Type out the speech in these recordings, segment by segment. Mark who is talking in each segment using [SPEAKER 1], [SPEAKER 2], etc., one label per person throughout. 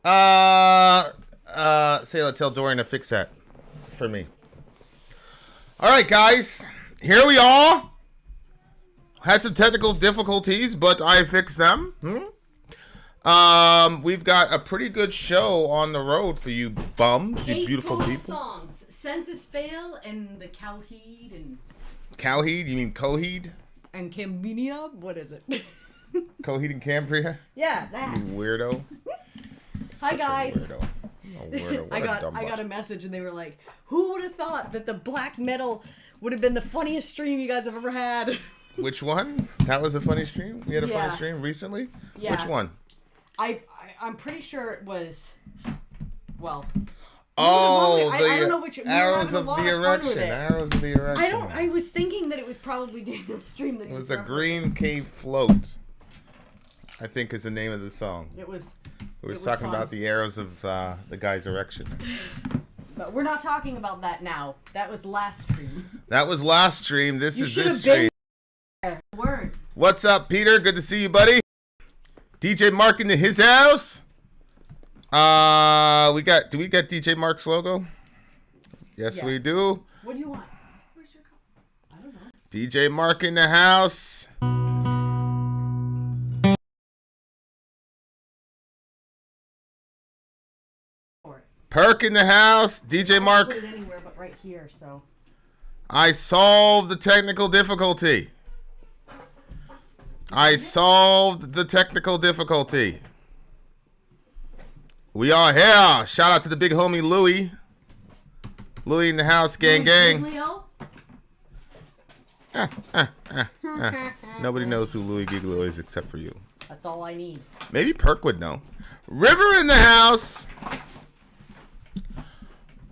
[SPEAKER 1] Tell Dorian to fix that for me. All right, guys. Here we are. Had some technical difficulties, but I fixed them. We've got a pretty good show on the road for you bums, you beautiful people.
[SPEAKER 2] Songs. Census Fail and the Coheed and...
[SPEAKER 1] Coheed? You mean Coheed?
[SPEAKER 2] And Cambria? What is it?
[SPEAKER 1] Coheed and Cambria?
[SPEAKER 2] Yeah, that.
[SPEAKER 1] You weirdo.
[SPEAKER 2] Hi, guys.
[SPEAKER 1] Weirdo.
[SPEAKER 2] I got a message and they were like, who would have thought that the black metal would have been the funniest stream you guys have ever had?
[SPEAKER 1] Which one? That was a funny stream? We had a funny stream recently?
[SPEAKER 2] Yeah.
[SPEAKER 1] Which one?
[SPEAKER 2] I'm pretty sure it was, well...
[SPEAKER 1] Oh,
[SPEAKER 2] I don't know which...
[SPEAKER 1] Arrows of the Erection. Arrows of the Erection.
[SPEAKER 2] I was thinking that it was probably Daniel's stream that
[SPEAKER 1] it was the Green Cave Float, I think is the name of the song.
[SPEAKER 2] It was
[SPEAKER 1] talking about the arrows of the guy's erection.
[SPEAKER 2] But we're not talking about that now. That was last stream.
[SPEAKER 1] That was last stream. This is this stream.
[SPEAKER 2] Word.
[SPEAKER 1] What's up, Peter? Good to see you, buddy. DJ Mark into his house. Do we got DJ Mark's logo? Yes, we do.
[SPEAKER 2] What do you want? Where's your cup? I don't know.
[SPEAKER 1] DJ Mark in the house. Perk in the house. DJ Mark.
[SPEAKER 2] I can't put it anywhere but right here, so.
[SPEAKER 1] I solved the technical difficulty. I solved the technical difficulty. We are here. Shout out to the big homie Louie. Louie in the house, gang. Nobody knows who Louie Giglio is except for you.
[SPEAKER 2] That's all I need.
[SPEAKER 1] Maybe Perk would know. River in the house.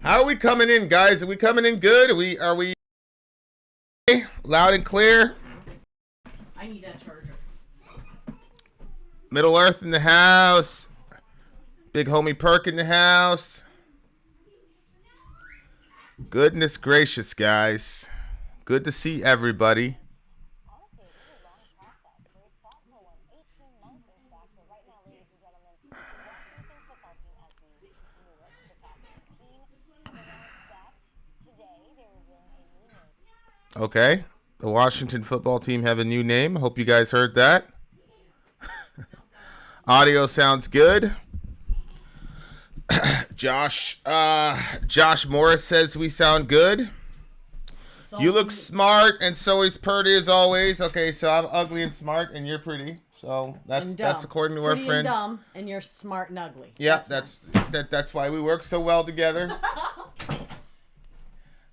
[SPEAKER 1] How are we coming in, guys? Are we coming in good? Are we loud and clear?
[SPEAKER 2] I need that charger.
[SPEAKER 1] Middle Earth in the house. Big homie Perk in the house. Goodness gracious, guys. Good to see everybody. Okay. The Washington football team have a new name. Hope you guys heard that. Audio sounds good. Josh Morris says we sound good. You look smart, and so is pretty as always. Okay, so I'm ugly and smart, and you're pretty. So that's according to our friend.
[SPEAKER 2] Pretty and dumb, and you're smart and ugly.
[SPEAKER 1] Yeah, that's why we work so well together.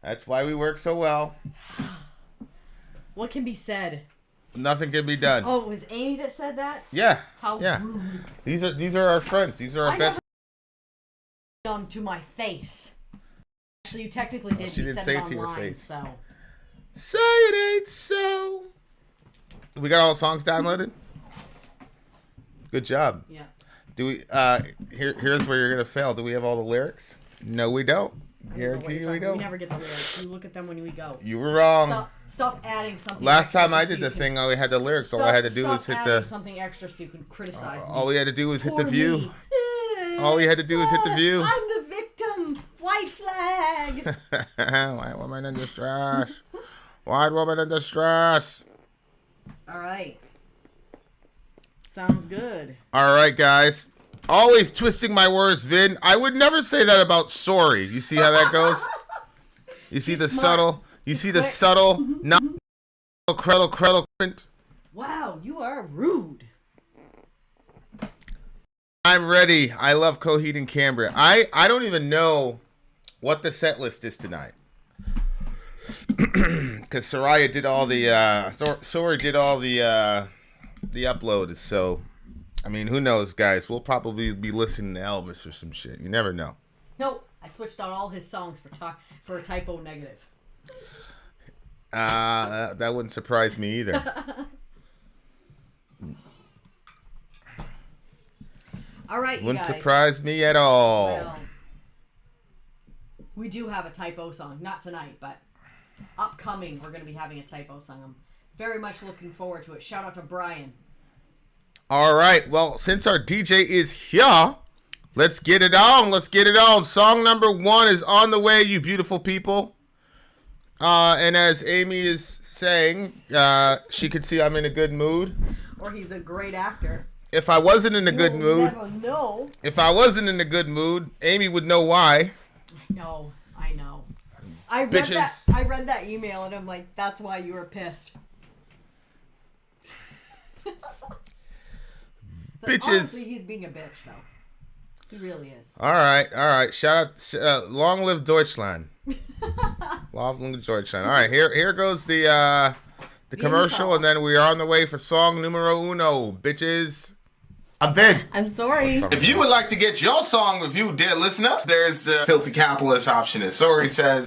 [SPEAKER 1] That's why we work so well.
[SPEAKER 2] What can be said?
[SPEAKER 1] Nothing can be done.
[SPEAKER 2] Oh, it was Amy that said that?
[SPEAKER 1] Yeah.
[SPEAKER 2] How rude.
[SPEAKER 1] These are our friends. These are our best.
[SPEAKER 2] To my face. Actually, you technically did.
[SPEAKER 1] She didn't say it to your face.
[SPEAKER 2] So.
[SPEAKER 1] Say it ain't so. We got all the songs downloaded. Good job.
[SPEAKER 2] Yeah.
[SPEAKER 1] Do we? Here's where you're gonna fail. Do we have all the lyrics? No, we don't. Guarantee you we don't.
[SPEAKER 2] We never get the lyrics. We look at them when we go.
[SPEAKER 1] You were wrong.
[SPEAKER 2] Stop adding something.
[SPEAKER 1] Last time I did the thing, I had the lyrics. All I had to do was hit the
[SPEAKER 2] something extra so you can criticize me.
[SPEAKER 1] All we had to do was hit the view. All we had to do was hit the view.
[SPEAKER 2] I'm the victim. White flag.
[SPEAKER 1] White woman in distress. White woman in distress.
[SPEAKER 2] All right. Sounds good.
[SPEAKER 1] All right, guys. Always twisting my words, Vin. I would never say that about sorry. You see how that goes? You see the subtle. You see the subtle. Not credle.
[SPEAKER 2] Wow, you are rude.
[SPEAKER 1] I'm ready. I love Coheed and Cambria. I don't even know what the set list is tonight. Because Soraya did all the Soraya did all the upload. So I mean, who knows, guys? We'll probably be listening to Elvis or some shit. You never know.
[SPEAKER 2] No, I switched out all his songs for a typo negative.
[SPEAKER 1] That wouldn't surprise me either.
[SPEAKER 2] All right,
[SPEAKER 1] wouldn't
[SPEAKER 2] guys.
[SPEAKER 1] surprise me at all.
[SPEAKER 2] Well, we do have a typo song. Not tonight, but upcoming, we're going to be having a typo song. I'm very much looking forward to it. Shout out to Brian.
[SPEAKER 1] All right. Well, since our DJ is here, Let's get it on. Let's get it on. Song number 1 is on the way, you beautiful people. And as Amy is saying, she could see I'm in a good mood.
[SPEAKER 2] Or he's a great actor.
[SPEAKER 1] If I wasn't in a good mood,
[SPEAKER 2] Never know.
[SPEAKER 1] if I wasn't in a good mood, Amy would know why.
[SPEAKER 2] I know. I read that email and I'm like, that's why you were pissed.
[SPEAKER 1] Bitches.
[SPEAKER 2] Honestly, he's being a bitch, though. He really is.
[SPEAKER 1] All right. Shout out, long live Deutschland. Long live Deutschland. All right, here goes the commercial, and then we are on the way for song numero uno, bitches. I'm Vin.
[SPEAKER 2] I'm sorry.
[SPEAKER 1] If you would like to get your song reviewed, dear listener, there's the Filthy Capitalist option. As Sorry says,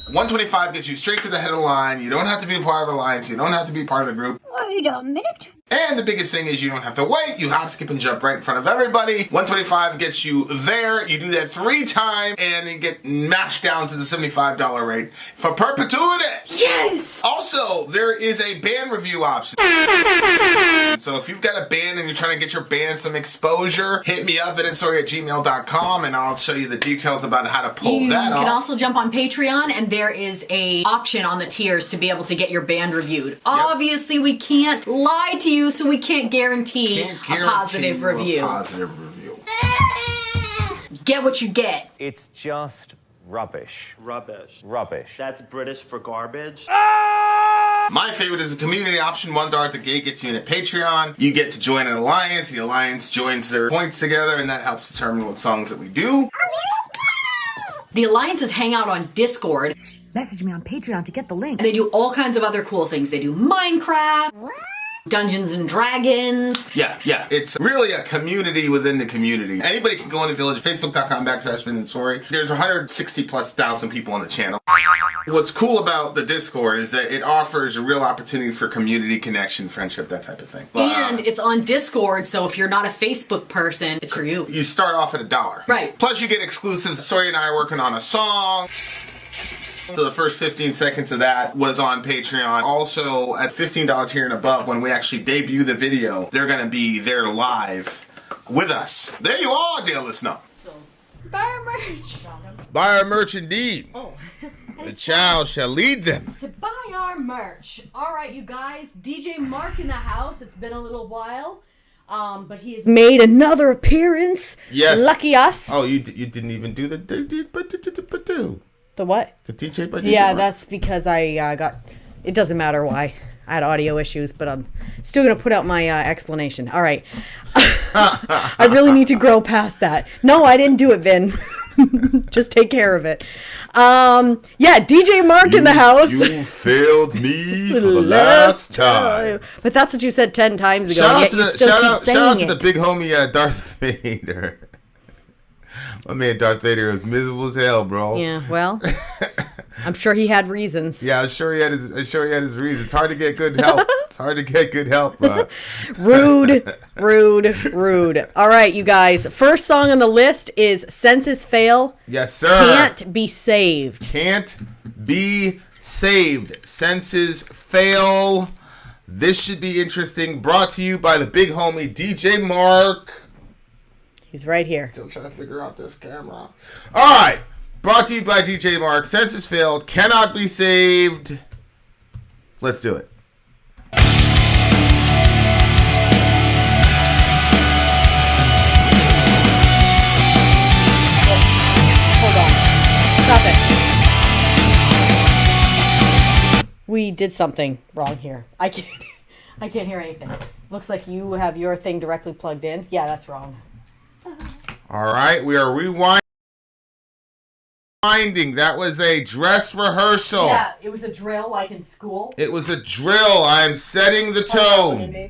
[SPEAKER 1] 125 gets you straight to the head of the line. You don't have to be a part of the alliance. You don't have to be part of the group.
[SPEAKER 3] Wait a minute.
[SPEAKER 1] And the biggest thing is you don't have to wait. You hop, skip, and jump right in front of everybody. 125 gets you there. You do that 3 times, and then get mashed down to the $75 rate for perpetuity.
[SPEAKER 2] Yes!
[SPEAKER 1] Also, there is a band review option. So if you've got a band and you're trying to get your band some exposure, hit me up at itsorry@gmail.com, and I'll show you the details about how to pull that off.
[SPEAKER 4] You can also jump on Patreon, and there is a option on the tiers to be able to get your band reviewed. Yep. Obviously, we can't lie to you, so we can't guarantee a positive review. Get what you get.
[SPEAKER 5] It's just rubbish.
[SPEAKER 6] Rubbish. That's British for garbage.
[SPEAKER 1] My favorite is a community option. $1 at the gate gets you in a Patreon. You get to join an alliance. The alliance joins their points together, and that helps determine what songs that we do.
[SPEAKER 4] The alliances hang out on Discord.
[SPEAKER 3] Message me on Patreon to get the link.
[SPEAKER 4] And they do all kinds of other cool things. They do Minecraft, Dungeons and Dragons.
[SPEAKER 1] Yeah. It's really a community within the community. Anybody can go in the village, facebook.com/VinandSorry. There's 160,000+ people on the channel. What's cool about the Discord is that it offers a real opportunity for community connection, friendship, that type of thing.
[SPEAKER 4] And it's on Discord, so if you're not a Facebook person, it's for you.
[SPEAKER 1] You start off at $1.
[SPEAKER 4] Right.
[SPEAKER 1] Plus you get exclusives. Sorry and I are working on a song. So the first 15 seconds of that was on Patreon. Also, at $15 tier and above, when we actually debut the video, they're going to be there live with us. There you are, dear listener.
[SPEAKER 2] Buy our merch.
[SPEAKER 1] Buy our merch indeed.
[SPEAKER 2] Oh.
[SPEAKER 1] The child shall lead them.
[SPEAKER 2] To buy our merch. All right, you guys. DJ Mark in the house. It's been a little while. But he has made another appearance.
[SPEAKER 1] Yes.
[SPEAKER 2] Lucky us.
[SPEAKER 1] Oh, you didn't even do the
[SPEAKER 2] The what?
[SPEAKER 1] The DJ by DJ
[SPEAKER 2] Yeah,
[SPEAKER 1] Mark.
[SPEAKER 2] that's because I got... It doesn't matter why. I had audio issues, but I'm still going to put out my explanation. All right. I really need to grow past that. No, I didn't do it, Vin. Just take care of it. Yeah, DJ Mark in the house.
[SPEAKER 1] You failed me for the last time.
[SPEAKER 2] But that's what you said 10 times ago.
[SPEAKER 1] Shout
[SPEAKER 2] Shout
[SPEAKER 1] out to the big homie Darth Vader. My man Darth Vader was miserable as hell, bro.
[SPEAKER 2] Yeah, well, I'm sure he had reasons.
[SPEAKER 1] Yeah, I'm sure he had his reasons. It's hard to get good help.
[SPEAKER 2] Rude. All right, you guys. First song on the list is Senses Fail.
[SPEAKER 1] Yes, sir.
[SPEAKER 2] Can't Be Saved.
[SPEAKER 1] Can't Be Saved. Senses Fail. This should be interesting. Brought to you by the big homie DJ Mark.
[SPEAKER 2] He's right here.
[SPEAKER 1] Still trying to figure out this camera. All right. Brought to you by DJ Mark. Senses failed. Cannot be saved. Let's do it.
[SPEAKER 2] Hold on. Stop it. We did something wrong here. I can't hear anything. Looks like you have your thing directly plugged in. Yeah, that's wrong.
[SPEAKER 1] All right, we are rewinding. That was a dress rehearsal.
[SPEAKER 2] Yeah, it was a drill like in school.
[SPEAKER 1] It was a drill. I'm setting the tone.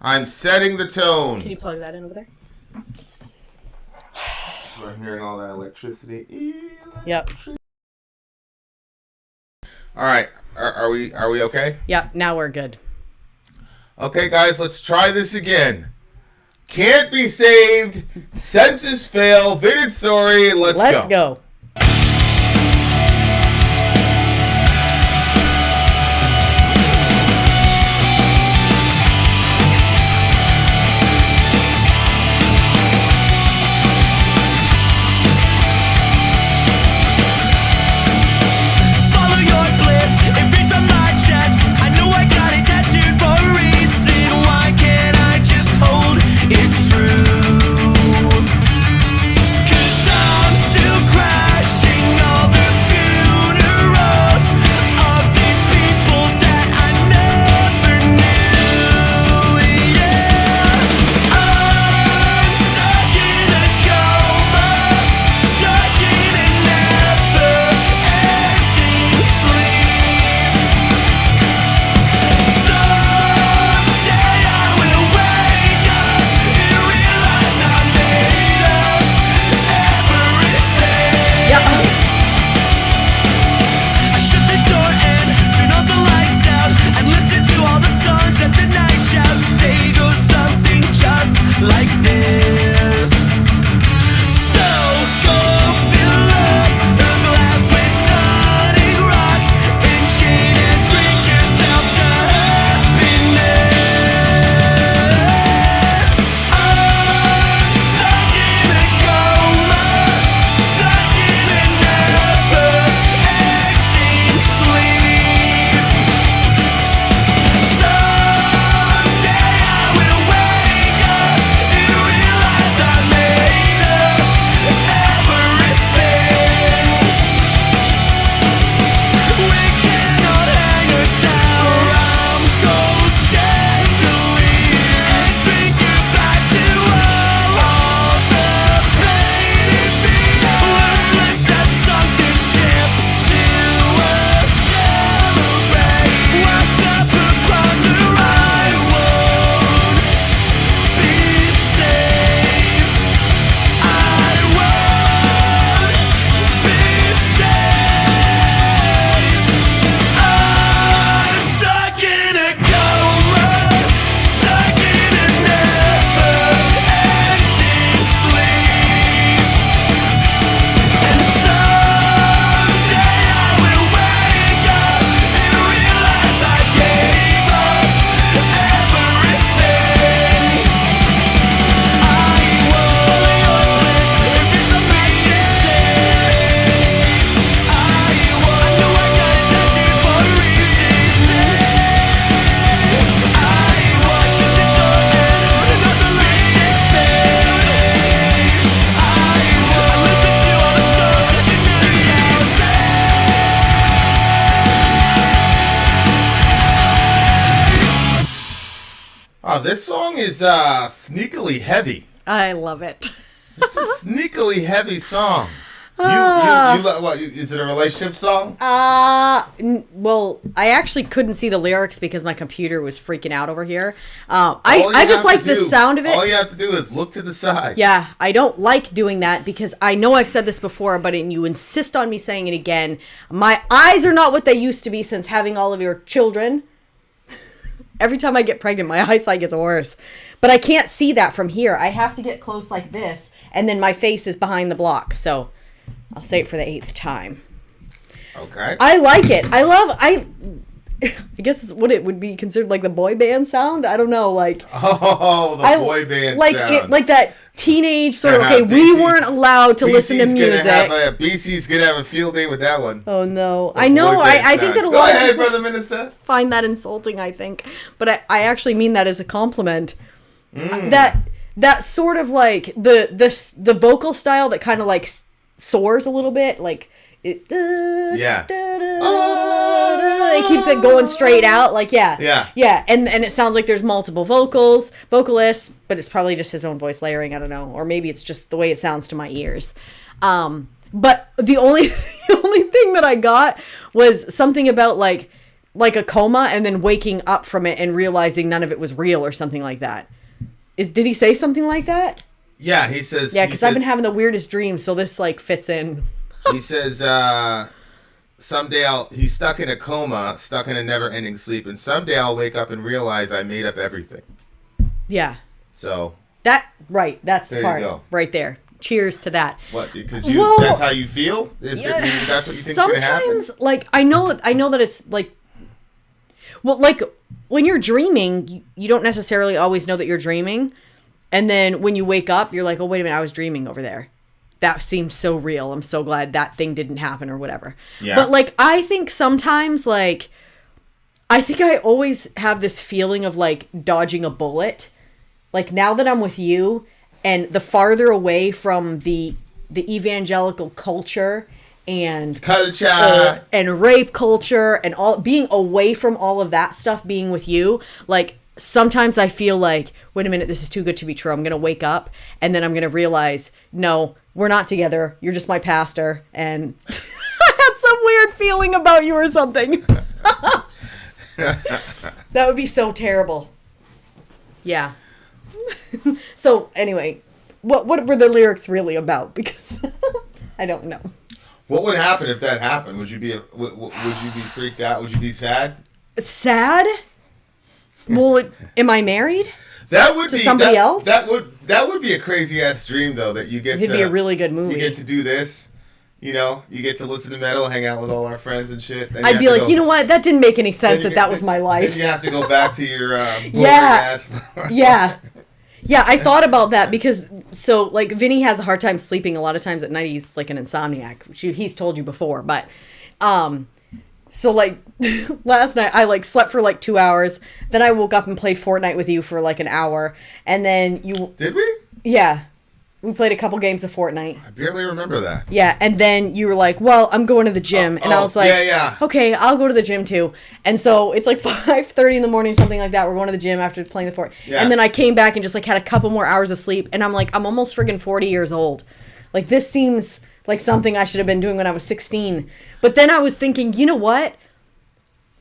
[SPEAKER 1] I'm setting the tone.
[SPEAKER 2] Can you plug that in over there?
[SPEAKER 1] So I'm hearing all that electricity.
[SPEAKER 2] Yep.
[SPEAKER 1] All right, are we okay?
[SPEAKER 2] Yep, now we're good.
[SPEAKER 1] Okay, guys, let's try this again. Can't be saved. Senses fail. Vin and Sorry. Let's go.
[SPEAKER 7] this. So go fill up a glass with tonic rocks and gin and drink yourself to happiness. I'm stuck in a coma, stuck in a never-ending sleep. Someday I will wake up and realize I made up everything. We cannot hang ourselves from gold chandeliers and drink it back to all the pain and fear. Let's sunk this ship to a shallow bay, washed up upon the rise. Won't be safe. I won't be safe. I'm stuck in a coma, stuck in a never-ending sleep. And someday I will wake up and realize I gave up everything. I was fully hopeless, if it's a bitch you say. I know I got tattooed for a reason. I should have done it to not the bitch you say. I listened to all the songs that you never say.
[SPEAKER 1] Oh, this song is sneakily heavy.
[SPEAKER 2] I love it.
[SPEAKER 1] It's a sneakily heavy song. You what? Is it a relationship song?
[SPEAKER 2] Well, I actually couldn't see the lyrics because my computer was freaking out over here. I just like the sound of it.
[SPEAKER 1] All you have to do is look to the side.
[SPEAKER 2] Yeah, I don't like doing that because I know I've said this before, but you insist on me saying it again. My eyes are not what they used to be since having all of your children. Every time I get pregnant, my eyesight gets worse. But I can't see that from here. I have to get close like this, and then my face is behind the block. So I'll say it for the 8th time.
[SPEAKER 1] Okay.
[SPEAKER 2] I like it. I guess it's what it would be considered like the boy band sound. I don't know, like
[SPEAKER 1] boy band sound.
[SPEAKER 2] like that teenage sort of.
[SPEAKER 1] Uh-huh.
[SPEAKER 2] Okay, we weren't allowed to listen to music.
[SPEAKER 1] BC's gonna have a field day with that one.
[SPEAKER 2] Oh no, I know. I think that a
[SPEAKER 1] Go
[SPEAKER 2] lot of
[SPEAKER 1] ahead,
[SPEAKER 2] people
[SPEAKER 1] Brother Minister.
[SPEAKER 2] find that insulting. I think, but I actually mean that as a compliment. That sort of like the vocal style that kind of like soars a little bit, like it.
[SPEAKER 1] Yeah.
[SPEAKER 2] It keeps it going straight out, like yeah, and it sounds like there's multiple vocalists, but it's probably just his own voice layering. I don't know, or maybe it's just the way it sounds to my ears. But the only thing that I got was something about like a coma and then waking up from it and realizing none of it was real or something like that. Did he say something like that?
[SPEAKER 1] Yeah, he says.
[SPEAKER 2] Yeah, because I've been having the weirdest dreams, so this like fits in.
[SPEAKER 1] He says, someday he's stuck in a coma, stuck in a never-ending sleep, and someday I'll wake up and realize I made up everything.
[SPEAKER 2] Yeah.
[SPEAKER 1] So.
[SPEAKER 2] That's the part.
[SPEAKER 1] You go.
[SPEAKER 2] Right there. Cheers to that.
[SPEAKER 1] What? Because that's how you feel? That's what you think is going to happen?
[SPEAKER 2] Sometimes, like, I know that it's like, well, like when you're dreaming, you don't necessarily always know that you're dreaming. And then when you wake up, you're like, oh, wait a minute, I was dreaming over there. That seems so real. I'm so glad that thing didn't happen or whatever. Yeah. But like, I think sometimes, like, I think I always have this feeling of like dodging a bullet. Like now that I'm with you and the farther away from the evangelical culture and and rape culture and all, being away from all of that stuff, being with you, like sometimes I feel like, wait a minute, this is too good to be true. I'm going to wake up and then I'm going to realize, no, we're not together. You're just my pastor. And I had some weird feeling about you or something. That would be so terrible. Yeah. So anyway, what were the lyrics really about? Because I don't know.
[SPEAKER 1] What would happen if that happened? Would you be freaked out? Would you be sad?
[SPEAKER 2] Sad? Well, am I married?
[SPEAKER 1] That would
[SPEAKER 2] to
[SPEAKER 1] be
[SPEAKER 2] somebody else.
[SPEAKER 1] That would That would be a crazy ass dream, though. That you get
[SPEAKER 2] It'd
[SPEAKER 1] to
[SPEAKER 2] be a really good movie.
[SPEAKER 1] You get to do this. You know, you get to listen to metal, hang out with all our friends and shit. Then
[SPEAKER 2] I'd be like, you know what? That didn't make any sense that was my life.
[SPEAKER 1] Then you have to go back to your
[SPEAKER 2] Yeah. Yeah. Yeah, I thought about that because, so, like, Vinny has a hard time sleeping a lot of times at night. He's, like, an insomniac, which he's told you before. But, so, like, last night I, like, slept for, like, 2 hours. Then I woke up and played Fortnite with you for, like, an hour. And then you...
[SPEAKER 1] Did we?
[SPEAKER 2] Yeah. We played a couple games of Fortnite.
[SPEAKER 1] I barely remember that.
[SPEAKER 2] Yeah, and then you were like, well, I'm going to the gym. And I was like,
[SPEAKER 1] yeah.
[SPEAKER 2] Okay, I'll go to the gym too. And so it's like 5:30 in the morning, something like that. We're going to the gym after playing the Fortnite.
[SPEAKER 1] Yeah.
[SPEAKER 2] And then I came back and just like had a couple more hours of sleep. And I'm like, I'm almost friggin' 40 years old. Like, this seems like something I should have been doing when I was 16. But then I was thinking, you know what?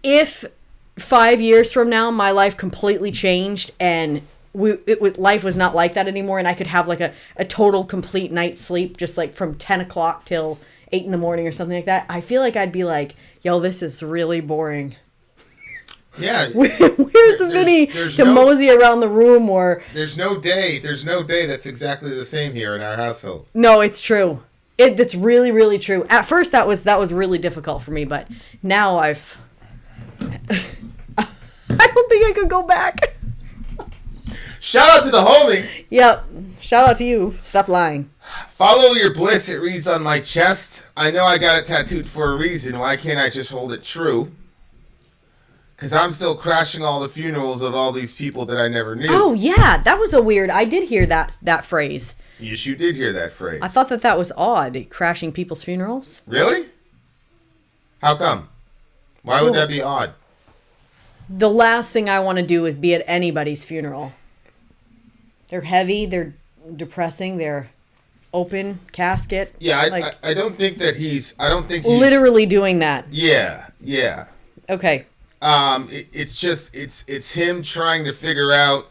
[SPEAKER 2] If 5 years from now my life completely changed and life was not like that anymore, and I could have like a total complete night's sleep just like from 10 o'clock till 8 in the morning or something like that, I feel like I'd be like, yo, this is really boring.
[SPEAKER 1] Yeah.
[SPEAKER 2] Where's Vinny to mosey around the room? Or
[SPEAKER 1] there's no day that's exactly the same here in our household.
[SPEAKER 2] No, it's true. That's really, really true. At first that was really difficult for me, but now I don't think I could go back.
[SPEAKER 1] Shout out to the homie.
[SPEAKER 2] Yep. Shout out to you. Stop lying.
[SPEAKER 1] Follow your bliss. It reads on my chest. I know I got it tattooed for a reason. Why can't I just hold it true? Because I'm still crashing all the funerals of all these people that I never knew.
[SPEAKER 2] Oh, yeah. That was a weird... I did hear that phrase.
[SPEAKER 1] Yes, you did hear that phrase.
[SPEAKER 2] I thought that was odd, crashing people's funerals.
[SPEAKER 1] Really? How come? Why would that be odd?
[SPEAKER 2] The last thing I want to do is be at anybody's funeral. They're heavy, they're depressing, they're open casket.
[SPEAKER 1] Yeah, I don't think that he's
[SPEAKER 2] literally doing that.
[SPEAKER 1] Yeah.
[SPEAKER 2] Okay.
[SPEAKER 1] It's him trying to figure out,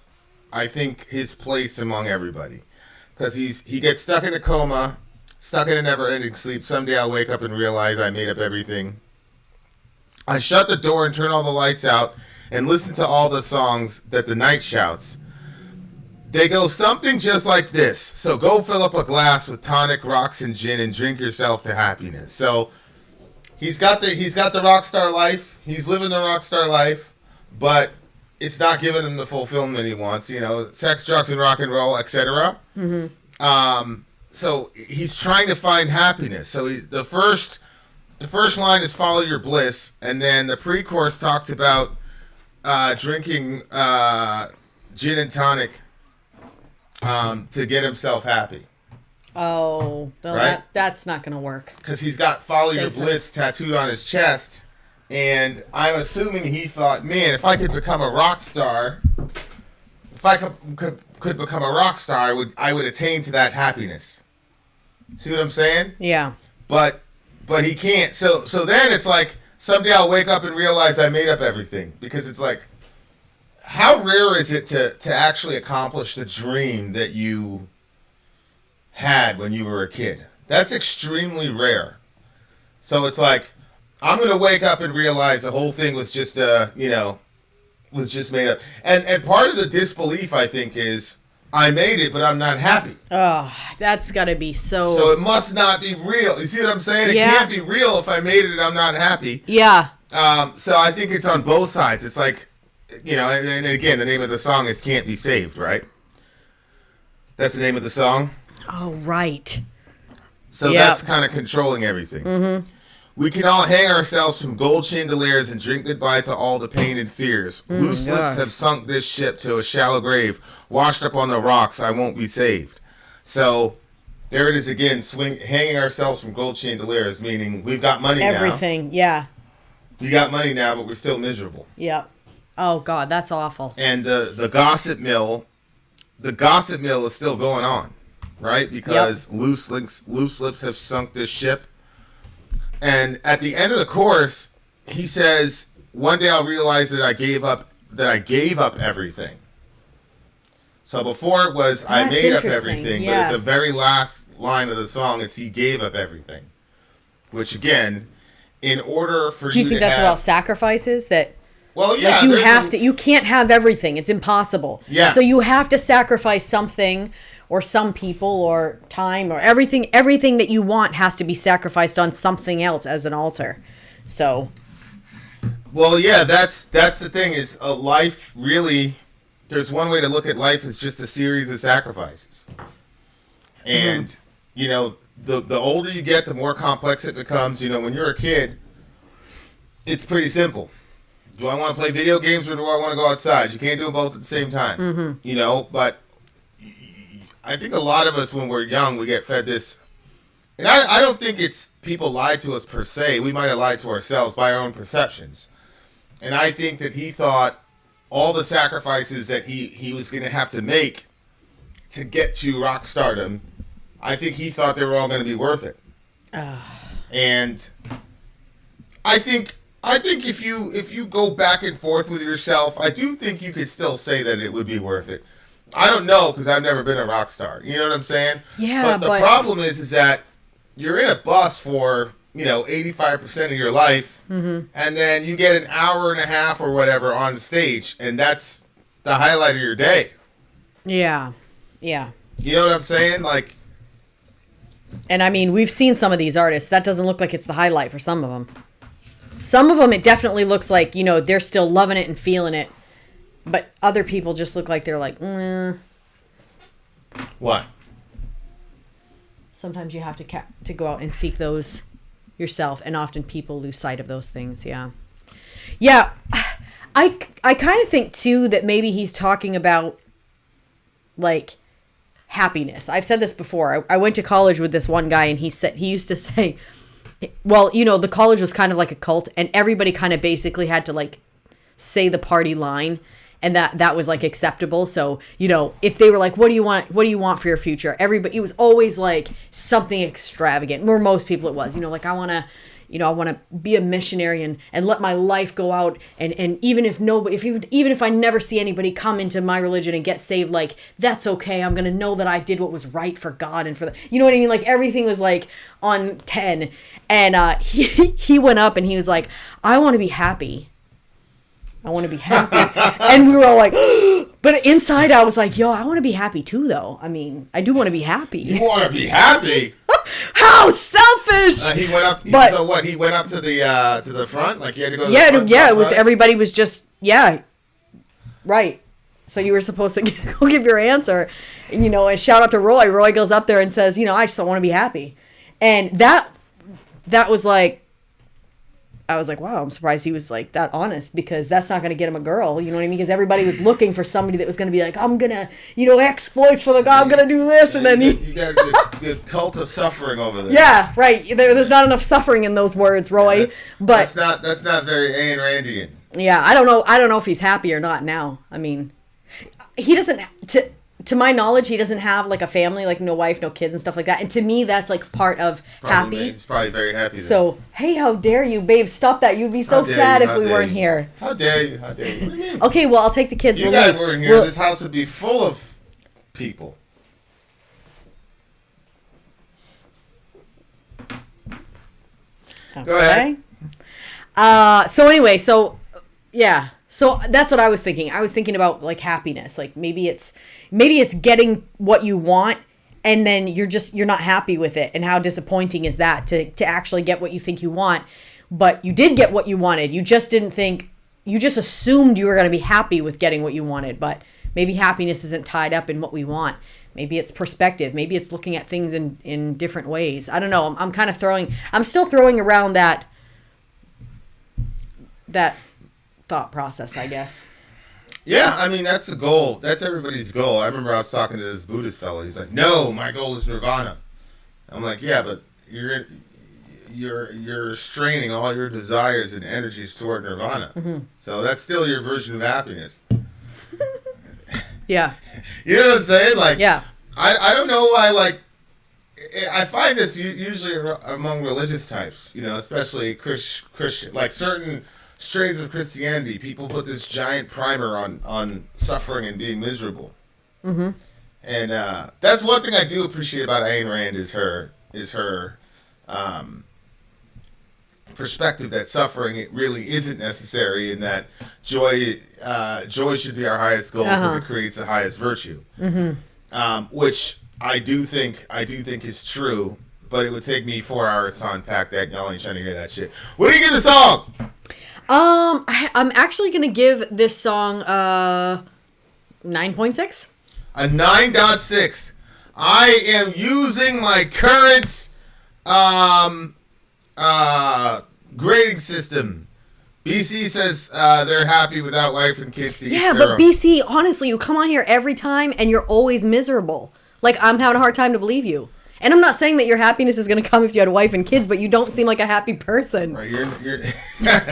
[SPEAKER 1] I think, his place among everybody. Because he gets stuck in a coma, stuck in a never-ending sleep. Someday I'll wake up and realize I made up everything. I shut the door and turn all the lights out and listen to all the songs that the night shouts. They go something just like this. So go fill up a glass with tonic, rocks, and gin and drink yourself to happiness. So he's got the rock star life. He's living the rock star life, but it's not giving him the fulfillment he wants. You know, sex, drugs, and rock and roll, etc. Mm-hmm. So he's trying to find happiness. So the first line is follow your bliss, and then the pre-chorus talks about drinking gin and tonic to get himself happy.
[SPEAKER 2] Oh, no,
[SPEAKER 1] right?
[SPEAKER 2] That's not going to work.
[SPEAKER 1] Because he's got follow your bliss tattooed on his chest, and I'm assuming he thought, man, if I could become a rock star, if I could become a rock star, I would attain to that happiness. See what I'm saying?
[SPEAKER 2] Yeah.
[SPEAKER 1] But he can't. So then it's like, someday I'll wake up and realize I made up everything. Because it's like, how rare is it to actually accomplish the dream that you had when you were a kid? That's extremely rare. So it's like, I'm going to wake up and realize the whole thing was just, was just made up. And part of the disbelief, I think, is I made it, but I'm not happy.
[SPEAKER 2] Oh, that's got to be so...
[SPEAKER 1] So it must not be real. You see what I'm saying? It can't be real if I made it and I'm not happy.
[SPEAKER 2] Yeah.
[SPEAKER 1] So I think it's on both sides. It's like, and again, the name of the song is Can't Be Saved, right? That's the name of the song?
[SPEAKER 2] Oh, right.
[SPEAKER 1] So that's kind of controlling everything. Mm-hmm. We can all hang ourselves from gold chandeliers and drink goodbye to all the pain and fears. Loose lips have sunk this ship to a shallow grave. Washed up on the rocks, I won't be saved. So there it is again, hanging ourselves from gold chandeliers, meaning we've got money now.
[SPEAKER 2] Everything, yeah.
[SPEAKER 1] We got money now, but we're still miserable.
[SPEAKER 2] Yep. Oh, God, that's awful.
[SPEAKER 1] And the gossip mill is still going on, right? Because loose lips have sunk this ship. And at the end of the chorus, he says, "One day I'll realize that I gave up everything." So before it was I made up everything, but at the very last line of the song, it's he gave up everything. Which again, in order for you to
[SPEAKER 2] Do you think that's about sacrifices? That
[SPEAKER 1] Well, yeah.
[SPEAKER 2] Like you can't have everything. It's impossible.
[SPEAKER 1] Yeah.
[SPEAKER 2] So you have to sacrifice something or some people or time or everything that you want has to be sacrificed on something else as an altar. So.
[SPEAKER 1] Well, yeah, that's the thing is life really, there's one way to look at life as just a series of sacrifices. And, you know, the older you get, the more complex it becomes. You know, when you're a kid, it's pretty simple. Do I want to play video games or do I want to go outside? You can't do them both at the same time. You know, but I think a lot of us when we're young, we get fed this. And I don't think it's people lied to us per se. We might have lied to ourselves by our own perceptions. And I think that he thought all the sacrifices that he was going to have to make to get to rock stardom, I think he thought they were all going to be worth it. And I think if you go back and forth with yourself, I do think you could still say that it would be worth it. I don't know because I've never been a rock star. You know what I'm saying?
[SPEAKER 2] Yeah,
[SPEAKER 1] but the problem is that you're in a bus for 85% of your life, and then you get an hour and a half or whatever on stage, and that's the highlight of your day.
[SPEAKER 2] Yeah.
[SPEAKER 1] You know what I'm saying? Like,
[SPEAKER 2] and I mean, we've seen some of these artists. That doesn't look like it's the highlight for some of them. Some of them, it definitely looks like, they're still loving it and feeling it. But other people just look like they're like,
[SPEAKER 1] What?
[SPEAKER 2] Sometimes you have to go out and seek those yourself. And often people lose sight of those things. Yeah. Yeah. I kind of think, too, that maybe he's talking about, like, happiness. I've said this before. I went to college with this one guy, and he used to say, well, the college was kind of like a cult, and everybody kind of basically had to, like, say the party line, and that was, like, acceptable. So, if they were like, what do you want for your future? Everybody, it was always, like, something extravagant. Or most people it was, like, I want to be a missionary and let my life go out, and even if I never see anybody come into my religion and get saved, like, that's okay. I'm going to know that I did what was right for God and for the, you know what I mean? Like, everything was, like, on 10. And he went up and he was like, I want to be happy. And we were all like, but inside I was like, yo, I want to be happy too, though. I mean, I do want to be happy.
[SPEAKER 1] You want to be happy?
[SPEAKER 2] How selfish!
[SPEAKER 1] He went up. So what? He went up to the front. Like he had to go. To the front,
[SPEAKER 2] it was. Everybody was just right. So you were supposed to go give your answer, and shout out to Roy. Roy goes up there and says, I just don't want to be happy, and that was like. I was like, wow, I'm surprised he was like that honest, because that's not going to get him a girl. You know what I mean? Because everybody was looking for somebody that was going to be like, I'm going to, exploits for the God, I'm going to do this. And then
[SPEAKER 1] you got the cult of suffering over there.
[SPEAKER 2] Yeah, right. There's not enough suffering in those words, Roy.
[SPEAKER 1] That's not very Ayn Randian.
[SPEAKER 2] Yeah, I don't know if he's happy or not now. I mean, he doesn't, to my knowledge, he doesn't have like a family, like no wife, no kids and stuff like that. And to me, that's like part of happy.
[SPEAKER 1] He's probably very happy.
[SPEAKER 2] So, hey, how dare you, babe? Stop that. You'd be so sad if we weren't here.
[SPEAKER 1] How dare you? How dare you? What do you mean?
[SPEAKER 2] Okay, well, I'll take the kids.
[SPEAKER 1] You guys weren't here. This house would be full of people.
[SPEAKER 2] Okay.
[SPEAKER 1] Go ahead.
[SPEAKER 2] So anyway, yeah. So that's what I was thinking. I was thinking about like happiness. Like maybe it's getting what you want, and then you're not happy with it. And how disappointing is that to actually get what you think you want, but you did get what you wanted. You just assumed you were going to be happy with getting what you wanted, but maybe happiness isn't tied up in what we want. Maybe it's perspective. Maybe it's looking at things in different ways. I don't know. I'm still throwing around that thought process, I guess.
[SPEAKER 1] Yeah, I mean, that's the goal. That's everybody's goal. I remember I was talking to this Buddhist fellow. He's like, no, my goal is nirvana. I'm like, yeah, but you're straining all your desires and energies toward nirvana. Mm-hmm. So that's still your version of happiness.
[SPEAKER 2] Yeah.
[SPEAKER 1] You know what I'm saying? Like,
[SPEAKER 2] yeah.
[SPEAKER 1] I don't know why, I find this usually among religious types, especially Christian, like certain strains of Christianity, people put this giant primer on suffering and being miserable. Mm-hmm. And that's one thing I do appreciate about Ayn Rand is her perspective that suffering it really isn't necessary, and that joy should be our highest goal because it creates the highest virtue. Which I do think is true, but it would take me 4 hours to unpack that. Y'all ain't trying to hear that shit. What do you give the song?
[SPEAKER 2] I'm actually gonna give this song 9.6.
[SPEAKER 1] A 9.6. I am using my current grading system. BC says they're happy without wife and kids to eat
[SPEAKER 2] Yeah,
[SPEAKER 1] sparrow.
[SPEAKER 2] but BC, honestly, you come on here every time and you're always miserable. Like, I'm having a hard time to believe you. And I'm not saying that your happiness is going to come if you had a wife and kids, but you don't seem like a happy person.
[SPEAKER 1] Right, you're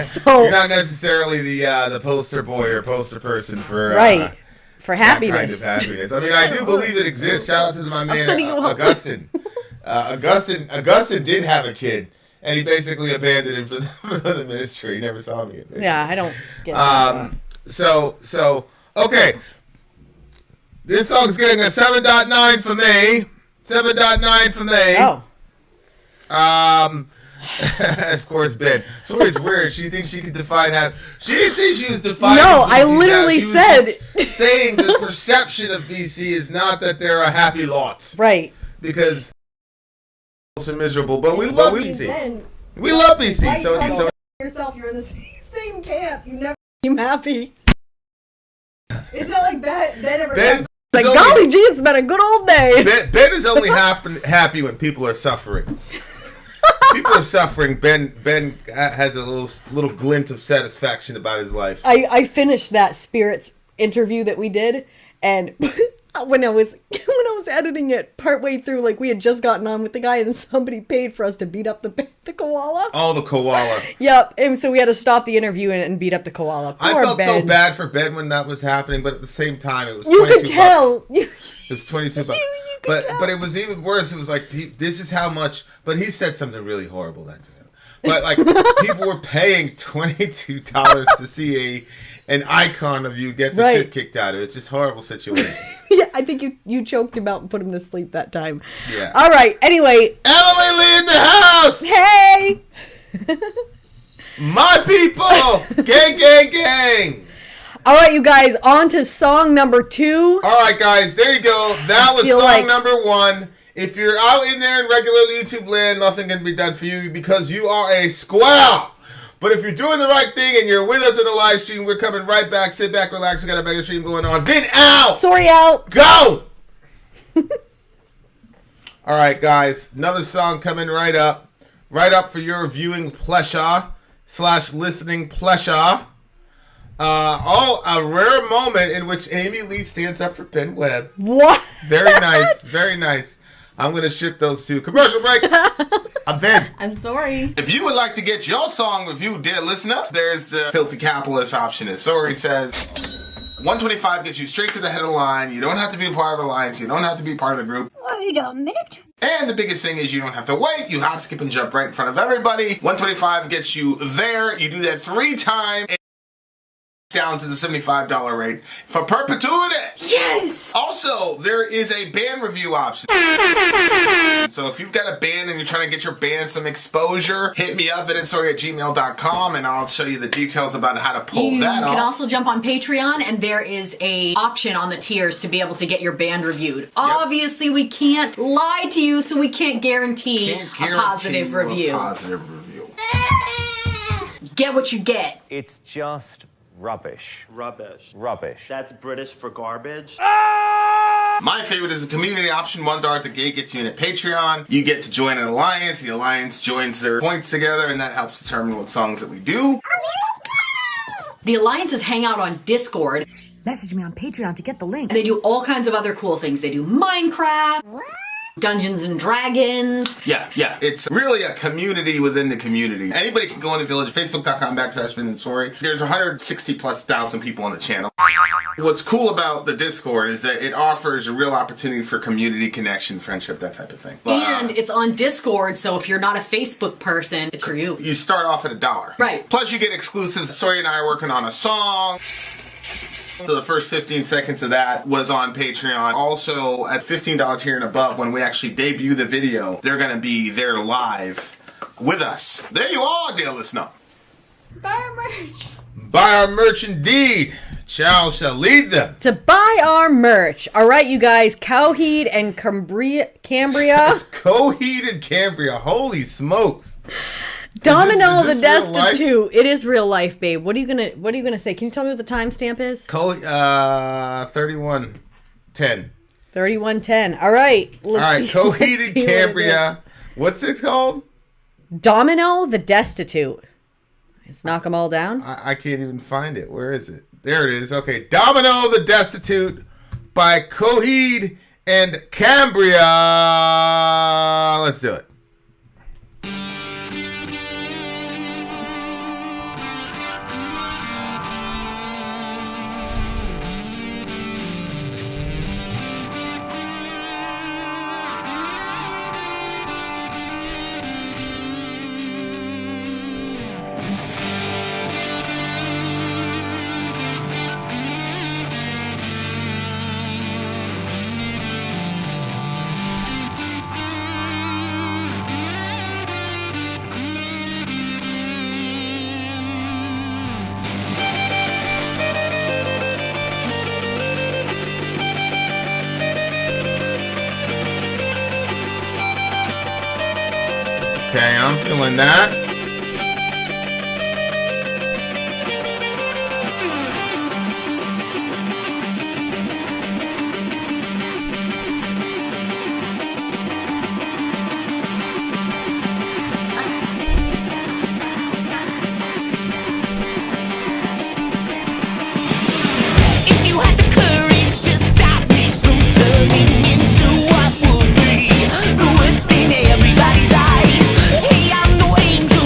[SPEAKER 2] So-
[SPEAKER 1] you're not necessarily the poster boy or poster person for
[SPEAKER 2] for
[SPEAKER 1] that kind of
[SPEAKER 2] happiness.
[SPEAKER 1] happiness. I mean, I do believe it exists. Shout out to my man
[SPEAKER 2] sending you all-
[SPEAKER 1] Augustine. Augustine did have a kid, and he basically abandoned him for the ministry. He never saw me again.
[SPEAKER 2] Yeah, I don't get that.
[SPEAKER 1] So okay. This song's getting a 7.9 for me. 7.9 for me.
[SPEAKER 2] Oh.
[SPEAKER 1] Of course, Ben. So it's weird. She thinks she could define how. She didn't say she was defining.
[SPEAKER 2] No, I
[SPEAKER 1] BC's
[SPEAKER 2] literally
[SPEAKER 1] She was
[SPEAKER 2] said-
[SPEAKER 1] just saying the perception of BC is not that they're a happy lot.
[SPEAKER 2] Right.
[SPEAKER 1] Because are miserable, but we love BC. We love BC. So
[SPEAKER 2] yourself, you're in the same camp. You never seem happy. It's not like Ben ever
[SPEAKER 1] Ben,
[SPEAKER 2] like,
[SPEAKER 1] is
[SPEAKER 2] golly gee, it's been a good old day.
[SPEAKER 1] Ben is only happy when people are suffering. People are suffering. Ben has a little glint of satisfaction about his life.
[SPEAKER 2] I finished that Spirits interview that we did, and when I was editing it partway through, like, we had just gotten on with the guy, and somebody paid for us to beat up the koala.
[SPEAKER 1] Oh, the koala.
[SPEAKER 2] Yep, and so we had to stop the interview and beat up the koala.
[SPEAKER 1] I
[SPEAKER 2] Poor
[SPEAKER 1] felt
[SPEAKER 2] Ben.
[SPEAKER 1] so bad for Ben when that was happening, but at the same time, it was
[SPEAKER 2] You
[SPEAKER 1] 22
[SPEAKER 2] could tell.
[SPEAKER 1] bucks. It was 22 bucks.
[SPEAKER 2] You could tell.
[SPEAKER 1] But it was even worse. It was like, this is how much. But he said something really horrible that day. But like, people were paying $22 to see an icon of you get the
[SPEAKER 2] Right.
[SPEAKER 1] shit kicked out of it. It's just a horrible situation.
[SPEAKER 2] Yeah, I think you choked him out and put him to sleep that time.
[SPEAKER 1] Yeah.
[SPEAKER 2] All right. Anyway,
[SPEAKER 1] Emily Lee in the house.
[SPEAKER 2] hey.
[SPEAKER 1] My people. Gang, gang, gang.
[SPEAKER 2] All right, you guys, on to song number 2.
[SPEAKER 1] All right, guys, there you go. That was
[SPEAKER 2] feel
[SPEAKER 1] song
[SPEAKER 2] like-
[SPEAKER 1] number 1. If you're out in there in regular YouTube land, nothing can be done for you because you are a squirrel. But if you're doing the right thing and you're with us in the live stream, we're coming right back. Sit back, relax. We got a mega stream going on. Vin out.
[SPEAKER 2] Sorry out.
[SPEAKER 1] Go. All right, guys. Another song coming right up for your viewing pleasure / listening pleasure. A rare moment in which Amy Lee stands up for Ben Webb.
[SPEAKER 2] What?
[SPEAKER 1] Very nice. Very nice. I'm going to ship those two. Commercial break. I'm Ben.
[SPEAKER 2] I'm sorry.
[SPEAKER 1] If you would like to get your song reviewed, dear listener, there's the Filthy Capitalist option. As Sorry says, 125 gets you straight to the head of the line. You don't have to be a part of the alliance. You don't have to be part of the group.
[SPEAKER 3] Wait a minute.
[SPEAKER 1] And the biggest thing is you don't have to wait. You hop, skip, and jump right in front of everybody. 125 gets you there. You do that 3 times. Down to the $75 rate for perpetuity.
[SPEAKER 4] Yes!
[SPEAKER 1] Also, there is a band review option. So if you've got a band and you're trying to get your band some exposure, hit me up at itsorry@gmail.com and I'll show you the details about how to pull
[SPEAKER 4] You
[SPEAKER 1] that
[SPEAKER 4] can
[SPEAKER 1] off.
[SPEAKER 4] also jump on Patreon, and there is a option on the tiers to be able to get your band reviewed. Obviously, we can't lie to you, so we can't guarantee,
[SPEAKER 1] Can't
[SPEAKER 4] a
[SPEAKER 1] guarantee
[SPEAKER 4] positive
[SPEAKER 1] you a
[SPEAKER 4] review.
[SPEAKER 1] positive review.
[SPEAKER 4] Get what you get.
[SPEAKER 5] It's just rubbish.
[SPEAKER 6] Rubbish.
[SPEAKER 5] Rubbish.
[SPEAKER 6] That's British for garbage.
[SPEAKER 1] My favorite is a community option. $1 at the gate gets you in a Patreon. You get to join an alliance. The alliance joins their points together, and that helps determine what songs that we do.
[SPEAKER 4] The alliances hang out on Discord,
[SPEAKER 3] Message me on Patreon to get the link.
[SPEAKER 4] and they do all kinds of other cool things. They do Minecraft, Dungeons and Dragons.
[SPEAKER 1] Yeah. It's really a community within the community. Anybody can go in the village, facebook.com/VinandSorry. There's 160,000+ people on the channel. What's cool about the Discord is that it offers a real opportunity for community connection, friendship, that type of thing. But,
[SPEAKER 4] And it's on Discord, so if you're not a Facebook person, it's for you.
[SPEAKER 1] you start off at $1.
[SPEAKER 4] Right.
[SPEAKER 1] Plus you get exclusives. Sorry and I are working on a song. So the first 15 seconds of that was on Patreon. Also, at $15 tier and above, when we actually debut the video, they're going to be there live with us. There you are, dear listener.
[SPEAKER 4] Buy our merch.
[SPEAKER 1] Buy our merch indeed. Charles shall lead them.
[SPEAKER 2] To buy our merch. All right, you guys. Coheed and Cambria.
[SPEAKER 1] It's Coheed and Cambria. Holy smokes.
[SPEAKER 2] Domino
[SPEAKER 1] is
[SPEAKER 2] the
[SPEAKER 1] this real
[SPEAKER 2] Destitute. It is real life, babe. What are you gonna say? Can you tell me what the timestamp is?
[SPEAKER 1] 3110.
[SPEAKER 2] 3110. All right.
[SPEAKER 1] All right, Coheed and Cambria. What's it called?
[SPEAKER 2] Domino the Destitute. Let's knock them all down.
[SPEAKER 1] I can't even find it. Where is it? There it is. Okay, Domino the Destitute by Coheed and Cambria. Let's do it. Okay, I'm feeling that.
[SPEAKER 7] If you had the courage to stop me from turning into what would be the worst in everybody's eyes. Hey, I'm no angel.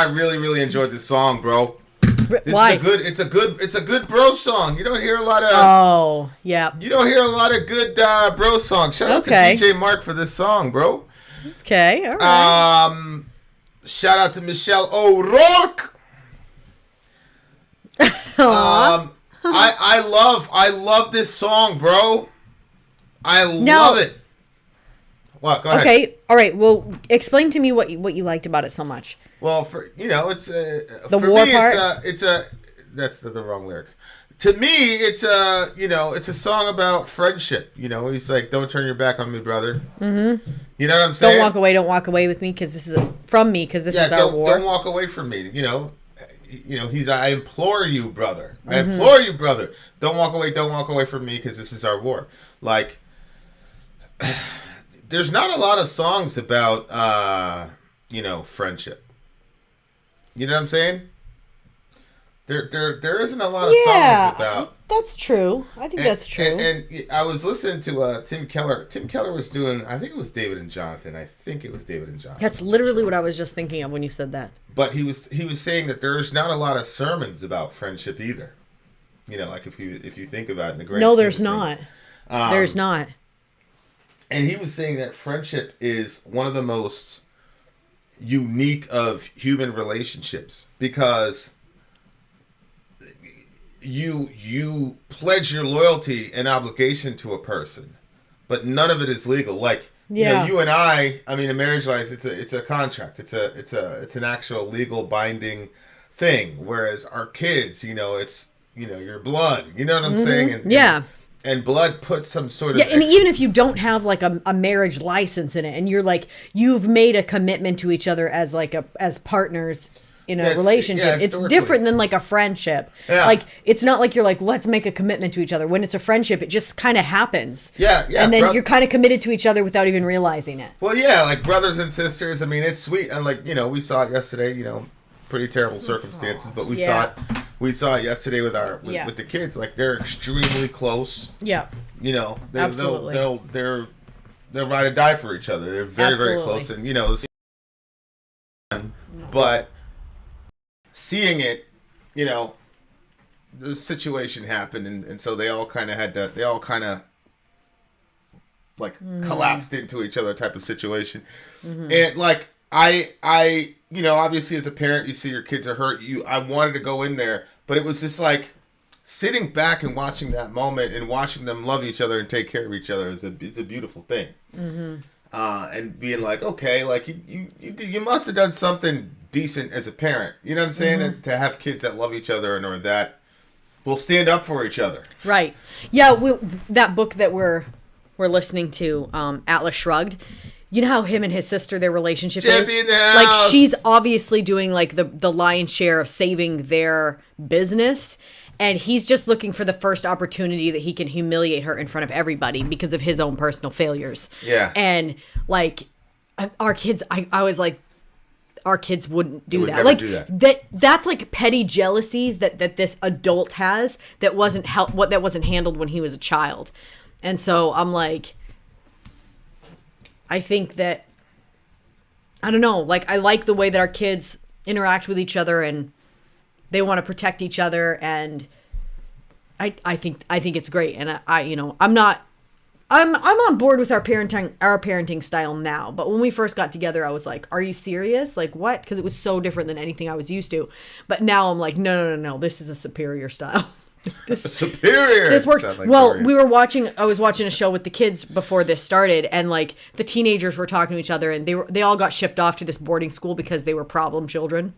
[SPEAKER 1] I really, really enjoyed this song, bro.
[SPEAKER 2] Why?
[SPEAKER 1] It's a good bro song. You don't hear a lot of.
[SPEAKER 2] Oh, yeah.
[SPEAKER 1] You don't hear a lot of good bro songs. Shout out to DJ Mark for this song, bro.
[SPEAKER 2] Okay, all right.
[SPEAKER 1] Shout out to Michelle O'Rourke. I love this song, bro. I love it. What? Go ahead.
[SPEAKER 2] Okay, all right. Well, explain to me what you liked about it so much.
[SPEAKER 1] Well, it's
[SPEAKER 2] the
[SPEAKER 1] for
[SPEAKER 2] war
[SPEAKER 1] me,
[SPEAKER 2] part.
[SPEAKER 1] It's a that's the wrong lyrics. To me, it's a song about friendship. He's like, don't turn your back on me, brother. Mm-hmm. You know what I'm saying?
[SPEAKER 2] Don't walk away with me because this is from me because this is our war.
[SPEAKER 1] Don't walk away from me. I implore you, brother. I implore you, brother. Don't walk away from me because this is our war. Like, there's not a lot of songs about, friendship. You know what I'm saying? There isn't a lot of songs about.
[SPEAKER 2] That's true. I think that's true.
[SPEAKER 1] And I was listening to Tim Keller. Tim Keller was doing, I think it was David and Jonathan.
[SPEAKER 2] That's literally what I was just thinking of when you said that.
[SPEAKER 1] But he was saying that there's not a lot of sermons about friendship either. Like if you think about it in the grand
[SPEAKER 2] No,
[SPEAKER 1] scheme
[SPEAKER 2] there's
[SPEAKER 1] of
[SPEAKER 2] not.
[SPEAKER 1] things.
[SPEAKER 2] There's not.
[SPEAKER 1] And he was saying that friendship is one of the most unique of human relationships because you pledge your loyalty and obligation to a person, but none of it is legal. Like, you and I mean, in marriage life, it's a contract. It's an actual legal binding thing. Whereas our kids, it's your blood. You know what I'm saying? And blood puts some sort of
[SPEAKER 2] and even if you don't have like a marriage license in it, and you're like you've made a commitment to each other as partners in a relationship, it's different than like a friendship. Yeah. Like it's not like you're like let's make a commitment to each other. When it's a friendship, it just kind of happens.
[SPEAKER 1] Yeah.
[SPEAKER 2] And then you're kind of committed to each other without even realizing it.
[SPEAKER 1] Well, yeah, like brothers and sisters. I mean, it's sweet, and like we saw it yesterday. Pretty terrible circumstances, but we saw it yesterday with with the kids. Like they're extremely close. Yeah.
[SPEAKER 2] Absolutely.
[SPEAKER 1] They'll ride or die for each other. They're very very close, and but seeing it, the situation happened, and so they all kind of collapsed into each other type of situation, and like I obviously as a parent, you see your kids are hurt. I wanted to go in there, but it was just like sitting back and watching that moment and watching them love each other and take care of each other is a beautiful thing. And being like, okay, like you must have done something decent as a parent. You know what I'm saying? To have kids that love each other or that will stand up for each other.
[SPEAKER 2] Right. Yeah. That book that we're listening to, Atlas Shrugged. You know how him and his sister, their relationship is? Like, she's obviously doing, like, the lion's share of saving their business, and he's just looking for the first opportunity that he can humiliate her in front of everybody because of his own personal failures. Yeah. And, like, our kids, I was like, our kids wouldn't do that. Like, that's, like, petty jealousies that this adult has that wasn't handled when he was a child. And so I'm like... I think that, I don't know, like I like the way that our kids interact with each other and they want to protect each other, and I think it's great. And I'm on board with our parenting style now. But when we first got together, I was like, are you serious? Like what? Because it was so different than anything I was used to. But now I'm like, no, this is a superior style. This works. Like well, I was watching a show with the kids before this started, and like the teenagers were talking to each other, and they all got shipped off to this boarding school because they were problem children.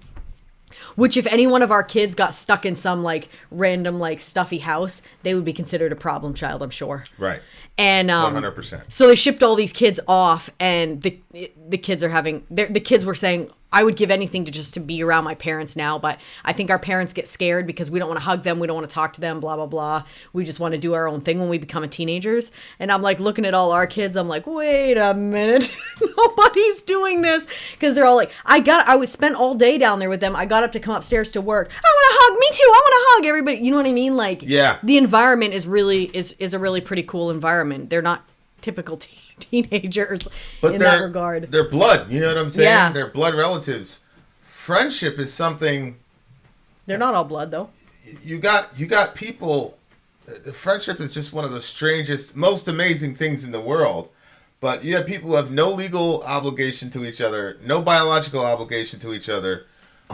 [SPEAKER 2] Which, if any one of our kids got stuck in some like random like stuffy house, they would be considered a problem child, I'm sure. Right. And 100%. So they shipped all these kids off, and the kids are having the kids were saying, I would give anything to be around my parents now, but I think our parents get scared because we don't want to hug them, we don't want to talk to them, blah blah blah. We just want to do our own thing when we become teenagers. And I'm like looking at all our kids, I'm like, wait a minute, nobody's doing this, because they're all like, I was spent all day down there with them. I got up to come upstairs to work. I want to hug, me too. I want to hug everybody. You know what I mean? Like, yeah, the environment is a really pretty cool environment. They're not typical teenagers, but in that regard.
[SPEAKER 1] They're blood. You know what I'm saying? Yeah. They're blood relatives. friendship is something.
[SPEAKER 2] They're not all blood, though.
[SPEAKER 1] You got people. Friendship is just one of the strangest, most amazing things in the world. But you have people who have no legal obligation to each other, no biological obligation to each other.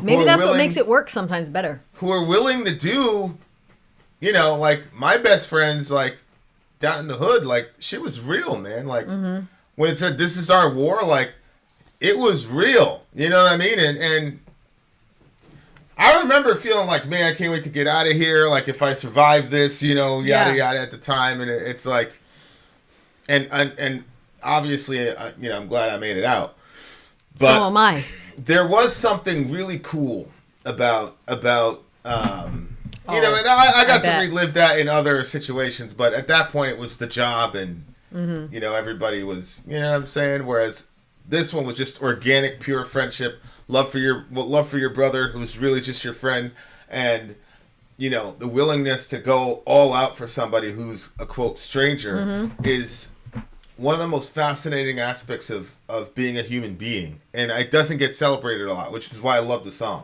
[SPEAKER 2] Maybe that's what makes it work sometimes better.
[SPEAKER 1] Who are willing to do, like my best friends, like down in the hood, like shit was real, man. Like when it said this is our war, like it was real. You know what I mean? And I remember feeling like, man, I can't wait to get out of here. Like if I survive this, yada yada at the time, and it's like, and obviously, I'm glad I made it out. But
[SPEAKER 2] so am I.
[SPEAKER 1] There was something really cool about and I got to relive that in other situations, but at that point it was the job and everybody was, you know what I'm saying? Whereas this one was just organic, pure friendship, love for your brother who's really just your friend, and the willingness to go all out for somebody who's a quote stranger is one of the most fascinating aspects of being a human being. And it doesn't get celebrated a lot, which is why I love the song.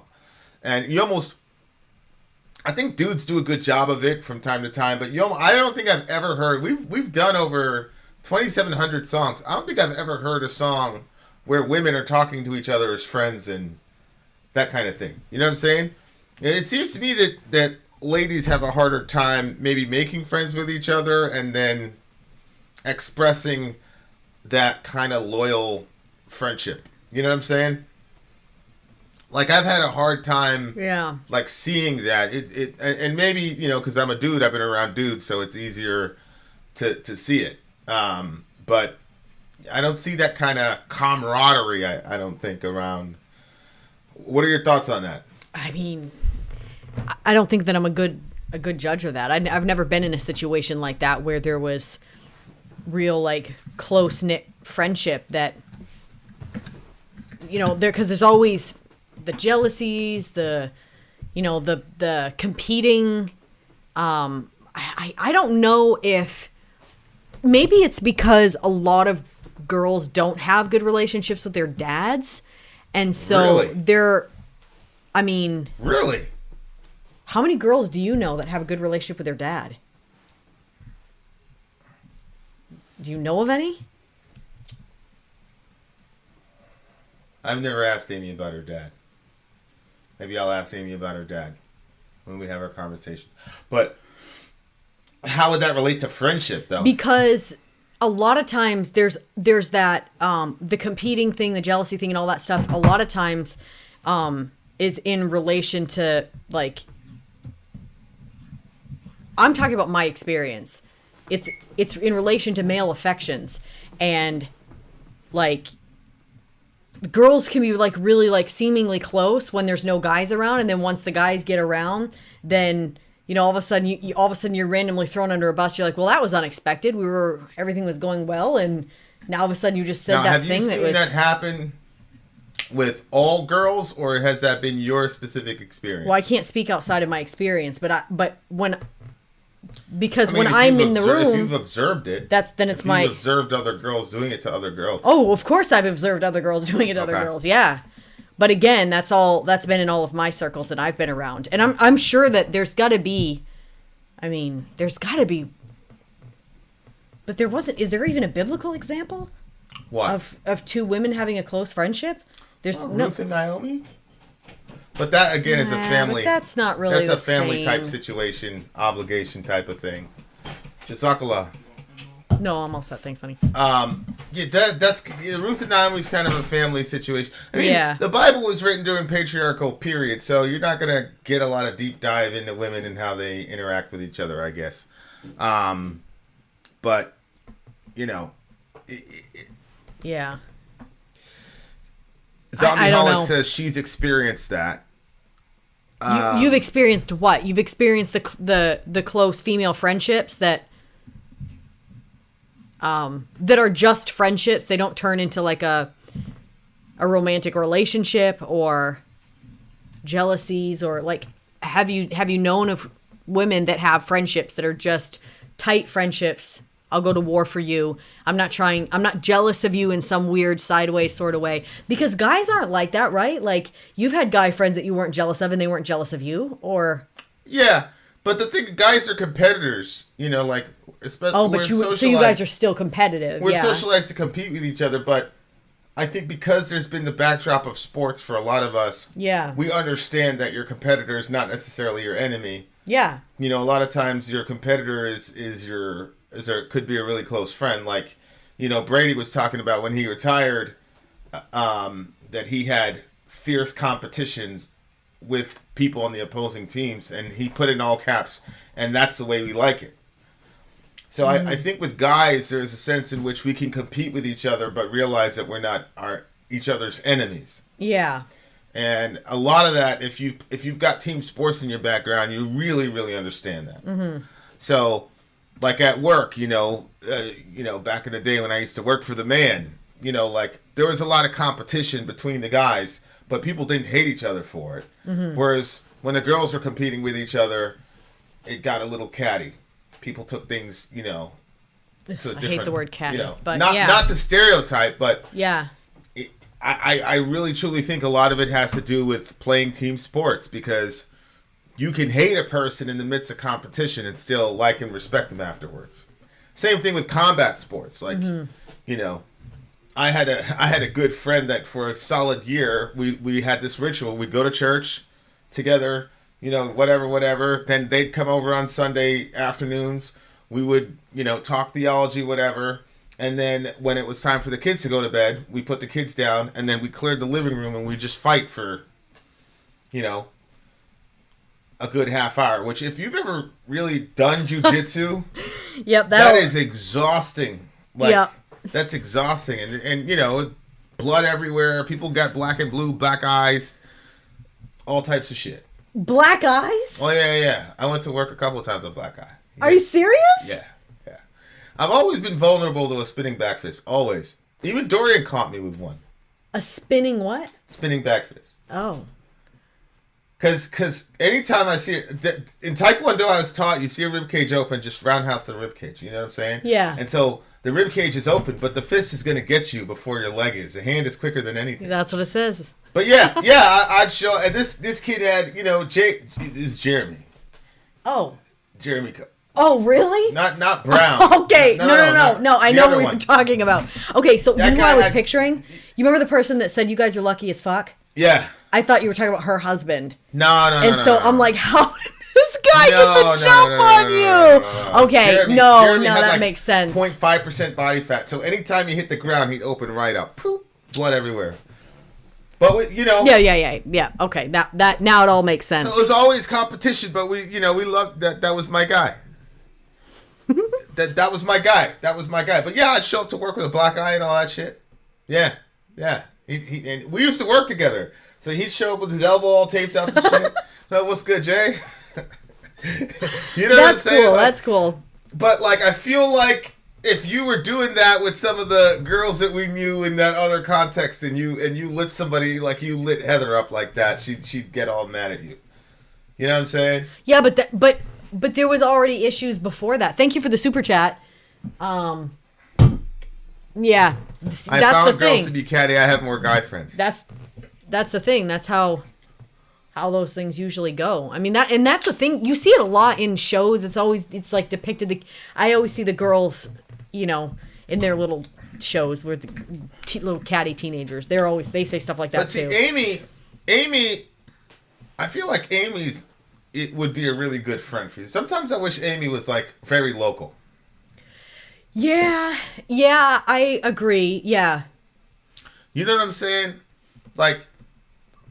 [SPEAKER 1] And I think dudes do a good job of it from time to time, but I don't think I've ever heard, we've done over 2,700 songs. I don't think I've ever heard a song where women are talking to each other as friends and that kind of thing. You know what I'm saying? And it seems to me that ladies have a harder time maybe making friends with each other and then expressing that kind of loyal friendship. You know what I'm saying? Like I've had a hard time like seeing that. And maybe, because I'm a dude, I've been around dudes, so it's easier to see it. But I don't see that kind of camaraderie, I don't think, around. What are your thoughts on that?
[SPEAKER 2] I mean, I don't think that I'm a good judge of that. I've never been in a situation like that where there was real like close knit friendship that because there's always the jealousies, the competing. I don't know if maybe it's because a lot of girls don't have good relationships with their dads, and so they're. I mean,
[SPEAKER 1] really,
[SPEAKER 2] how many girls do you know that have a good relationship with their dad? Do you know of any?
[SPEAKER 1] I've never asked Amy about her dad. Maybe I'll ask Amy about her dad when we have our conversation. But how would that relate to friendship, though?
[SPEAKER 2] Because a lot of times there's that the competing thing, the jealousy thing, and all that stuff. A lot of times is in relation to like. I'm talking about my experience. It's in relation to male affections, and like girls can be like really like seemingly close when there's no guys around, and then once the guys get around, then all of a sudden you're randomly thrown under a bus. You're like, well, that was unexpected. Everything was going well, and now all of a sudden you just said that thing that was. Have you seen
[SPEAKER 1] that happen with all girls, or has that been your specific experience?
[SPEAKER 2] Well, I can't speak outside of my experience, but when. Because when I'm in the room,
[SPEAKER 1] if you've observed it, you've observed other girls doing it to other girls.
[SPEAKER 2] Oh, of course I've observed other girls doing it to other girls. Yeah, but again, that's been in all of my circles that I've been around, and I'm sure that there's got to be. I mean, there's got to be, but there wasn't. Is there even a biblical example?
[SPEAKER 1] What
[SPEAKER 2] of two women having a close friendship? There's
[SPEAKER 1] Ruth and Naomi. But that again is a family.
[SPEAKER 2] But that's not really.
[SPEAKER 1] That's a family type situation, obligation type of thing. Jazakallah.
[SPEAKER 2] No, I'm all set. Thanks, honey.
[SPEAKER 1] That's Ruth and Naomi's kind of a family situation. I mean, the Bible was written during patriarchal period, so you're not gonna get a lot of deep dive into women and how they interact with each other, I guess. But
[SPEAKER 2] yeah.
[SPEAKER 1] Zombieholic says she's experienced that.
[SPEAKER 2] You've experienced what? You've experienced the close female friendships that are just friendships. They don't turn into like a romantic relationship or jealousies, or like have you known of women that have friendships that are just tight friendships I'll go to war for you. I'm not jealous of you in some weird sideways sort of way. Because guys aren't like that, right? Like, you've had guy friends that you weren't jealous of and they weren't jealous of you, or...
[SPEAKER 1] Yeah, but the thing, guys are competitors, you know, like, especially...
[SPEAKER 2] Oh, but so you guys are still competitive.
[SPEAKER 1] We're socialized to compete with each other, but I think because there's been the backdrop of sports for a lot of us, we understand that your competitor is not necessarily your enemy.
[SPEAKER 2] Yeah.
[SPEAKER 1] You know, a lot of times your competitor could be a really close friend. Like, you know, Brady was talking about when he retired, that he had fierce competitions with people on the opposing teams, and he put in all caps, and that's the way we like it. So I think with guys, there's a sense in which we can compete with each other, but realize that we're not each other's enemies.
[SPEAKER 2] Yeah.
[SPEAKER 1] And a lot of that, if you've got team sports in your background, you really, really understand that. Mm-hmm. So, like at work, you know, back in the day when I used to work for the man, you know, like there was a lot of competition between the guys, but people didn't hate each other for it. Mm-hmm. Whereas when the girls were competing with each other, it got a little catty. People took things, you know, to a different... I hate
[SPEAKER 2] the word catty,
[SPEAKER 1] you know,
[SPEAKER 2] but
[SPEAKER 1] not to stereotype, but...
[SPEAKER 2] Yeah.
[SPEAKER 1] I really truly think a lot of it has to do with playing team sports, because you can hate a person in the midst of competition and still like and respect them afterwards. Same thing with combat sports. Like, you know, I had a good friend that for a solid year, we had this ritual. We'd go to church together, you know, whatever. Then they'd come over on Sunday afternoons. We would, you know, talk theology, whatever. And then when it was time for the kids to go to bed, we put the kids down, and then we cleared the living room, and we just fight for, you know, a good half hour. Which, if you've ever really done jujitsu, that is exhausting. Like, that's exhausting, and you know, blood everywhere. People got black and blue, black eyes, all types of shit.
[SPEAKER 2] Black eyes?
[SPEAKER 1] Oh yeah. I went to work a couple of times with black eye.
[SPEAKER 2] Are you serious?
[SPEAKER 1] Yeah. I've always been vulnerable to a spinning back fist. Always. Even Dorian caught me with one.
[SPEAKER 2] A spinning what?
[SPEAKER 1] Spinning back fist.
[SPEAKER 2] Oh.
[SPEAKER 1] Because anytime I see it, in Taekwondo I was taught, you see a rib cage open, just roundhouse the rib cage. You know what I'm saying?
[SPEAKER 2] Yeah.
[SPEAKER 1] And so the rib cage is open, but the fist is going to get you before your leg is. The hand is quicker than anything.
[SPEAKER 2] That's what it says.
[SPEAKER 1] But yeah, I'd show. And this kid had, you know, this is Jeremy.
[SPEAKER 2] Oh.
[SPEAKER 1] Jeremy.
[SPEAKER 2] Oh, really?
[SPEAKER 1] Not Brown.
[SPEAKER 2] Okay. No. I know what you're talking about. Okay, so you know what I was picturing? You remember the person that said you guys are lucky as fuck?
[SPEAKER 1] Yeah.
[SPEAKER 2] I thought you were talking about her husband.
[SPEAKER 1] No.
[SPEAKER 2] And so I'm like, how did this guy get the jump on you? Okay, Jeremy that makes sense.
[SPEAKER 1] 0.5% body fat. So anytime you hit the ground, he'd open right up. Poop, blood everywhere. But you know.
[SPEAKER 2] Yeah. Okay, that now it all makes sense.
[SPEAKER 1] So it was always competition, but we loved that. That was my guy. that was my guy. But yeah, I'd show up to work with a black eye and all that shit. Yeah. He and we used to work together. So he'd show up with his elbow all taped up and shit. What's good, Jay? You know what I'm saying?
[SPEAKER 2] Cool.
[SPEAKER 1] Like,
[SPEAKER 2] that's cool.
[SPEAKER 1] But like, I feel like if you were doing that with some of the girls that we knew in that other context, and you lit somebody like you lit Heather up like that, she'd get all mad at you. You know what I'm saying?
[SPEAKER 2] Yeah, but there was already issues before that. Thank you for the super chat. Yeah, that's
[SPEAKER 1] I found
[SPEAKER 2] the
[SPEAKER 1] girls
[SPEAKER 2] thing.
[SPEAKER 1] to be catty. I have more guy friends.
[SPEAKER 2] That's the thing. That's how those things usually go. I mean that's the thing. You see it a lot in shows. It's like depicted. I always see the girls, you know, in their little shows where the little catty teenagers. They say stuff like that too.
[SPEAKER 1] See, Amy, I feel like it would be a really good friend for you. Sometimes I wish Amy was like very local.
[SPEAKER 2] Yeah, I agree. Yeah.
[SPEAKER 1] You know what I'm saying? Like,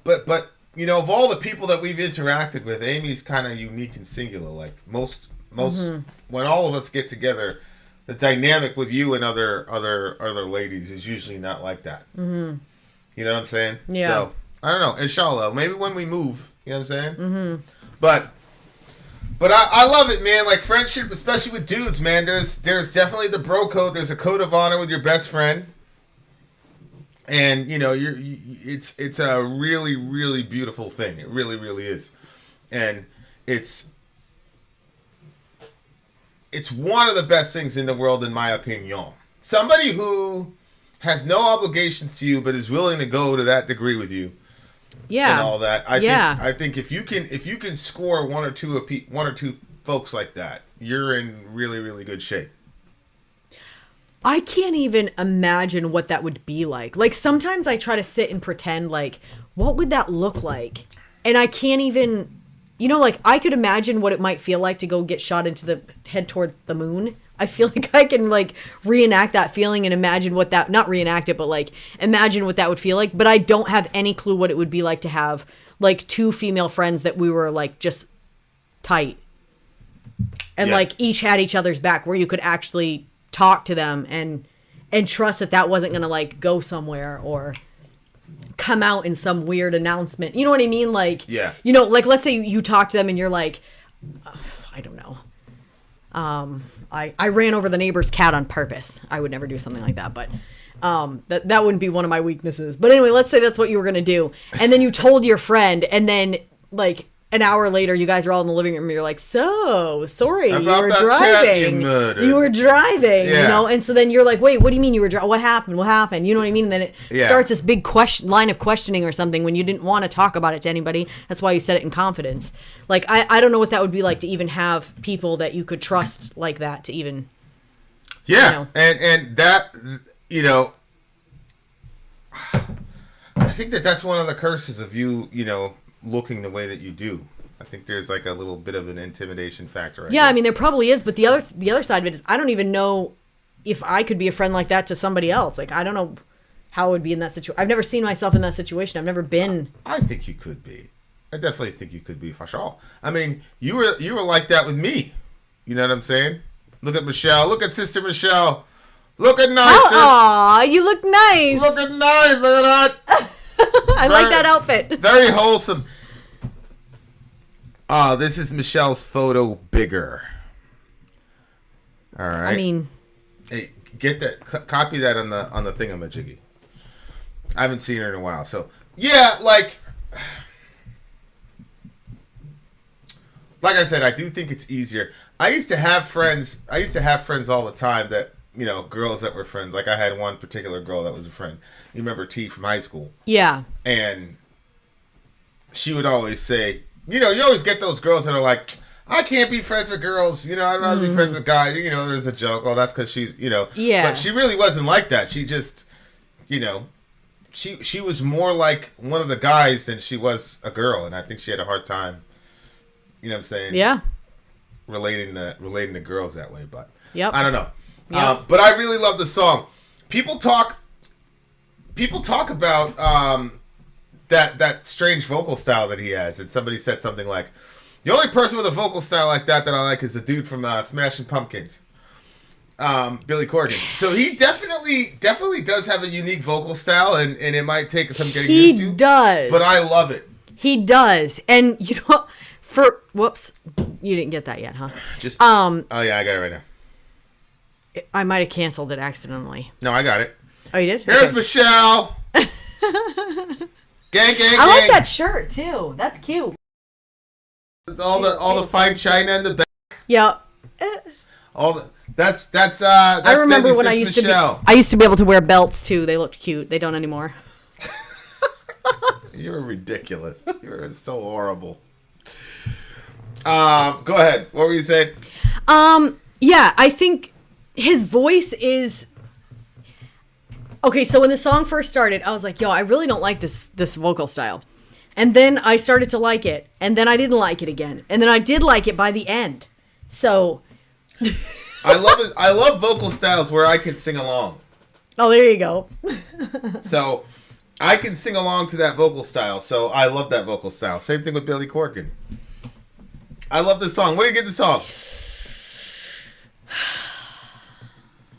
[SPEAKER 1] but you know, of all the people that we've interacted with, Amy's kind of unique and singular. Like most when all of us get together, the dynamic with you and other ladies is usually not like that. Mm-hmm. You know what I'm saying?
[SPEAKER 2] Yeah.
[SPEAKER 1] So I don't know. Inshallah, maybe when we move, you know what I'm saying? Mm-hmm. But I love it, man. Like friendship, especially with dudes, man. There's definitely the bro code. There's a code of honor with your best friend, and you know it's a really, really beautiful thing. It really, really is, and it's it's one of the best things in the world, in my opinion. Somebody who has no obligations to you, but is willing to go to that degree with you.
[SPEAKER 2] Yeah.
[SPEAKER 1] And all that. I think if you can score one or two folks like that, you're in really, really good shape.
[SPEAKER 2] I can't even imagine what that would be like. Like, sometimes I try to sit and pretend, like, what would that look like? And I can't even, you know, like, I could imagine what it might feel like to go get shot into the head toward the moon. I feel like I can, like, reenact that feeling and imagine what that, not reenact it, but, like, imagine what that would feel like. But I don't have any clue what it would be like to have, like, two female friends that we were, like, just tight. And, like, each had each other's back, where you could actually talk to them and trust that that wasn't going to, like, go somewhere or come out in some weird announcement. You know what I mean? Like, you know, like, let's say you talk to them and you're like, I don't know. I ran over the neighbor's cat on purpose. I would never do something like that, but that wouldn't be one of my weaknesses. But anyway, let's say that's what you were going to do. And then you told your friend, and then, like, an hour later, you guys are all in the living room, and you're like, so, sorry, you were driving. You were driving, you know? And so then you're like, wait, what do you mean you were driving? What happened? What happened? You know what I mean? And then it starts this big line of questioning or something when you didn't want to talk about it to anybody. That's why you said it in confidence. Like, I don't know what that would be like to even have people that you could trust like that to even...
[SPEAKER 1] Yeah,
[SPEAKER 2] you know.
[SPEAKER 1] and that, you know... I think that's one of the curses of you, you know... looking the way that you do. I think there's like a little bit of an intimidation factor.
[SPEAKER 2] I mean, there probably is, but the other side of it is I don't even know if I could be a friend like that to somebody else. Like, I don't know how I would be in that situation. I've never seen myself in that situation. I've never been.
[SPEAKER 1] I think you could be. I definitely think you could be, for sure. I mean, you were like that with me. You know what I'm saying? Look at Michelle. Look at Sister Michelle. Look at nice.
[SPEAKER 2] Aw, you look nice.
[SPEAKER 1] Look at nice. Look at that.
[SPEAKER 2] I like that outfit.
[SPEAKER 1] Very wholesome. This is Michelle's photo bigger. All right.
[SPEAKER 2] I mean,
[SPEAKER 1] hey, get that. Copy that on the thingamajiggy. I haven't seen her in a while, so yeah. Like I said, I do think it's easier. I used to have friends all the time that, you know, girls that were friends. Like, I had one particular girl that was a friend. You remember T from high school? Yeah. And she would always say, you know, you always get those girls that are like, I can't be friends with girls. You know, I'd rather be friends with guys. You know, there's a joke. Oh, that's because she's, you know. Yeah. But she really wasn't like that. She just, you know, she was more like one of the guys than she was a girl. And I think she had a hard time, you know what I'm saying? Yeah. Relating to girls that way. But I don't know. Yep. But I really love the song. People talk about that strange vocal style that he has, and somebody said something like, the only person with a vocal style like that I like is the dude from Smashing Pumpkins, Billy Corgan. So he definitely does have a unique vocal style, and it might take some getting used to. He does, but I love it.
[SPEAKER 2] He does, and you know, whoops, you didn't get that yet, huh?
[SPEAKER 1] Oh yeah, I got it right now.
[SPEAKER 2] I might have canceled it accidentally.
[SPEAKER 1] No, I got it.
[SPEAKER 2] Oh, you did?
[SPEAKER 1] Here's Michelle. Gang.
[SPEAKER 2] I like that shirt too. That's cute.
[SPEAKER 1] All the fine china in the back.
[SPEAKER 2] Yeah.
[SPEAKER 1] That's
[SPEAKER 2] I remember when I used to be able to wear belts too. They looked cute. They don't anymore.
[SPEAKER 1] You're ridiculous. You're so horrible. Go ahead. What were you saying?
[SPEAKER 2] Yeah, I think his voice is okay. So when the song first started, I was like, "Yo, I really don't like this vocal style," and then I started to like it, and then I didn't like it again, and then I did like it by the end. So
[SPEAKER 1] I love it. I love vocal styles where I can sing along.
[SPEAKER 2] Oh, there you go.
[SPEAKER 1] So I can sing along to that vocal style. So I love that vocal style. Same thing with Billy Corgan. I love this song. What do you give the song?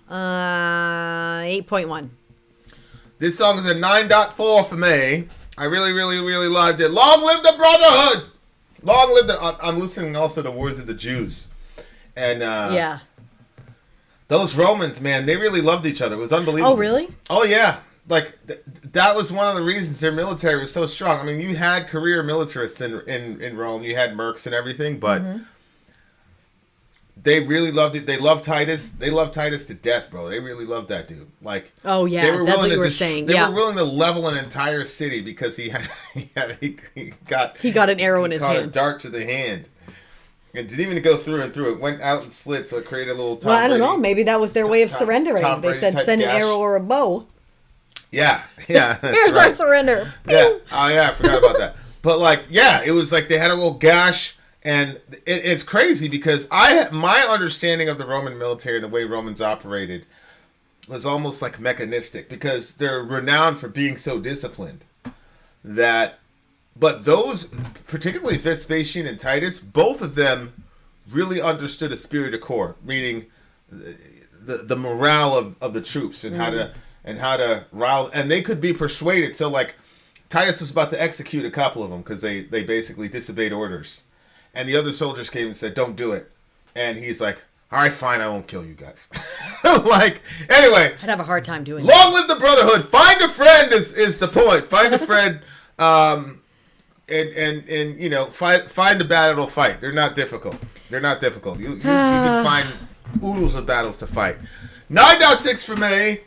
[SPEAKER 2] 8.1.
[SPEAKER 1] This song is a 9.4 for me. I really, really, really loved it. Long live the brotherhood! Long live the... I'm listening also to Words of the Jews. And, yeah. Those Romans, man, they really loved each other. It was unbelievable.
[SPEAKER 2] Oh, really?
[SPEAKER 1] Oh, yeah. Like, that was one of the reasons their military was so strong. I mean, you had career militarists in Rome. You had mercs and everything, but... they really loved it. They love Titus. They love Titus to death, bro. They really loved that dude. Like,
[SPEAKER 2] oh yeah,
[SPEAKER 1] they were
[SPEAKER 2] that's
[SPEAKER 1] willing
[SPEAKER 2] what you
[SPEAKER 1] to
[SPEAKER 2] were saying.
[SPEAKER 1] They
[SPEAKER 2] Yeah,
[SPEAKER 1] were willing to level an entire city because he got
[SPEAKER 2] an arrow in his
[SPEAKER 1] caught
[SPEAKER 2] hand.
[SPEAKER 1] a dart to the hand. It didn't even go through and through. It went out and slid, so it created a little.
[SPEAKER 2] Well, I don't know. Maybe that was their way of surrendering.
[SPEAKER 1] Tom
[SPEAKER 2] They
[SPEAKER 1] Brady
[SPEAKER 2] said,
[SPEAKER 1] type
[SPEAKER 2] "Send an
[SPEAKER 1] gash.
[SPEAKER 2] arrow or a bow."
[SPEAKER 1] Yeah. That's
[SPEAKER 2] Here's
[SPEAKER 1] right.
[SPEAKER 2] our surrender.
[SPEAKER 1] Yeah. Oh yeah, I forgot about that. But like, yeah, it was like they had a little gash, and it's crazy because my understanding of the Roman military, the way Romans operated, was almost like mechanistic because they're renowned for being so disciplined. But those, particularly Vespasian and Titus, both of them really understood a spirit of corps, meaning the morale of the troops and how to rile, and they could be persuaded. So like Titus was about to execute a couple of them because they basically disobeyed orders, and the other soldiers came and said, "Don't do it," and he's like, "All right, fine, I won't kill you guys." Like, anyway,
[SPEAKER 2] I'd have a hard time doing
[SPEAKER 1] long live the brotherhood. Find a friend is the point. Find a friend, and you know, find a battle to fight. They're not difficult. You can find oodles of battles to fight. 9.6 for me.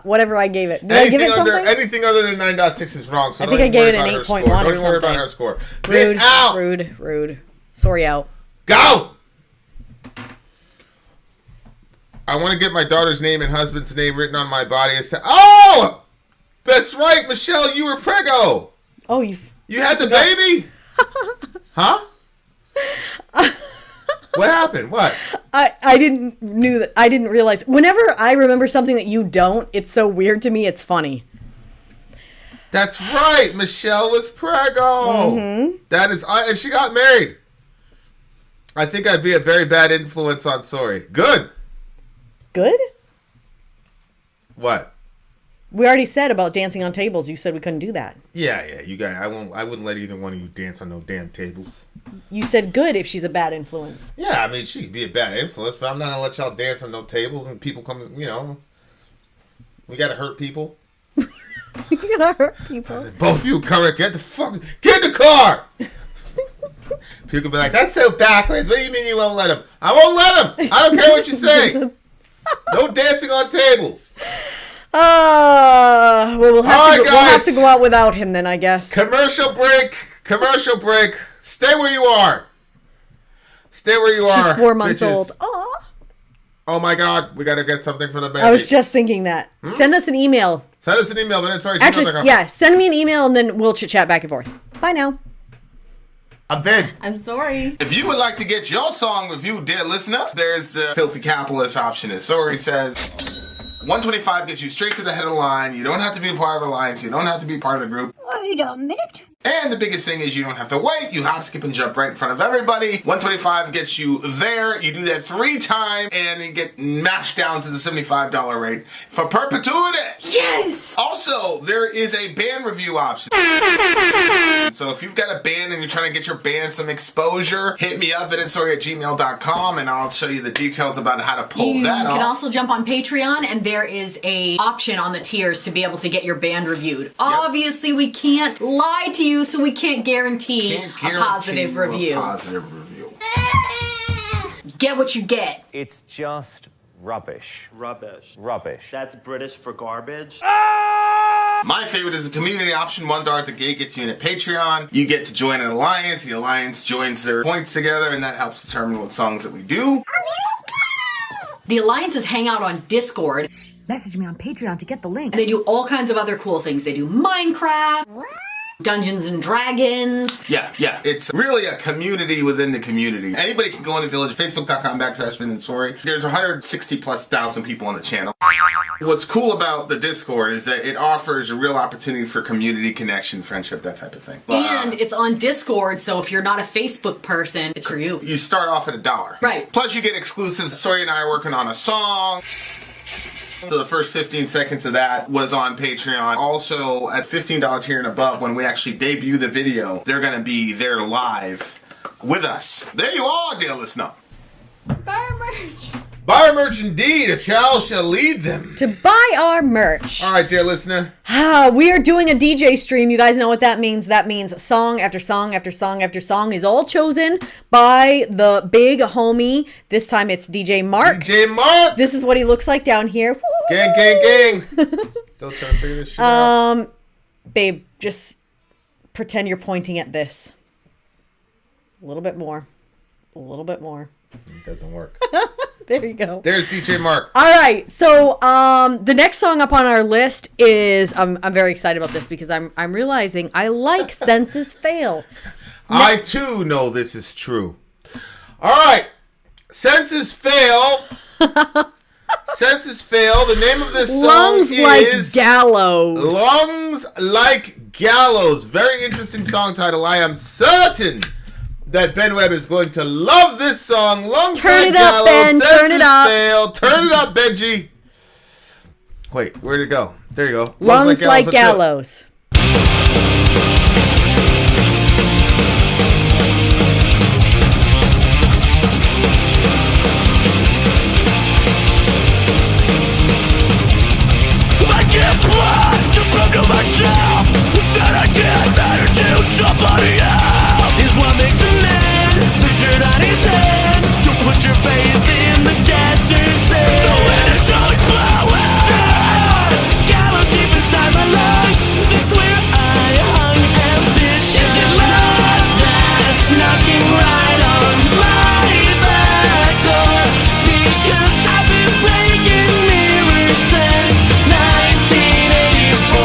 [SPEAKER 2] Whatever I gave it. Did I give it something?
[SPEAKER 1] Anything other than 9.6 is wrong. So
[SPEAKER 2] I think I gave it an 8.1
[SPEAKER 1] Don't
[SPEAKER 2] or
[SPEAKER 1] even worry about
[SPEAKER 2] something.
[SPEAKER 1] her score. Rude, out.
[SPEAKER 2] Rude. Sorry, out.
[SPEAKER 1] Go! I want to get my daughter's name and husband's name written on my body. Oh! That's right, Michelle, you were preggo.
[SPEAKER 2] Oh,
[SPEAKER 1] You had the baby? Huh? What happened? What?
[SPEAKER 2] I didn't realize. Whenever I remember something that you don't, it's so weird to me. It's funny.
[SPEAKER 1] That's right. Michelle was preggo.
[SPEAKER 2] Mm-hmm.
[SPEAKER 1] That is, and she got married. I think I'd be a very bad influence on Sori. Good.
[SPEAKER 2] Good?
[SPEAKER 1] What?
[SPEAKER 2] We already said about dancing on tables. You said we couldn't do that.
[SPEAKER 1] Yeah. You guys, I wouldn't let either one of you dance on no damn tables.
[SPEAKER 2] You said good if she's a bad influence.
[SPEAKER 1] Yeah, I mean, she could be a bad influence, but I'm not gonna let y'all dance on no tables and people come. You know, we gotta hurt people.
[SPEAKER 2] You're gonna hurt people.
[SPEAKER 1] Both of you, get in the car. People be like, "That's so backwards." What do you mean you won't let him? I won't let him. I don't care what you say. No dancing on tables.
[SPEAKER 2] Well, we'll have to go out without him then, I guess.
[SPEAKER 1] Commercial break. Stay where you are.
[SPEAKER 2] She's 4 months
[SPEAKER 1] bitches.
[SPEAKER 2] old. Aww.
[SPEAKER 1] Oh my God, we gotta get something for the baby.
[SPEAKER 2] I was just thinking that. Send us an email.
[SPEAKER 1] Send us an email, but it's already
[SPEAKER 2] Actually, yeah, send me an email and then we'll chit-chat back and forth. Bye now.
[SPEAKER 1] I'm Vin.
[SPEAKER 2] I'm sorry.
[SPEAKER 1] If you would like to get your song reviewed, dear listener, there's the Filthy Capitalist option. As Sori says, 125 gets you straight to the head of the line. You don't have to be a part of the alliance. You don't have to be part of the group.
[SPEAKER 3] Wait a minute.
[SPEAKER 1] And the biggest thing is you don't have to wait. You hop, skip, and jump right in front of everybody. 125 gets you there. You do that 3 times, and you get mashed down to the $75 rate for perpetuity.
[SPEAKER 4] Yes!
[SPEAKER 1] Also, there is a band review option. So if you've got a band and you're trying to get your band some exposure, hit me up at itsori@gmail.com, and I'll show you the details about how to pull
[SPEAKER 4] You
[SPEAKER 1] that off.
[SPEAKER 4] can also jump on Patreon, and there is a option on the tiers to be able to get your band reviewed. Obviously, we can't lie to you, so we can't guarantee a positive review. Get what you get.
[SPEAKER 5] It's just rubbish.
[SPEAKER 6] Rubbish.
[SPEAKER 5] Rubbish.
[SPEAKER 6] That's British for garbage.
[SPEAKER 1] My favorite is the community option. $1 at the gate gets you in at Patreon. You get to join an alliance. The alliance joins their points together, and that helps determine what songs that we do.
[SPEAKER 4] The alliances hang out on Discord,
[SPEAKER 3] Message me on Patreon to get the link.
[SPEAKER 4] and they do all kinds of other cool things. They do Minecraft, Dungeons and Dragons.
[SPEAKER 1] Yeah. It's really a community within the community. Anybody can go in the village. Facebook.com/Vin and Sori. There's 160,000+ people on the channel. What's cool about the Discord is that it offers a real opportunity for community connection, friendship, that type of thing.
[SPEAKER 4] And it's on Discord, so if you're not a Facebook person, it's for you.
[SPEAKER 1] You start off at $1.
[SPEAKER 4] Right.
[SPEAKER 1] Plus you get exclusives. Sori and I are working on a song. So the first 15 seconds of that was on Patreon. Also, at $15 tier and above, when we actually debut the video, they're going to be there live with us. There you are, dear listener.
[SPEAKER 2] Bye, merch.
[SPEAKER 1] Bye. Buy our merch indeed, a child shall lead them.
[SPEAKER 2] To buy our merch.
[SPEAKER 1] All right, dear listener.
[SPEAKER 2] We are doing a DJ stream. You guys know what that means. That means song after song after song after song is all chosen by the big homie. This time it's DJ Mark.
[SPEAKER 1] DJ Mark.
[SPEAKER 2] This is what he looks like down here.
[SPEAKER 1] Gang, gang, gang. Still trying to figure this shit out.
[SPEAKER 2] Babe, just pretend you're pointing at this. A little bit more. A little bit more.
[SPEAKER 1] It doesn't work.
[SPEAKER 2] There you go.
[SPEAKER 1] There's DJ Mark.
[SPEAKER 2] All right. So the next song up on our list is I'm very excited about this because I'm realizing I like Senses Fail.
[SPEAKER 1] I too know this is true. All right. Senses Fail. Senses Fail. The name of this song
[SPEAKER 2] Lungs
[SPEAKER 1] is
[SPEAKER 2] Like Gallows.
[SPEAKER 1] Lungs Like Gallows. Very interesting song title. I am certain that Ben Webb is going to love this song. Lungs
[SPEAKER 2] Turn
[SPEAKER 1] Like
[SPEAKER 2] it up,
[SPEAKER 1] Gallows.
[SPEAKER 2] Ben.
[SPEAKER 1] Senses
[SPEAKER 2] Turn it up.
[SPEAKER 1] Fail. Turn it up, Benji. Wait, where'd it go? There you go.
[SPEAKER 2] Lungs Like
[SPEAKER 1] Let's do it.
[SPEAKER 2] Gallows.
[SPEAKER 7] I can't plan to prove to myself that I can matter to somebody else. Is what makes a man to turn on his head. To put your faith in the desert sand. The wind is only flowing. Gallows deep inside my lungs. That's where I hung ambition. Is it love that's knocking right on my back door? Because I've been breaking mirrors since 1984.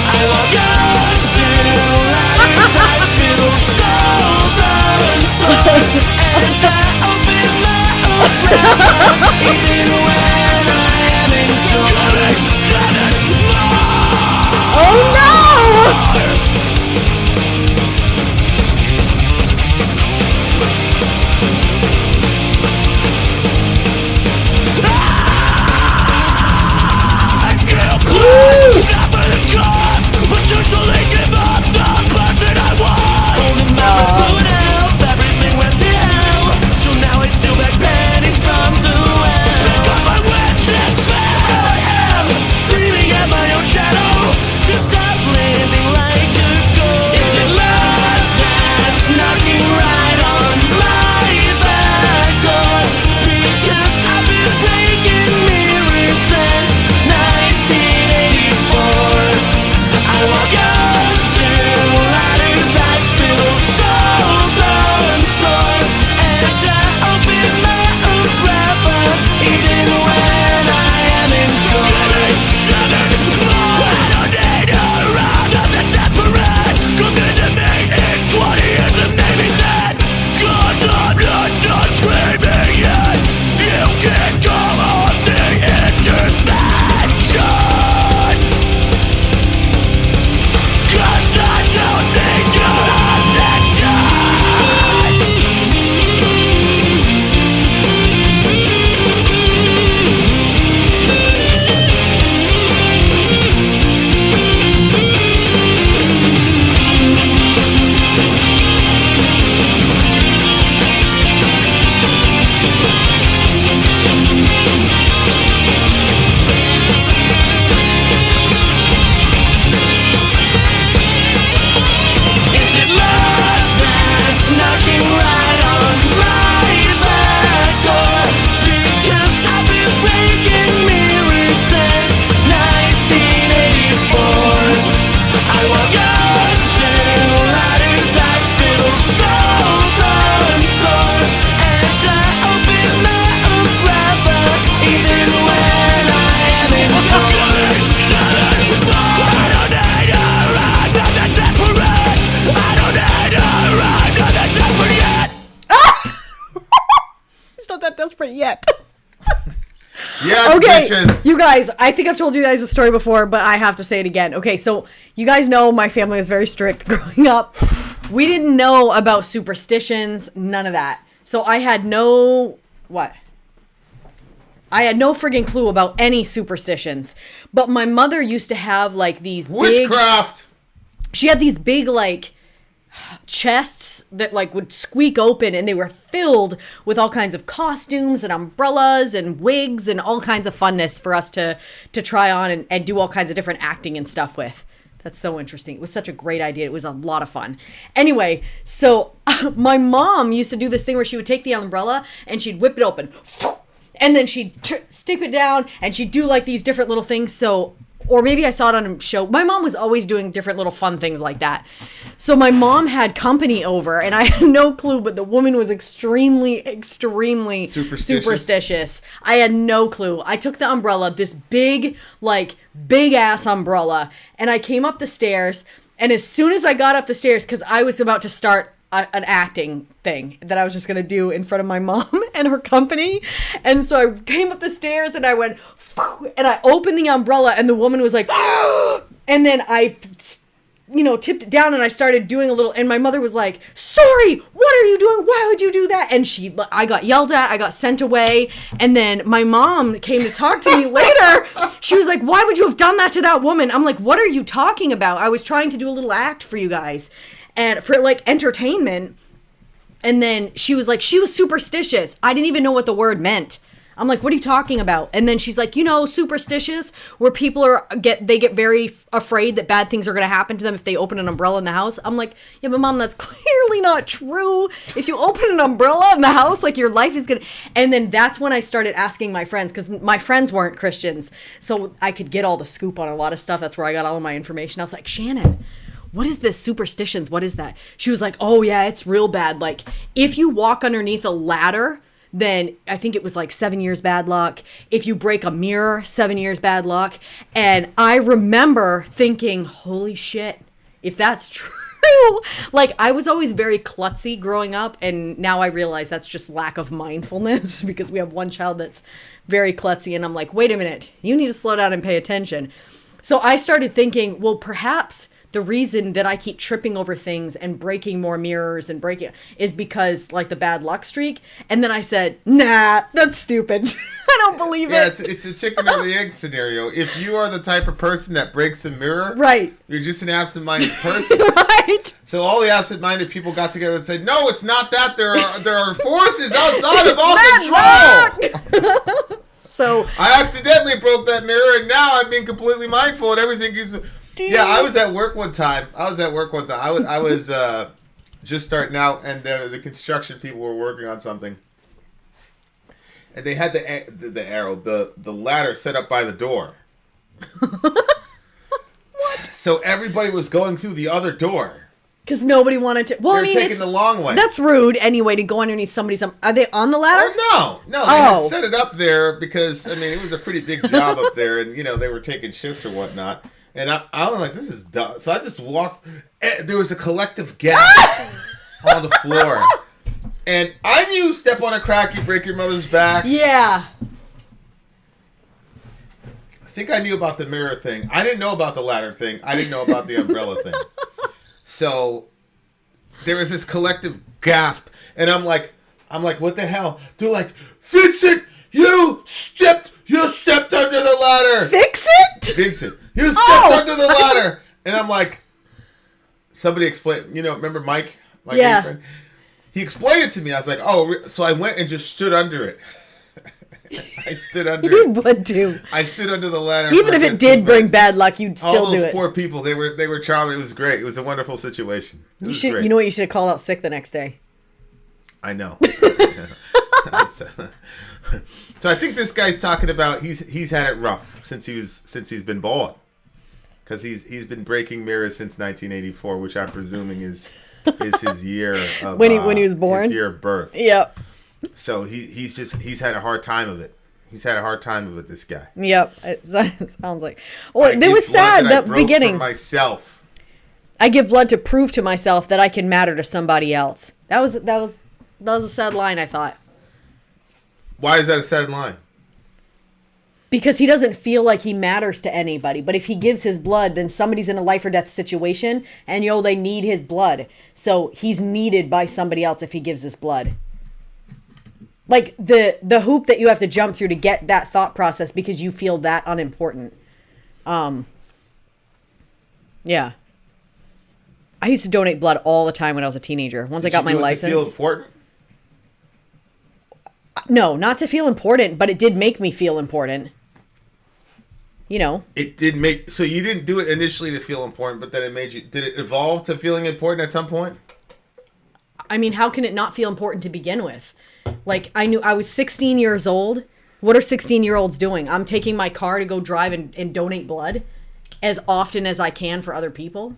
[SPEAKER 7] I walk up to ladders, I spittle salt on salt, and I open my umbrella, even when I am enjoying.
[SPEAKER 2] Oh no!
[SPEAKER 7] I can't play, not for the cause, but just so they give up the person I was. Holding my breath, blowing out, everything went to hell. So now I steal back pennies from the well. Pick up my wish and say I am screaming at my own shadow to stop living like a ghost. Is it love that's knocking right on my back door? Because I've been breaking mirrors since 1984. I walk up to ladders, I spittle salt on swords, and I open my umbrella even when I am enjoying. I don't need a round of the desperate. Come into me in 20 years of maybe then. 'Cause I'm not done screaming yet. You can come on the intervention. 'Cause I don't need your attention. Is it love that's knocking right on my back door? Because I've been breaking mirrors since 1984. I walk up to ladders, I spittle salt on swords, and I open my umbrella even when I am enjoying. I don't need a ride, not that desperate. I don't need a ride, not that desperate yet.
[SPEAKER 2] It's not that desperate yet.
[SPEAKER 1] Yeah,
[SPEAKER 2] Okay,
[SPEAKER 1] bitches.
[SPEAKER 2] you guys, I think I've told you guys the story before, but I have to say it again. Okay, so you guys know my family was very strict growing up. We didn't know about superstitions, none of that. So I had no, what? I had no friggin' clue about any superstitions. But my mother used to have like these big,
[SPEAKER 1] Witchcraft.
[SPEAKER 2] she had these big like chests that like would squeak open, and they were filled with all kinds of costumes and umbrellas and wigs and all kinds of funness for us to try on and do all kinds of different acting and stuff with. That's so interesting. It was such a great idea. It was a lot of fun. Anyway, so my mom used to do this thing where she would take the umbrella and she'd whip it open, and then she'd stick it down, and she'd do like these different little things. So, or maybe I saw it on a show. My mom was always doing different little fun things like that. So my mom had company over, and I had no clue, but the woman was extremely superstitious. I had no clue. I took the umbrella, this big ass umbrella, and I came up the stairs, and as soon as I got up the stairs, because I was about to start an acting thing that I was just gonna do in front of my mom and her company, and so I came up the stairs and I went, and I opened the umbrella, and the woman was like, and then I, tipped it down, and I started doing a little, and my mother was like, "Sorry, what are you doing? Why would you do that?" And I got yelled at, I got sent away, and then my mom came to talk to me later. She was like, "Why would you have done that to that woman?" I'm like, "What are you talking about? I was trying to do a little act for you guys, and for like entertainment." And then she was like, she was superstitious. I didn't even know what the word meant. I'm like, "What are you talking about?" And then she's like, superstitious, where people get very afraid that bad things are going to happen to them if they open an umbrella in the house. I'm like, "Yeah, but Mom, that's clearly not true. If you open an umbrella in the house, like your life is going to..." And then that's when I started asking my friends, because my friends weren't Christians. So I could get all the scoop on a lot of stuff. That's where I got all of my information. I was like, "Shannon, what is this superstitions? What is that?" She was like, "Oh yeah, it's real bad. Like if you walk underneath a ladder, then I think it was like 7 years bad luck. If you break a mirror, 7 years bad luck." And I remember thinking, holy shit, if that's true. Like I was always very klutzy growing up, and now I realize that's just lack of mindfulness because we have one child that's very klutzy, and I'm like, wait a minute, you need to slow down and pay attention. So I started thinking, well, perhaps the reason that I keep tripping over things and breaking more mirrors and breaking is because like the bad luck streak. And then I said, nah, that's stupid. I don't believe it.
[SPEAKER 1] Yeah, it's a chicken or the egg scenario. If you are the type of person that breaks a mirror,
[SPEAKER 2] right,
[SPEAKER 1] you're just an absent-minded person.
[SPEAKER 2] Right. So
[SPEAKER 1] all the absent-minded people got together and said, "No, it's not that. There are forces outside of all control."
[SPEAKER 2] So
[SPEAKER 1] I accidentally broke that mirror, and now I'm being completely mindful, and everything is. Yeah, I was at work one time. I was just starting out, and the construction people were working on something, and they had the ladder set up by the door. What? So everybody was going through the other door
[SPEAKER 2] because nobody wanted to. Well,
[SPEAKER 1] They're taking the long way.
[SPEAKER 2] That's rude anyway to go underneath somebody's. Are they on the ladder?
[SPEAKER 1] Oh, no, they had set it up there because it was a pretty big job up there, and they were taking shifts or whatnot. And I was like, this is dumb. So I just walked. There was a collective gasp on the floor. And I knew step on a crack, you break your mother's back.
[SPEAKER 2] Yeah.
[SPEAKER 1] I think I knew about the mirror thing. I didn't know about the ladder thing. I didn't know about the umbrella thing. So there was this collective gasp. And I'm like, what the hell? They're like, fix it! You stepped under the ladder!
[SPEAKER 2] Fix it?
[SPEAKER 1] Fix it. You stepped under the ladder. And I'm like, somebody explain, remember Mike? My gay friend? He explained it to me. I was like, oh, so I went and just stood under it. I stood under it.
[SPEAKER 2] You would too.
[SPEAKER 1] I stood under the ladder.
[SPEAKER 2] Even if it did bring bad luck, you'd still do it.
[SPEAKER 1] All those poor people, they were charming. It was great. It was a wonderful situation.
[SPEAKER 2] You know what? You should have called out sick the next day.
[SPEAKER 1] I know. So I think this guy's talking about he's had it rough since he's been born, because he's been breaking mirrors since 1984, which I'm presuming is his year of
[SPEAKER 2] when he was born,
[SPEAKER 1] his year of birth.
[SPEAKER 2] Yep.
[SPEAKER 1] So he's had a hard time of it. He's had a hard time of it. This guy.
[SPEAKER 2] Yep. It sounds like. Well, it was sad that beginning.
[SPEAKER 1] For myself.
[SPEAKER 2] I give blood to prove to myself that I can matter to somebody else. That was a sad line, I thought.
[SPEAKER 1] Why is that a sad line?
[SPEAKER 2] Because he doesn't feel like he matters to anybody. But if he gives his blood, then somebody's in a life or death situation, and they need his blood. So he's needed by somebody else if he gives his blood. Like the hoop that you have to jump through to get that thought process because you feel that unimportant. Yeah. I used to donate blood all the time when I was a teenager. Once I got my license.
[SPEAKER 1] Did you feel important?
[SPEAKER 2] No, not to feel important, but it did make me feel important. You know.
[SPEAKER 1] It did make... So you didn't do it initially to feel important, but then it made you... Did it evolve to feeling important at some point?
[SPEAKER 2] I mean, how can it not feel important to begin with? Like, I knew I was 16 years old. What are 16-year-olds doing? I'm taking my car to go drive and donate blood as often as I can for other people.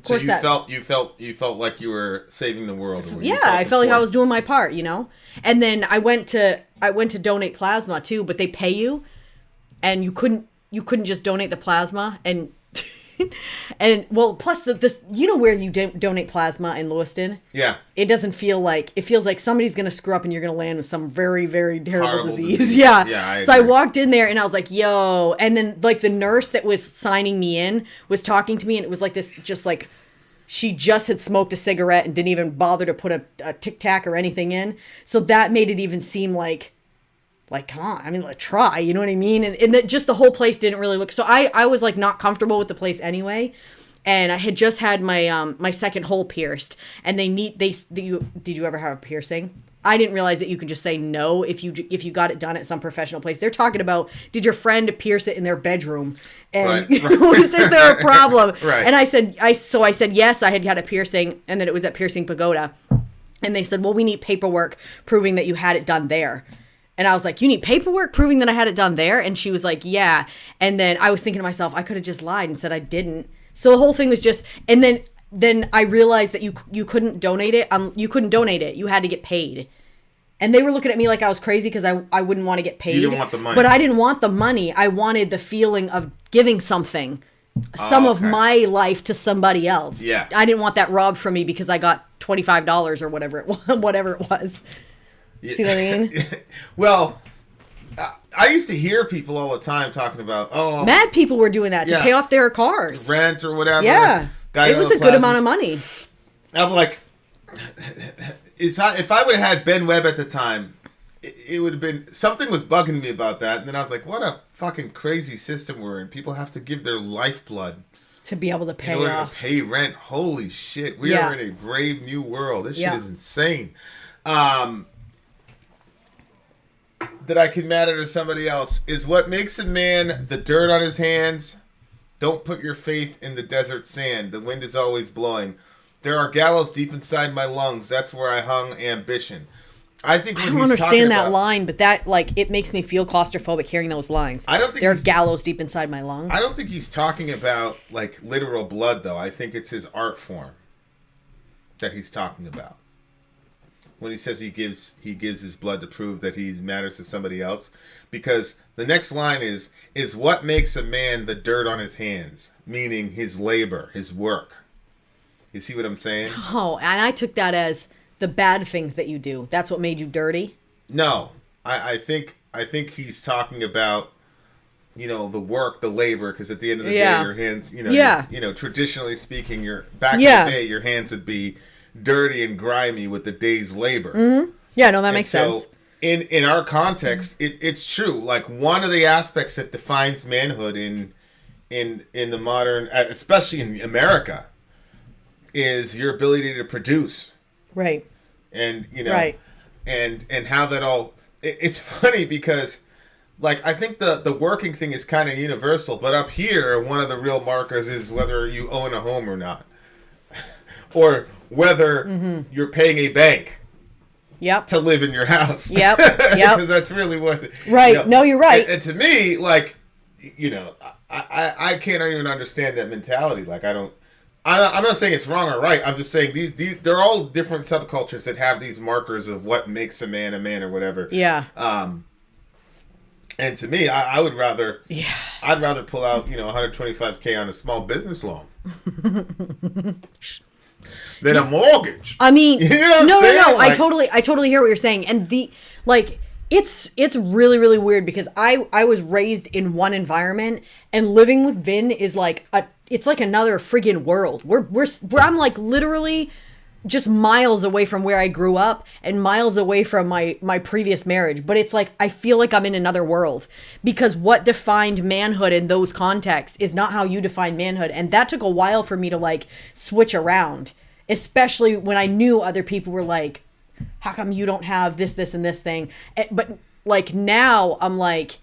[SPEAKER 1] So you felt like you were saving the world.
[SPEAKER 2] Yeah, I felt like I was doing my part, you know. And then I went to donate plasma too, but they pay you, and you couldn't just donate the plasma and plus this, you know, where you donate plasma in Lewiston.
[SPEAKER 1] Yeah,
[SPEAKER 2] it feels like somebody's gonna screw up and you're gonna land with some very, very terrible
[SPEAKER 1] horrible
[SPEAKER 2] disease. Yeah.
[SPEAKER 1] Yeah.
[SPEAKER 2] I walked in there and I was like, yo, and then like the nurse that was signing me in was talking to me, and it was like this, just like she just had smoked a cigarette and didn't even bother to put a Tic Tac or anything in. So that made it even seem like, come on, I mean, like, try, you know what I mean? And just the whole place didn't really look, so I was like not comfortable with the place anyway. And I had just had my my second hole pierced, and did you ever have a piercing? I didn't realize that you can just say no if you got it done at some professional place. They're talking about, did your friend pierce it in their bedroom? And
[SPEAKER 1] right.
[SPEAKER 2] is there a problem?
[SPEAKER 1] Right.
[SPEAKER 2] And I said yes, I had a piercing, and that it was at Piercing Pagoda. And they said, well, we need paperwork proving that you had it done there. And I was like, you need paperwork proving that I had it done there? And she was like, yeah. And then I was thinking to myself, I could have just lied and said I didn't. So the whole thing was just, and then I realized that you couldn't donate it. You couldn't donate it. You had to get paid. And they were looking at me like I was crazy because I wouldn't want to get paid.
[SPEAKER 1] You didn't want the money.
[SPEAKER 2] But I didn't want the money. I wanted the feeling of giving something, of my life to somebody else.
[SPEAKER 1] Yeah.
[SPEAKER 2] I didn't want that robbed from me because I got $25 or whatever it was. See what I mean?
[SPEAKER 1] Well, I used to hear people all the time talking about,
[SPEAKER 2] mad people were doing that to pay off their cars,
[SPEAKER 1] rent or whatever.
[SPEAKER 2] Yeah, it was a good amount of money.
[SPEAKER 1] I'm like, if I would have had Ben Webb at the time, it would have been, something was bugging me about that, and then I was like, what a fucking crazy system we're in. People have to give their lifeblood
[SPEAKER 2] to be able to pay
[SPEAKER 1] in order
[SPEAKER 2] off.
[SPEAKER 1] to pay rent. Holy shit, we are in a brave new world. This shit is insane. That I can matter to somebody else is what makes a man the dirt on his hands. Don't put your faith in the desert sand. The wind is always blowing. There are gallows deep inside my lungs. That's where I hung ambition. I think when
[SPEAKER 2] I don't understand that line, but that, like, it makes me feel claustrophobic hearing those lines.
[SPEAKER 1] I don't think
[SPEAKER 2] there are gallows deep inside my lungs.
[SPEAKER 1] I don't think he's talking about like literal blood though. I think it's his art form that he's talking about. When he says he gives his blood to prove that he matters to somebody else, because the next line is what makes a man the dirt on his hands, meaning his labor, his work. You see what I'm saying?
[SPEAKER 2] Oh, and I took that as the bad things that you do. That's what made you dirty?
[SPEAKER 1] No. I think he's talking about, you know, the work, the labor, because at the end of the day, your hands, you know, traditionally speaking, back in the day, your hands would be dirty and grimy with the day's labor.
[SPEAKER 2] Mm-hmm. Yeah, no, that makes sense.
[SPEAKER 1] In our context, it's true. Like, one of the aspects that defines manhood in the modern, especially in America, is your ability to produce.
[SPEAKER 2] Right.
[SPEAKER 1] And, you know, and how that all, it's funny because, like, I think the working thing is kind of universal, but up here, one of the real markers is whether you own a home or not. Or whether you're paying a bank to live in your house. Yep. Because that's really what...
[SPEAKER 2] Right.
[SPEAKER 1] You know,
[SPEAKER 2] no, you're right.
[SPEAKER 1] And to me, like, you know, I can't even understand that mentality. Like, I'm not saying it's wrong or right. I'm just saying these they're all different subcultures that have these markers of what makes a man or whatever.
[SPEAKER 2] Yeah.
[SPEAKER 1] And to me, I would rather... Yeah. I'd rather pull out, you know, $125K on a small business loan. Than a mortgage.
[SPEAKER 2] I mean,
[SPEAKER 1] you know no.
[SPEAKER 2] Like, I totally hear what you're saying, and it's really, really weird because I was raised in one environment, and living with Vin is like it's like another friggin' world. I'm like literally just miles away from where I grew up and miles away from my previous marriage. But it's like, I feel like I'm in another world, because what defined manhood in those contexts is not how you define manhood. And that took a while for me to like switch around, especially when I knew other people were like, how come you don't have this, and this thing? But like now I'm like,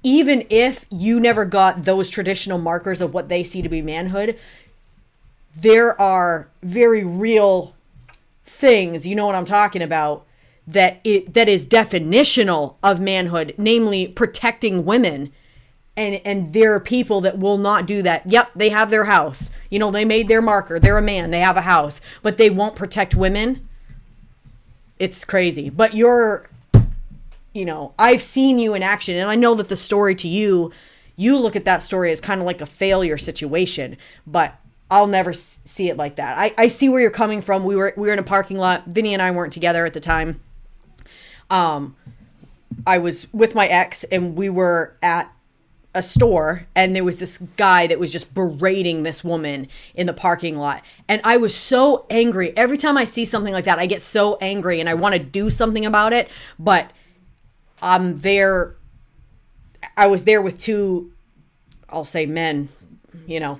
[SPEAKER 2] even if you never got those traditional markers of what they see to be manhood, there are very real things, you know what I'm talking about, that is definitional of manhood, namely protecting women. And there are people that will not do that. Yep, they have their house. You know, they made their marker. They're a man. They have a house. But they won't protect women. It's crazy. But I've seen you in action. And I know that the story to you look at that story as kind of like a failure situation. But I'll never see it like that. I see where you're coming from. We were in a parking lot. Vinny and I weren't together at the time. I was with my ex, and we were at a store, and there was this guy that was just berating this woman in the parking lot. And I was so angry. Every time I see something like that, I get so angry and I want to do something about it. But I was there with two, I'll say men, you know.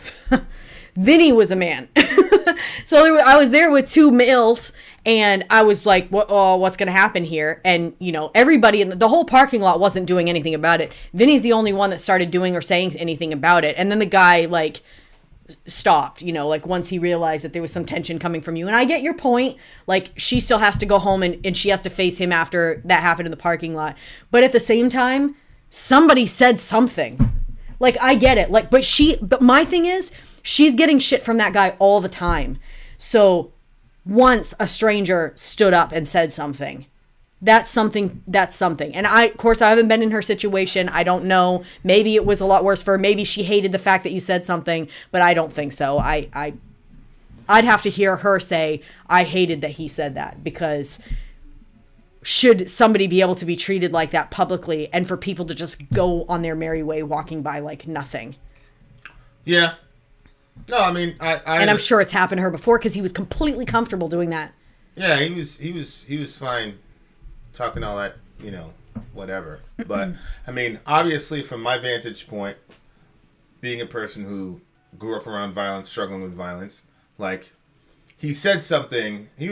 [SPEAKER 2] Vinny was a man. So I was there with two males, and I was like, what's going to happen here? And, you know, everybody in the whole parking lot wasn't doing anything about it. Vinny's the only one that started doing or saying anything about it. And then the guy, like, stopped, you know, like once he realized that there was some tension coming from you. And I get your point. Like, she still has to go home and she has to face him after that happened in the parking lot. But at the same time, somebody said something. Like, I get it. Like, but my thing is, she's getting shit from that guy all the time. So once a stranger stood up and said something, that's something. And of course, I haven't been in her situation. I don't know. Maybe it was a lot worse for her. Maybe she hated the fact that you said something, but I don't think so. I'd have to hear her say, I hated that he said that, because should somebody be able to be treated like that publicly, and for people to just go on their merry way walking by like nothing? Yeah. No, I mean, and I'm sure it's happened to her before, because he was completely comfortable doing that.
[SPEAKER 1] Yeah, he was fine talking all that, you know, whatever. But I mean, obviously, from my vantage point, being a person who grew up around violence, struggling with violence, like, he said something. He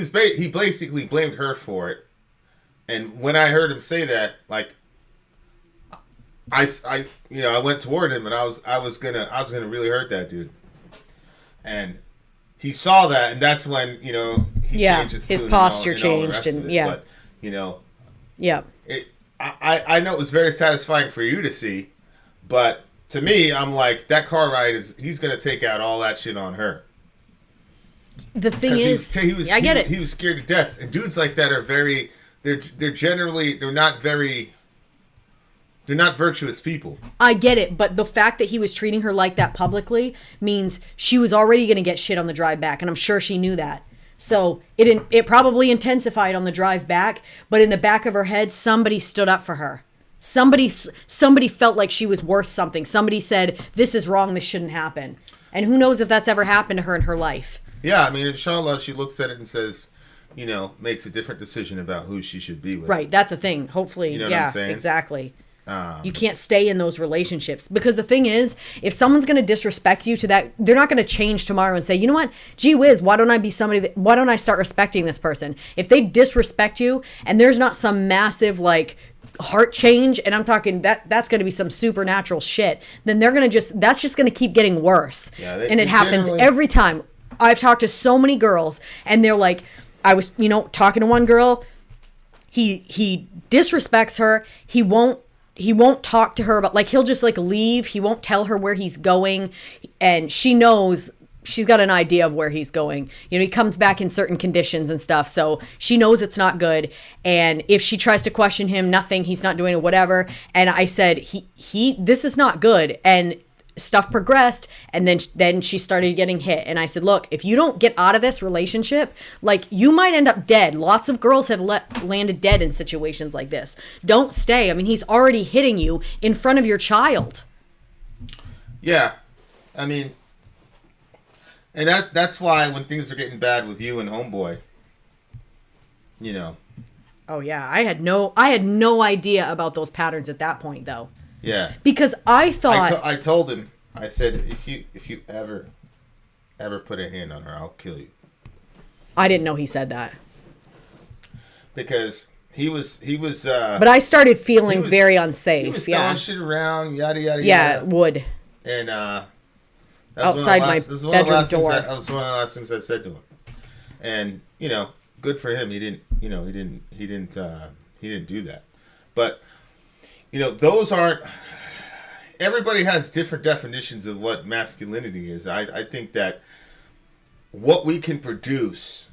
[SPEAKER 1] basically blamed her for it. And when I heard him say that, like, I went toward him, and I was gonna really hurt that dude. And he saw that, and that's when, you know, he changed his
[SPEAKER 2] posture changed, and
[SPEAKER 1] but, you know,
[SPEAKER 2] yeah.
[SPEAKER 1] I know it was very satisfying for you to see, but to me, I'm like, that car ride he's gonna take out all that shit on her.
[SPEAKER 2] The thing is,
[SPEAKER 1] I get it. He was scared to death, and dudes like that are very. They're not virtuous people. I get it, but the fact that he was treating her like that publicly means she was already going to get shit on the drive back, and I'm sure she knew that. So it probably intensified on the drive back, but in the back of her head, somebody stood up for her. Somebody felt like she was worth something. Somebody said, this is wrong, this shouldn't happen. And who knows if that's ever happened to her in her life. Yeah, I mean, inshallah, she looks at it and says, you know, makes a different decision about who she should be with. Right, that's a thing. Hopefully, you know what I'm saying? Exactly. You can't stay in those relationships, because the thing is, if someone's going to disrespect you to that, they're not going to change tomorrow and say, you know what, gee whiz, why don't I start respecting this person? If they disrespect you and there's not some massive like heart change, and I'm talking that's going to be some supernatural shit, then that's just going to keep getting worse. Yeah, and it happens every time. I've talked to so many girls, and they're like, I was, you know, talking to one girl, he disrespects her, he won't talk to her about, like, he'll just like leave. He won't tell her where he's going. And she knows, she's got an idea of where he's going. You know, he comes back in certain conditions and stuff. So she knows it's not good. And if she tries to question him, nothing, he's not doing it, whatever. And I said, this is not good. And stuff progressed, and then she started getting hit, and I said, look, if you don't get out of this relationship, like, you might end up dead. Lots of girls have landed dead in situations like this. Don't stay. I mean, he's already hitting you in front of your child. Yeah, I mean, And that's why when things are getting bad with you and homeboy, you know.
[SPEAKER 2] Oh yeah, I had no idea about those patterns at that point though.
[SPEAKER 1] Yeah.
[SPEAKER 2] Because I thought
[SPEAKER 1] I told him, I said, if you ever put a hand on her, I'll kill you.
[SPEAKER 2] I didn't know he said that.
[SPEAKER 1] Because he was
[SPEAKER 2] but I started feeling very unsafe.
[SPEAKER 1] He was throwing shit around, yada yada
[SPEAKER 2] yeah,
[SPEAKER 1] yada.
[SPEAKER 2] would.
[SPEAKER 1] And
[SPEAKER 2] outside my bedroom door.
[SPEAKER 1] That was one of the last things I said to him. And, you know, good for him. He didn't do that. But, you know, those aren't, everybody has different definitions of what masculinity is. I think that what we can produce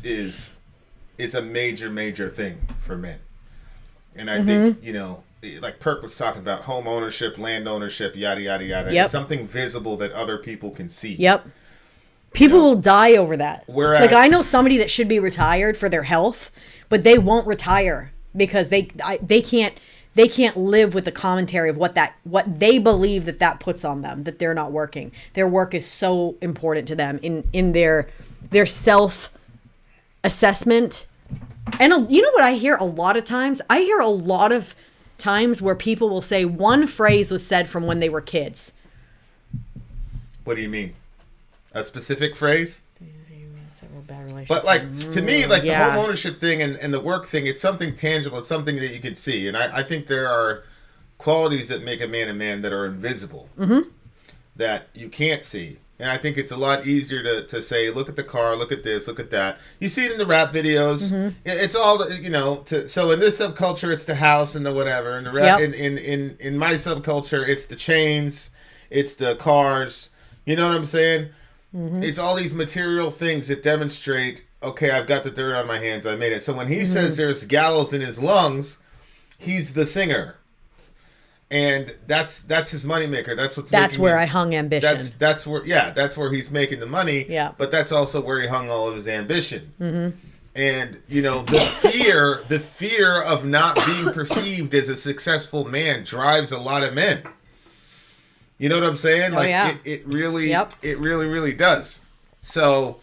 [SPEAKER 1] is a major thing for men. And I think, you know, like Perk was talking about home ownership, land ownership, yada, yada, yada.
[SPEAKER 2] Yep.
[SPEAKER 1] It's something visible that other people can see.
[SPEAKER 2] Yep. People will die over that.
[SPEAKER 1] Whereas,
[SPEAKER 2] like, I know somebody that should be retired for their health, but they won't retire because they can't live with the commentary of what they believe that puts on them, that they're not working. Their work is so important to them in their self assessment. And you know what I hear a lot of times? I hear a lot of times where people will say one phrase was said from when they were kids.
[SPEAKER 1] What do you mean? A specific phrase? But like, to me, like the home ownership thing and the work thing, it's something tangible. It's something that you can see. And I think there are qualities that make a man that are invisible, that you can't see. And I think it's a lot easier to say, look at the car, look at this, look at that. You see it in the rap videos. It's all, you know, so in this subculture, it's the house and the whatever. And the rap, in my subculture, it's the chains, it's the cars. You know what I'm saying? It's all these material things that demonstrate, okay, I've got the dirt on my hands, I made it. So when he says there's gallows in his lungs, he's the singer. And that's his moneymaker. That's
[SPEAKER 2] where I hung ambition.
[SPEAKER 1] That's where he's making the money.
[SPEAKER 2] Yeah.
[SPEAKER 1] But that's also where he hung all of his ambition. And you know, the fear of not being perceived as a successful man drives a lot of men. You know what I'm saying?
[SPEAKER 2] Oh,
[SPEAKER 1] like
[SPEAKER 2] yeah.
[SPEAKER 1] it really does. So,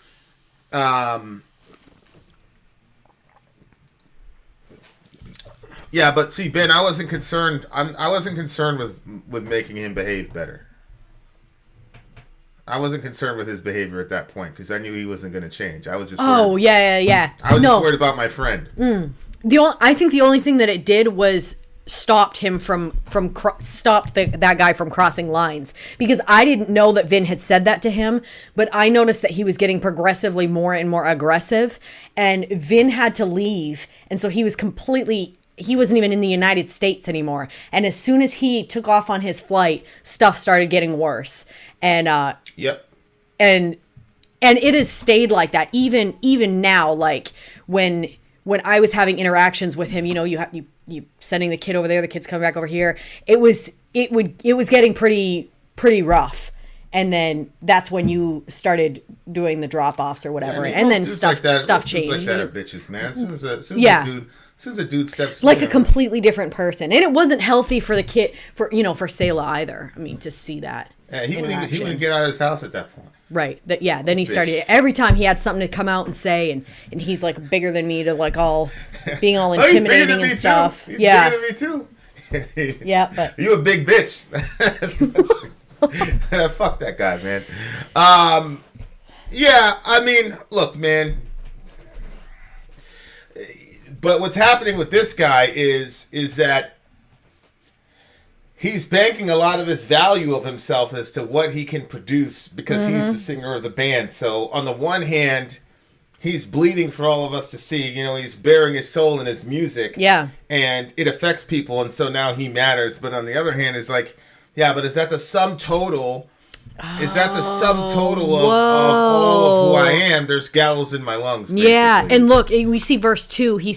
[SPEAKER 1] yeah, but see, Ben, I wasn't concerned. I wasn't concerned with making him behave better. I wasn't concerned with his behavior at that point because I knew he wasn't going to change. I was just worried.
[SPEAKER 2] Yeah.
[SPEAKER 1] I was just worried about my friend.
[SPEAKER 2] I think the only thing that it did was stopped him stopped that guy from crossing lines, because I didn't know that Vin had said that to him, but I noticed that he was getting progressively more and more aggressive, and Vin had to leave, and so he wasn't even in the United States anymore. And as soon as he took off on his flight, stuff started getting worse. And and it has stayed like that even now. Like when I was having interactions with him, you know, you sending the kid over there, the kid's coming back over here. It was getting pretty rough. And then that's when you started doing the drop-offs or whatever.
[SPEAKER 1] Yeah, I mean,
[SPEAKER 2] and then
[SPEAKER 1] stuff
[SPEAKER 2] changed.
[SPEAKER 1] Like that are bitches, man. As soon as a dude steps
[SPEAKER 2] like a completely different person, and it wasn't healthy for the kid, for Selah either. I mean, to see that.
[SPEAKER 1] Yeah, he wouldn't get out of his house at that point.
[SPEAKER 2] Right. Then he started, every time he had something to come out and say, and he's like bigger than me, to like being all intimidating and stuff.
[SPEAKER 1] He's bigger than me too.
[SPEAKER 2] Yeah, but
[SPEAKER 1] you a big bitch. Fuck that guy, man. Yeah, I mean, look, man. But what's happening with this guy is that he's banking a lot of his value of himself as to what he can produce because he's the singer of the band. So on the one hand, he's bleeding for all of us to see. You know, he's bearing his soul in his music.
[SPEAKER 2] Yeah.
[SPEAKER 1] And it affects people, and so now he matters. But on the other hand, it's like, yeah, but is that the sum total? Is that the sum total of all of who I am? There's gallows in my lungs. Basically.
[SPEAKER 2] Yeah, and look, we see verse 2. He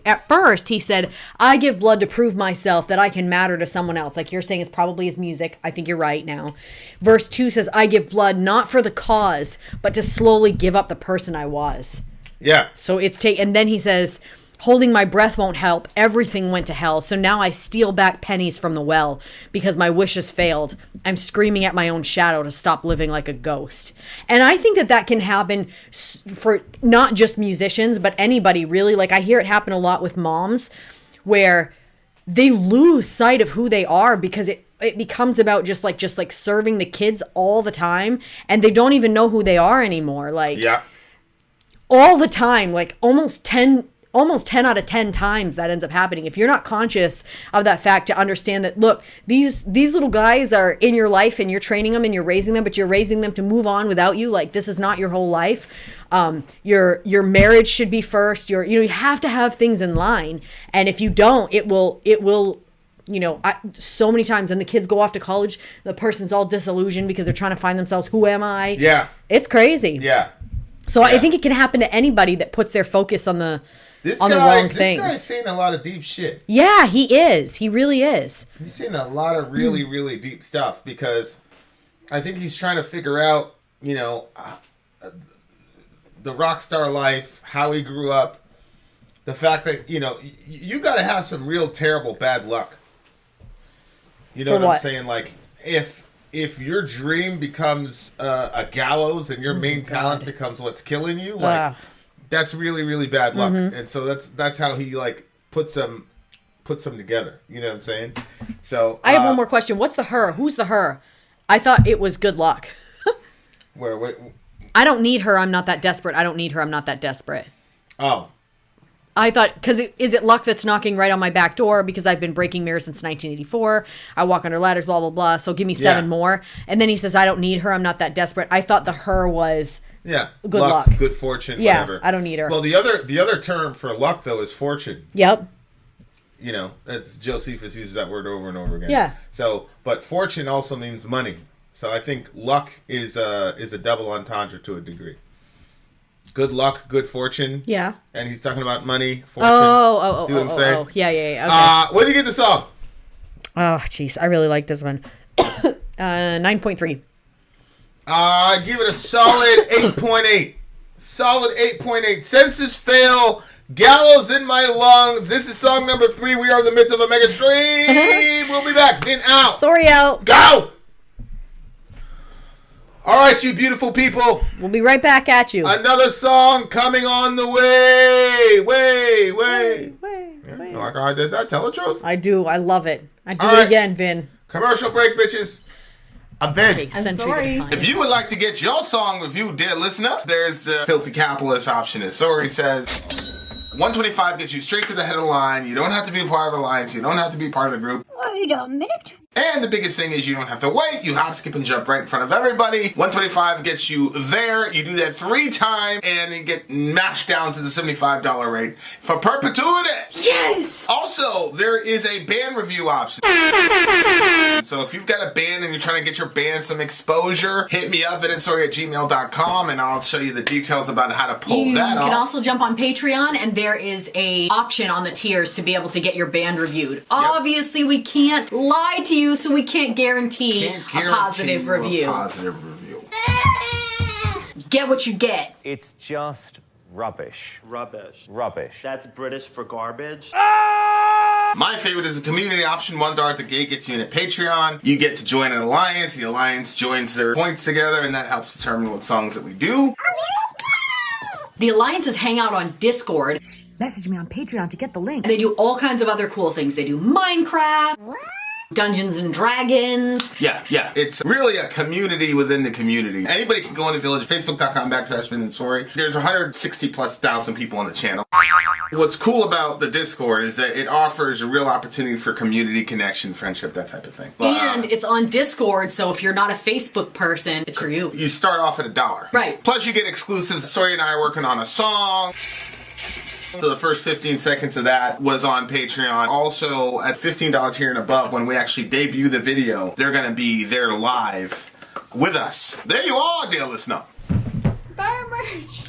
[SPEAKER 2] at first he said, "I give blood to prove myself that I can matter to someone else." Like you're saying, it's probably his music. I think you're right now. Verse 2 says, "I give blood not for the cause, but to slowly give up the person I was."
[SPEAKER 1] Yeah.
[SPEAKER 2] So and then he says, Holding my breath won't help. Everything went to hell. So now I steal back pennies from the well because my wishes failed. I'm screaming at my own shadow to stop living like a ghost. And I think that can happen for not just musicians, but anybody really. Like I hear it happen a lot with moms where they lose sight of who they are because it becomes about just like serving the kids all the time, and they don't even know who they are anymore. Like all the time, like almost 10 out of 10 times that ends up happening. If you're not conscious of that fact, to understand that, look, these little guys are in your life and you're training them and you're raising them, but you're raising them to move on without you. Like this is not your whole life. Your marriage should be first. You have to have things in line. And if you don't, it will, so many times when the kids go off to college, the person's all disillusioned because they're trying to find themselves. Who am I? Yeah. It's crazy.
[SPEAKER 1] Yeah.
[SPEAKER 2] So I think it can happen to anybody that puts their focus on the wrong things.
[SPEAKER 1] This guy's saying a lot of deep shit.
[SPEAKER 2] Yeah, he is. He really is.
[SPEAKER 1] He's saying a lot of really, really deep stuff because I think he's trying to figure out, the rock star life, how he grew up, the fact that, you got to have some real terrible bad luck. You know what I'm saying? Like, if your dream becomes a gallows and your main talent becomes what's killing you, like that's really, really bad luck. And so that's how he like puts them together. You know what I'm saying? So
[SPEAKER 2] I have one more question. What's the her? Who's the her? I thought it was good luck.
[SPEAKER 1] Wait.
[SPEAKER 2] I don't need her. I'm not that desperate. I don't need her. I'm not that desperate.
[SPEAKER 1] Oh.
[SPEAKER 2] I thought, because is it luck that's knocking right on my back door because I've been breaking mirrors since 1984. I walk under ladders, blah, blah, blah. So give me 7 more. And then he says, I don't need her. I'm not that desperate. I thought the her was good luck.
[SPEAKER 1] Good fortune, whatever.
[SPEAKER 2] I don't need her.
[SPEAKER 1] Well, the other term for luck, though, is fortune.
[SPEAKER 2] Yep.
[SPEAKER 1] That's Josephus uses that word over and over again.
[SPEAKER 2] Yeah.
[SPEAKER 1] So, but fortune also means money. So I think luck is a double entendre to a degree. Good luck, good fortune. Yeah. And he's talking about money, fortune. See what I'm saying?
[SPEAKER 2] Oh. Yeah. Okay.
[SPEAKER 1] What do you get the song?
[SPEAKER 2] Oh, jeez. I really like this one. 9.3.
[SPEAKER 1] Give it a solid 8.8. Solid 8.8. Senses fail. Gallows in my lungs. This is song number 3. We are in the midst of a mega stream. We'll be back. In, out.
[SPEAKER 2] Sorry, out.
[SPEAKER 1] Go! All right, you beautiful people.
[SPEAKER 2] We'll be right back at you.
[SPEAKER 1] Another song coming on the way. Way. Like I did that. Tell the truth.
[SPEAKER 2] I do. I love it. I do it again, Vin.
[SPEAKER 1] Commercial break, bitches. I'm Vin.
[SPEAKER 2] Okay, Sentry.
[SPEAKER 1] If you would like to get your song reviewed, dear listener, there's the Filthy Capitalist option. As Sorry says, 125 gets you straight to the head of the line. You don't have to be a part of the alliance. You don't have to be part of the group.
[SPEAKER 3] Wait a minute.
[SPEAKER 1] And the biggest thing is you don't have to wait. You hop, skip, and jump right in front of everybody. 125 gets you there. You do that 3 times, and you get mashed down to the $75 rate for perpetuity.
[SPEAKER 4] Yes!
[SPEAKER 1] Also, there is a band review option. So if you've got a band and you're trying to get your band some exposure, hit me up at instory@gmail.com, and I'll show you the details about how to pull that off.
[SPEAKER 4] You can also jump on Patreon, and there is a option on the tiers to be able to get your band reviewed. Obviously, we can't lie to you, so we can't guarantee a positive review. Get what you get.
[SPEAKER 5] It's just rubbish.
[SPEAKER 6] Rubbish.
[SPEAKER 5] Rubbish.
[SPEAKER 6] That's British for garbage.
[SPEAKER 1] My favorite is a community option. $1 at the gate gets you in at Patreon. You get to join an alliance. The alliance joins their points together, and that helps determine what songs that we do.
[SPEAKER 4] The alliances hang out on Discord.
[SPEAKER 3] Message me on Patreon to get the link.
[SPEAKER 4] And they do all kinds of other cool things. They do Minecraft, Dungeons and Dragons.
[SPEAKER 1] Yeah. It's really a community within the community. Anybody can go in the village, facebook.com/VinandSorry. There's 160,000+ people on the channel. What's cool about the Discord is that it offers a real opportunity for community connection, friendship, that type of thing.
[SPEAKER 4] And it's on Discord, so if you're not a Facebook person, it's for you.
[SPEAKER 1] You start off at $1.
[SPEAKER 4] Right.
[SPEAKER 1] Plus you get exclusives. Sorry and I are working on a song. So the first 15 seconds of that was on Patreon. Also, at $15 tier and above, when we actually debut the video, they're going to be there live with us. There you are, dear listener.
[SPEAKER 4] Buy our merch.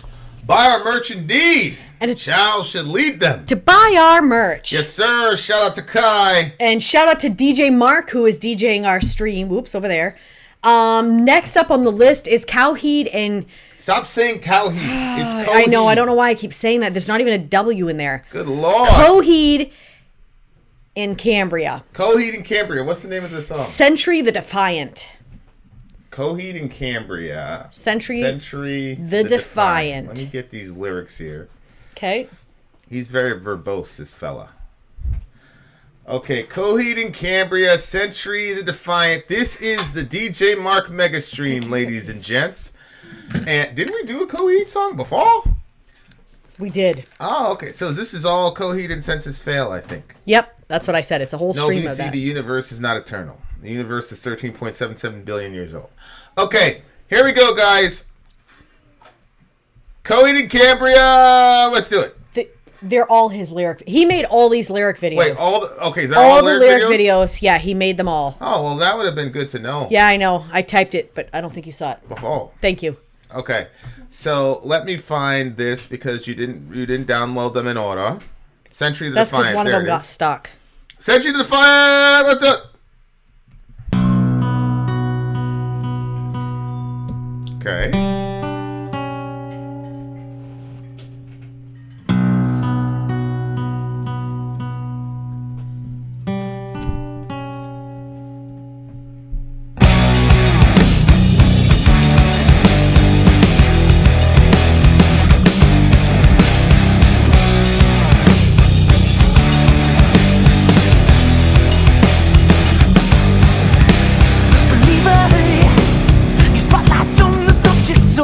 [SPEAKER 1] Buy our merch indeed.
[SPEAKER 2] And
[SPEAKER 1] Chow should lead them.
[SPEAKER 2] To buy our merch.
[SPEAKER 1] Yes, sir. Shout out to Kai.
[SPEAKER 2] And shout out to DJ Mark, who is DJing our stream. Whoops, over there. Next up on the list is Coheed and
[SPEAKER 1] Stop saying Coheed. It's Coheed.
[SPEAKER 2] I know. I don't know why I keep saying that. There's not even a W in there.
[SPEAKER 1] Good Lord.
[SPEAKER 2] Coheed in Cambria.
[SPEAKER 1] Coheed and Cambria. What's the name of the song?
[SPEAKER 2] SENTRY the Defiant.
[SPEAKER 1] Coheed and Cambria.
[SPEAKER 2] SENTRY
[SPEAKER 1] the
[SPEAKER 2] Defiant.
[SPEAKER 1] Let me get these lyrics here.
[SPEAKER 2] Okay.
[SPEAKER 1] He's very verbose, this fella. Okay, Coheed and Cambria, SENTRY the Defiant. This is the DJ Mark Megastream, ladies and gents. And didn't we do a Coheed song before?
[SPEAKER 2] We did.
[SPEAKER 1] Oh, okay. So this is all Coheed and Census Fail, I think.
[SPEAKER 2] Yep. That's what I said. It's a whole
[SPEAKER 1] No,
[SPEAKER 2] stream
[SPEAKER 1] you
[SPEAKER 2] of
[SPEAKER 1] see,
[SPEAKER 2] that.
[SPEAKER 1] the universe is not eternal. The universe is 13.77 billion years old. Okay, here we go, guys. Coheed and Cambria. Let's do it.
[SPEAKER 2] They're all his lyric. He made all these lyric videos.
[SPEAKER 1] Wait, is that
[SPEAKER 2] all the lyric videos? Yeah, he made them all.
[SPEAKER 1] Oh, well, that would have been good to know.
[SPEAKER 2] Yeah, I know. I typed it, but I don't think you saw it.
[SPEAKER 1] Oh.
[SPEAKER 2] Thank you.
[SPEAKER 1] Okay, so let me find this because you didn't download them in order. SENTRY the
[SPEAKER 2] That's because
[SPEAKER 1] Defiant.
[SPEAKER 2] one of
[SPEAKER 1] There
[SPEAKER 2] them
[SPEAKER 1] it
[SPEAKER 2] got
[SPEAKER 1] is.
[SPEAKER 2] stuck.
[SPEAKER 1] SENTRY the Defiant. Let's do it. Okay.
[SPEAKER 7] Spotlights on the subjects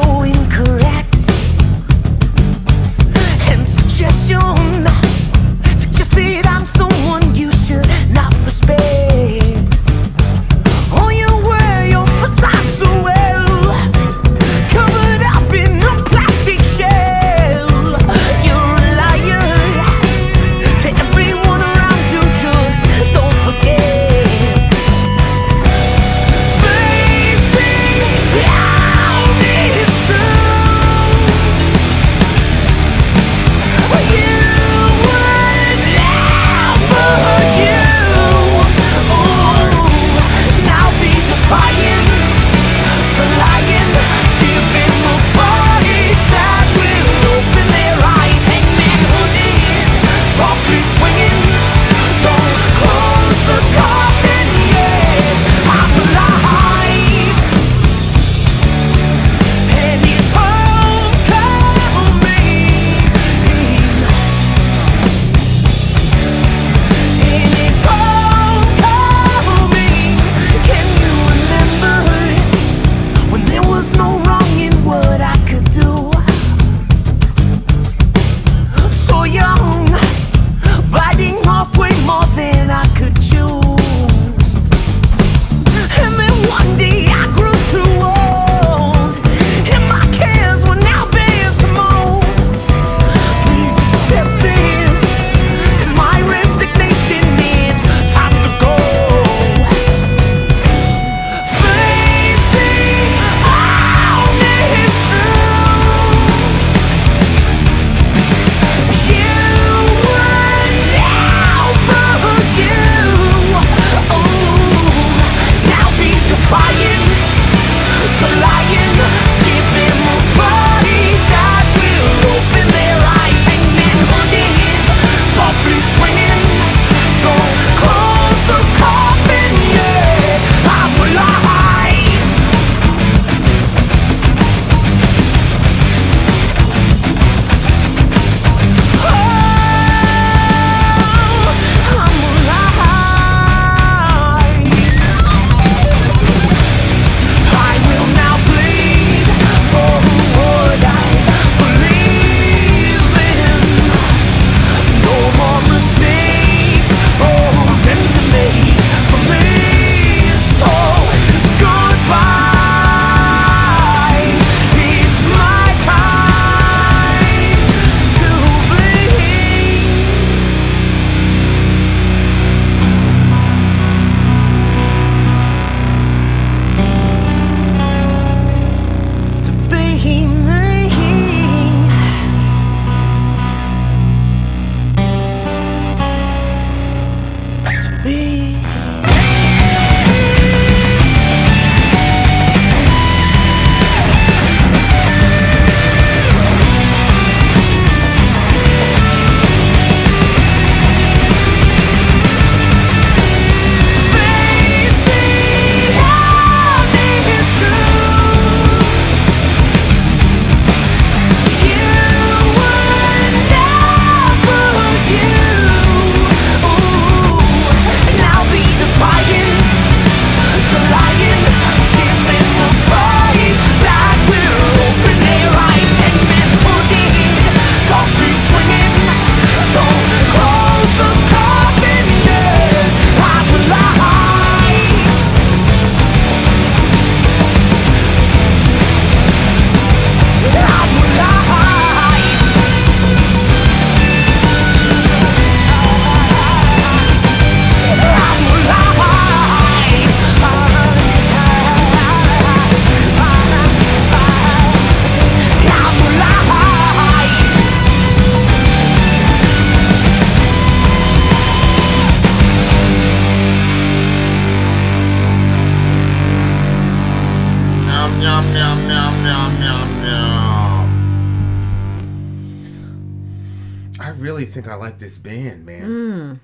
[SPEAKER 1] I really think I like this band, man.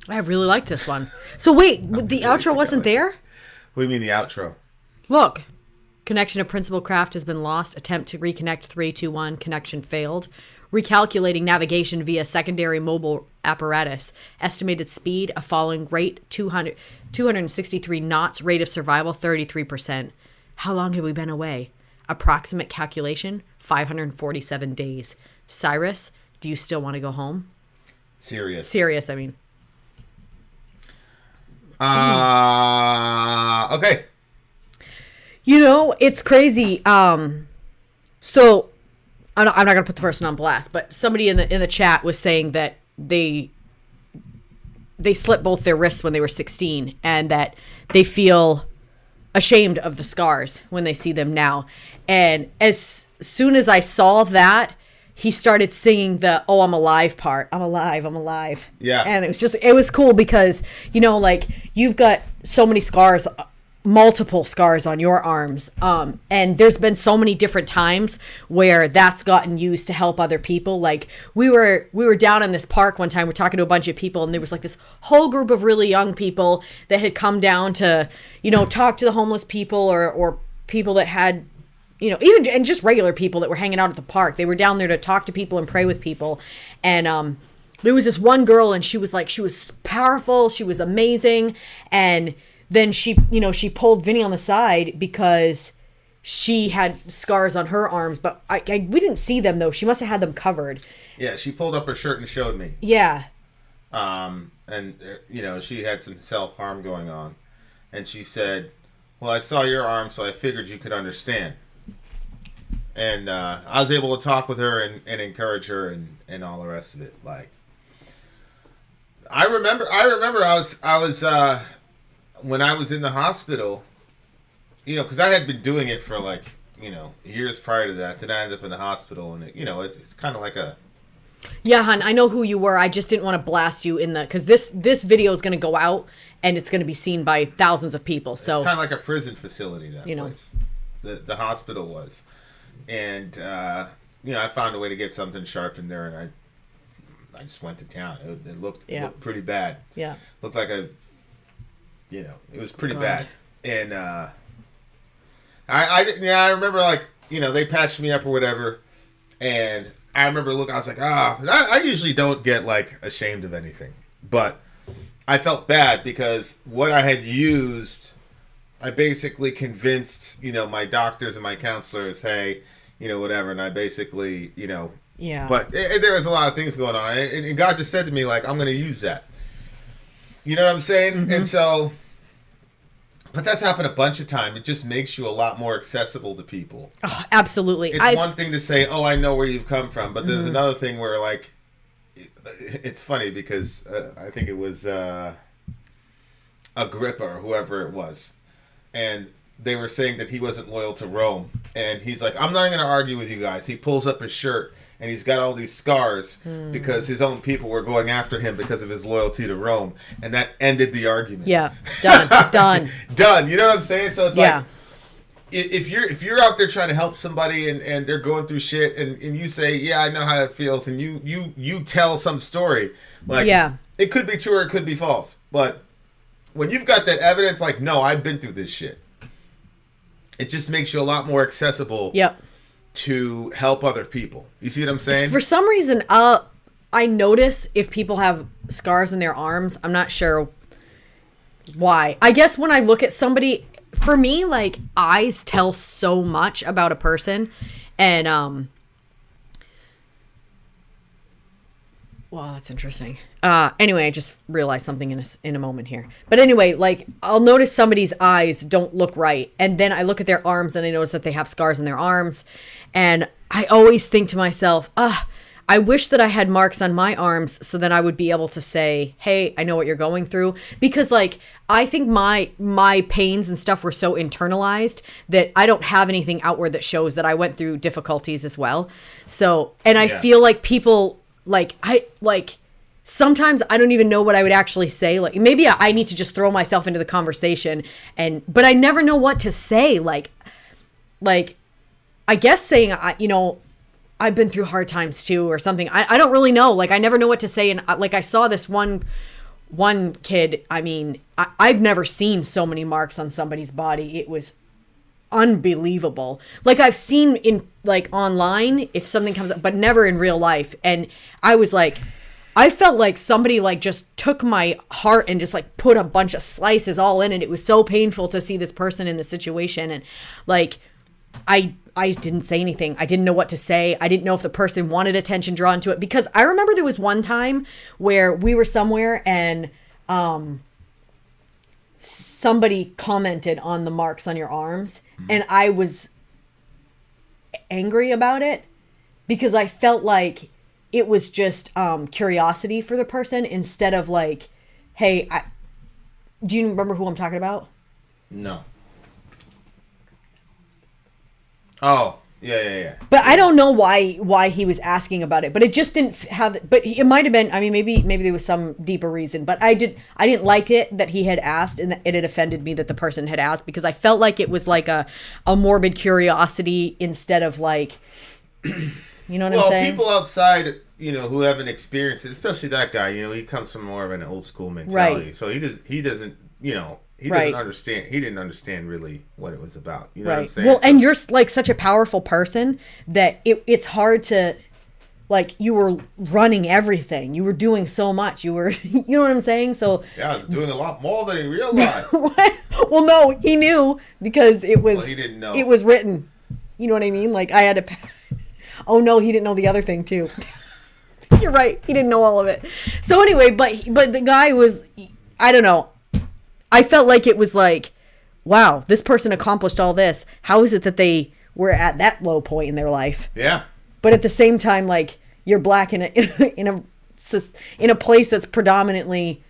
[SPEAKER 2] I really like this one. So wait, the outro wasn't there?
[SPEAKER 1] What do you mean the outro?
[SPEAKER 2] Look. Connection of principal craft has been lost. Attempt to reconnect 321. Connection failed. Recalculating navigation via secondary mobile apparatus. Estimated speed, a falling rate, 263 knots. Rate of survival, 33%. How long have we been away? Approximate calculation, 547 days. Cyrus, do you still want to go home? Serious, I mean.
[SPEAKER 1] Okay.
[SPEAKER 2] You know, it's crazy. So I'm not going to put the person on blast, but somebody in the chat was saying that they slit both their wrists when they were 16 and that they feel ashamed of the scars when they see them now. And as soon as I saw that, he started singing the "Oh, I'm alive" part. I'm alive.
[SPEAKER 1] Yeah.
[SPEAKER 2] And it was cool because, you know, like, you've got so many scars, multiple scars on your arms. And there's been so many different times where that's gotten used to help other people. Like, we were down in this park one time, we're talking to a bunch of people, and there was like this whole group of really young people that had come down to, you know, talk to the homeless people or people that had, you know, even and just regular people that were hanging out at the park. They were down there to talk to people and pray with people. And there was this one girl, and she was powerful, she was amazing, and then she pulled Vinny on the side because she had scars on her arms, but we didn't see them though. She must have had them covered.
[SPEAKER 1] Yeah, she pulled up her shirt and showed me.
[SPEAKER 2] Yeah.
[SPEAKER 1] And you know, she had some self-harm going on, and she said, "Well, I saw your arm, so I figured you could understand." And I was able to talk with her and encourage her and all the rest of it. Like, I remember I was when I was in the hospital, you know, because I had been doing it for like, you know, years prior to that. Then I ended up in the hospital, and it's kind of like a.
[SPEAKER 2] Yeah, hon, I know who you were. I just didn't want to blast you because this video is going to go out and it's going to be seen by thousands of people. So
[SPEAKER 1] it's kind of like a prison facility, that place. The hospital was, and you know, I found a way to get something sharp in there, and I just went to town. It looked pretty bad.
[SPEAKER 2] Yeah,
[SPEAKER 1] looked like you know, it was pretty bad. And I remember, like, you know, they patched me up or whatever, and I remember I was like, I usually don't get, like, ashamed of anything, but I felt bad because what I had used, I basically convinced, you know, my doctors and my counselors, hey, you know, whatever, and I basically, you know, but there was a lot of things going on, and God just said to me, like, I'm going to use that. You know what I'm saying? Mm-hmm. And so, but that's happened a bunch of times. It just makes you a lot more accessible to people.
[SPEAKER 2] Oh, absolutely.
[SPEAKER 1] It's one thing to say, oh, I know where you've come from. But there's another thing where, like, it's funny because I think it was Agrippa or whoever it was. And they were saying that he wasn't loyal to Rome. And he's like, I'm not going to argue with you guys. He pulls up his shirt. And he's got all these scars because his own people were going after him because of his loyalty to Rome. And that ended the argument.
[SPEAKER 2] Yeah. Done.
[SPEAKER 1] Done. You know what I'm saying? So it's like, if you're out there trying to help somebody and they're going through shit and you say, yeah, I know how it feels. And you tell some story. Like, it could be true or it could be false. But when you've got that evidence, like, no, I've been through this shit. It just makes you a lot more accessible.
[SPEAKER 2] Yep.
[SPEAKER 1] To help other people. You see what I'm saying?
[SPEAKER 2] For some reason, I notice if people have scars in their arms. I'm not sure why. I guess when I look at somebody, for me, like, eyes tell so much about a person. And, wow, that's interesting. Anyway, I just realized something in a moment here. But anyway, like, I'll notice somebody's eyes don't look right. And then I look at their arms and I notice that they have scars on their arms. And I always think to myself, I wish that I had marks on my arms so then I would be able to say, hey, I know what you're going through. Because, like, I think my pains and stuff were so internalized that I don't have anything outward that shows that I went through difficulties as well. So, and I feel like people, sometimes I don't even know what I would actually say. Like, maybe I need to just throw myself into the conversation, but I never know what to say. Like, I guess saying, you know, I've been through hard times too or something. I don't really know. Like, I never know what to say. And like, I saw this one kid. I mean, I've never seen so many marks on somebody's body. It was unbelievable. Like, I've seen in like online if something comes up, but never in real life. And I was like, I felt like somebody like just took my heart and just like put a bunch of slices all in, and it was so painful to see this person in the situation. And like, I didn't say anything. I didn't know what to say. I didn't know if the person wanted attention drawn to it, because I remember there was one time where we were somewhere and somebody commented on the marks on your arms, and I was angry about it because I felt like it was just curiosity for the person instead of like, hey, do you remember who I'm talking about?
[SPEAKER 1] No. Oh, yeah.
[SPEAKER 2] But I don't know why he was asking about it. But it just didn't have. But it might have been. I mean, maybe there was some deeper reason. But I didn't like it that he had asked, and it had offended me that the person had asked, because I felt like it was like a morbid curiosity instead of like, you know what I'm saying?
[SPEAKER 1] Well, people outside, who haven't experienced it, especially that guy, he comes from more of an old school mentality.
[SPEAKER 2] Right.
[SPEAKER 1] So he doesn't
[SPEAKER 2] Right.
[SPEAKER 1] understand. He didn't understand really what it was about. You know what I'm
[SPEAKER 2] Right.
[SPEAKER 1] saying?
[SPEAKER 2] Well, and you're like such a powerful person that it's hard to, like, you were running everything. You were doing so much. You were, you know what I'm saying? So
[SPEAKER 1] yeah, I was doing a lot more than he realized.
[SPEAKER 2] what? Well, no, he knew because it was.
[SPEAKER 1] Well, he didn't know.
[SPEAKER 2] It was written. You know what I mean? Like, I had to. Oh no, he didn't know the other thing too. You're right. He didn't know all of it. So anyway, but the guy was, I don't know. I felt like it was like, wow, this person accomplished all this. How is it that they were at that low point in their life?
[SPEAKER 1] Yeah.
[SPEAKER 2] But at the same time, like, you're black in a place that's predominantly,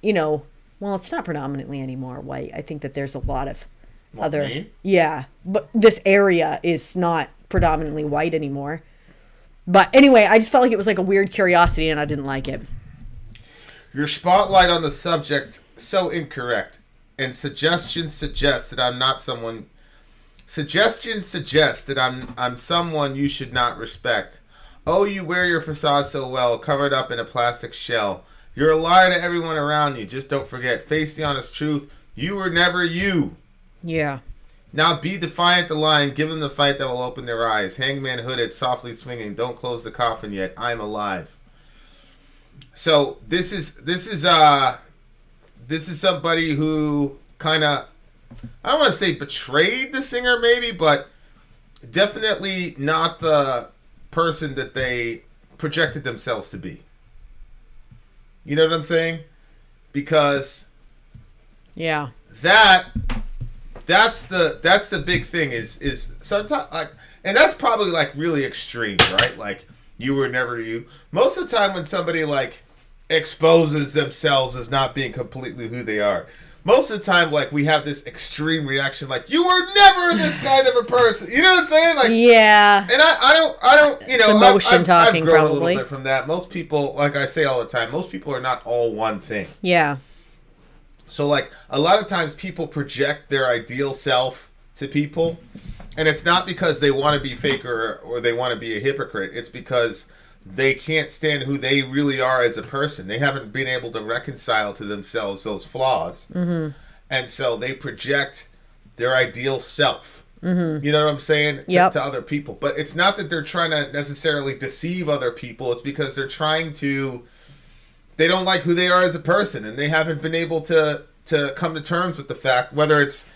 [SPEAKER 2] well, it's not predominantly anymore white. I think that there's a lot of other.
[SPEAKER 1] Maine?
[SPEAKER 2] Yeah, but this area is not predominantly white anymore. But anyway, I just felt like it was like a weird curiosity, and I didn't like it.
[SPEAKER 1] Your spotlight on the subject, so incorrect. And suggestions suggest that I'm someone you should not respect. Oh, you wear your facade so well, covered up in a plastic shell. You're a liar to everyone around you. Just don't forget. Face the honest truth. You were never you.
[SPEAKER 2] Yeah.
[SPEAKER 1] Now be defiant the lion. Give them the fight that will open their eyes. Hangman hooded, softly swinging. Don't close the coffin yet. I'm alive. So this is somebody who kind of, I don't want to say betrayed the singer maybe, but definitely not the person that they projected themselves to be. You know what I'm saying? Because
[SPEAKER 2] Yeah.
[SPEAKER 1] that's the big thing is sometimes, like, and that's probably like really extreme, right? Like, you were never you. Most of the time when somebody like exposes themselves as not being completely who they are, most of the time, like, we have this extreme reaction, like, you were never this kind of a person. You know what I'm saying? Like,
[SPEAKER 2] yeah.
[SPEAKER 1] And I don't,
[SPEAKER 2] It's emotion talking,
[SPEAKER 1] I've grown
[SPEAKER 2] probably.
[SPEAKER 1] a little bit from that. Most people, like I say all the time, most people are not all one thing.
[SPEAKER 2] Yeah.
[SPEAKER 1] So, like, a lot of times people project their ideal self to people, and it's not because they want to be fake or they want to be a hypocrite. It's because they can't stand who they really are as a person. They haven't been able to reconcile to themselves those flaws. Mm-hmm. And so they project their ideal self. Mm-hmm. You know what I'm saying? To other people. But it's not that they're trying to necessarily deceive other people. It's because they're trying to... They don't like who they are as a person, and they haven't been able to come to terms with the fact, whether it's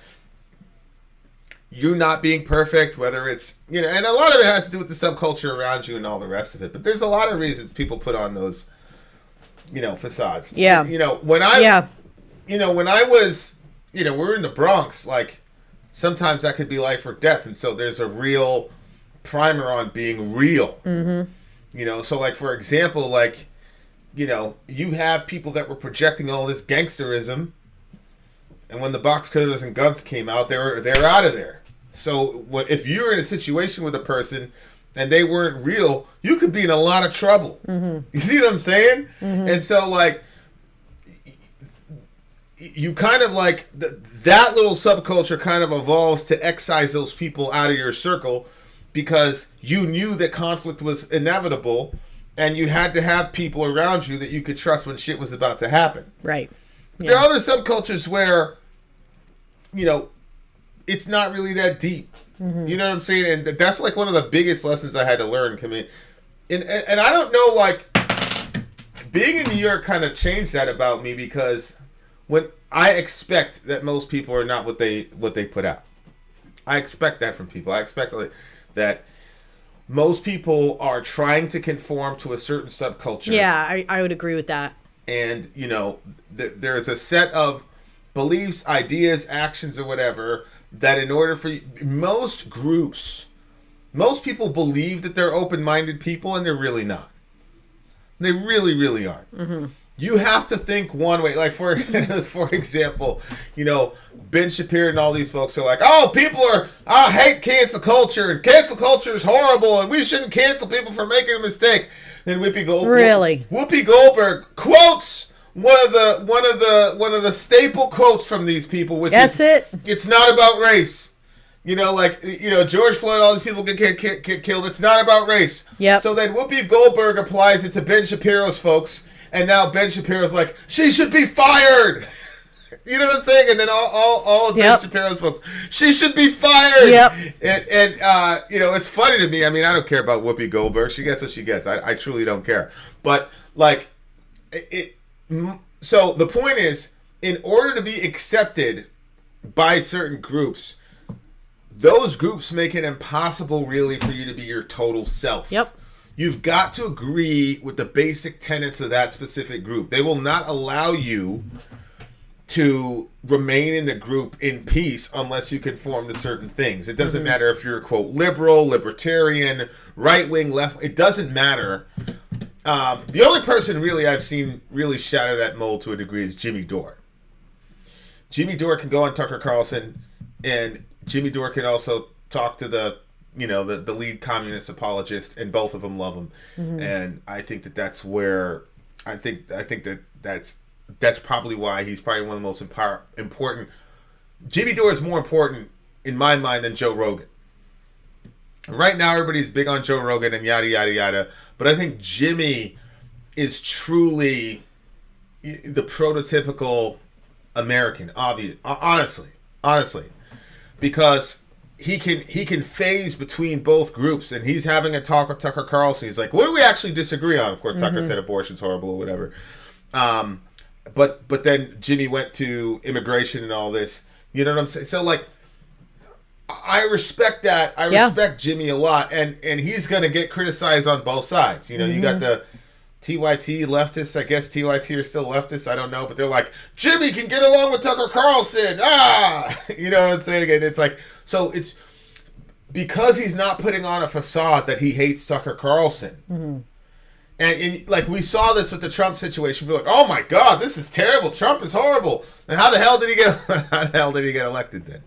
[SPEAKER 1] you not being perfect, whether it's, and a lot of it has to do with the subculture around you and all the rest of it. But there's a lot of reasons people put on those, facades.
[SPEAKER 2] Yeah.
[SPEAKER 1] When I was, we're in the Bronx, like, sometimes that could be life or death. And so there's a real primer on being real. Mm-hmm. So, like, for example, like, you have people that were projecting all this gangsterism, and when the Box Cutters and Guns came out, they're out of there. So if you're in a situation with a person and they weren't real, you could be in a lot of trouble. Mm-hmm. You see what I'm saying? Mm-hmm. And so, like, you kind of like that little subculture kind of evolves to excise those people out of your circle because you knew that conflict was inevitable, and you had to have people around you that you could trust when shit was about to happen.
[SPEAKER 2] Right. Yeah.
[SPEAKER 1] There are other subcultures where, you know, it's not really that deep.
[SPEAKER 2] Mm-hmm.
[SPEAKER 1] You know what I'm saying? And that's like one of the biggest lessons I had to learn coming. And I don't know, like, being in New York kind of changed that about me, because when I expect that most people are not what they put out. I expect that from people. I expect that most people are trying to conform to a certain subculture.
[SPEAKER 2] Yeah, I would agree with that.
[SPEAKER 1] And, you know, there's a set of beliefs, ideas, actions, or whatever, that in order for most groups, most people believe that they're open-minded people, and they're really not. They really, really aren't. Mm-hmm. You have to think one way. Like, for example, you know, Ben Shapiro and all these folks are like, oh, people I hate cancel culture, and cancel culture is horrible, and we shouldn't cancel people for making a mistake. Then Whoopi Goldberg quotes one of the staple quotes from these people, which is, it's not about race. You know, like, you know, George Floyd, all these people get killed. It's not about race.
[SPEAKER 2] Yep.
[SPEAKER 1] So then Whoopi Goldberg applies it to Ben Shapiro's folks, and now Ben Shapiro's like, she should be fired. You know what I'm saying? And then all of Ben Shapiro's folks, she should be fired.
[SPEAKER 2] Yep.
[SPEAKER 1] And you know, it's funny to me. I mean, I don't care about Whoopi Goldberg. She gets what she gets. I truly don't care. But, like, so the point is, in order to be accepted by certain groups, those groups make it impossible, really, for you to be your total self.
[SPEAKER 2] Yep.
[SPEAKER 1] You've got to agree with the basic tenets of that specific group. They will not allow you to remain in the group in peace unless you conform to certain things. It doesn't matter if you're, quote, liberal, libertarian, right-wing, left. It doesn't matter. The only person really I've seen really shatter that mold to a degree is Jimmy Dore. Jimmy Dore can go on Tucker Carlson, and Jimmy Dore can also talk to the lead communist apologist, and both of them love him. Mm-hmm. And I think that's where I think that's probably why he's probably one of the most important. Jimmy Dore is more important in my mind than Joe Rogan. Right now, everybody's big on Joe Rogan and yada yada yada, but I think Jimmy is truly the prototypical American, honestly, because he can phase between both groups, and he's having a talk with Tucker Carlson. He's like, what do we actually disagree on? Of course, Tucker said abortion's horrible or whatever. But then Jimmy went to immigration and all this. You know what I'm saying? So, like, I respect that. I respect Jimmy a lot, and he's gonna get criticized on both sides. You know, you got the TYT leftists. I guess TYT are still leftists. I don't know, but they're like, Jimmy can get along with Tucker Carlson. You know what I'm saying? And it's like, so it's because he's not putting on a facade that he hates Tucker Carlson. Mm-hmm. And like, we saw this with the Trump situation. We're like, oh my God, this is terrible. Trump is horrible. And how the hell did he get elected then?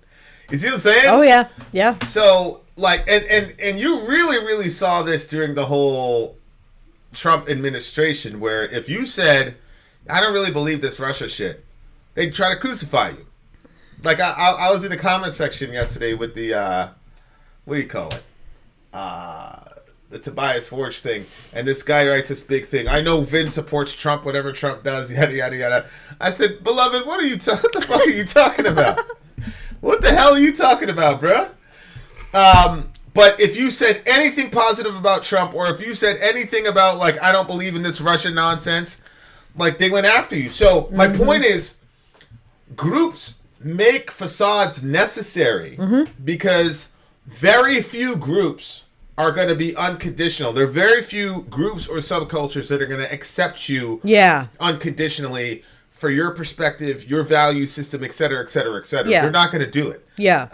[SPEAKER 1] You see what I'm saying?
[SPEAKER 2] Oh yeah, yeah.
[SPEAKER 1] So, like, and you really, really saw this during the whole Trump administration, where if you said, I don't really believe this Russia shit, they'd try to crucify you. Like, I was in the comment section yesterday with the, what do you call it? The Tobias Forge thing. And this guy writes this big thing. I know Vin supports Trump, whatever Trump does, yada, yada, yada. I said, beloved, what the fuck are you talking about? What the hell are you talking about, bruh? But if you said anything positive about Trump, or if you said anything about, like, I don't believe in this Russian nonsense, like, they went after you. So my point is, groups make facades necessary because very few groups are going to be unconditional. There are very few groups or subcultures that are going to accept you unconditionally for your perspective, your value system, et cetera, et cetera, et cetera. They're not going to do it. Yeah.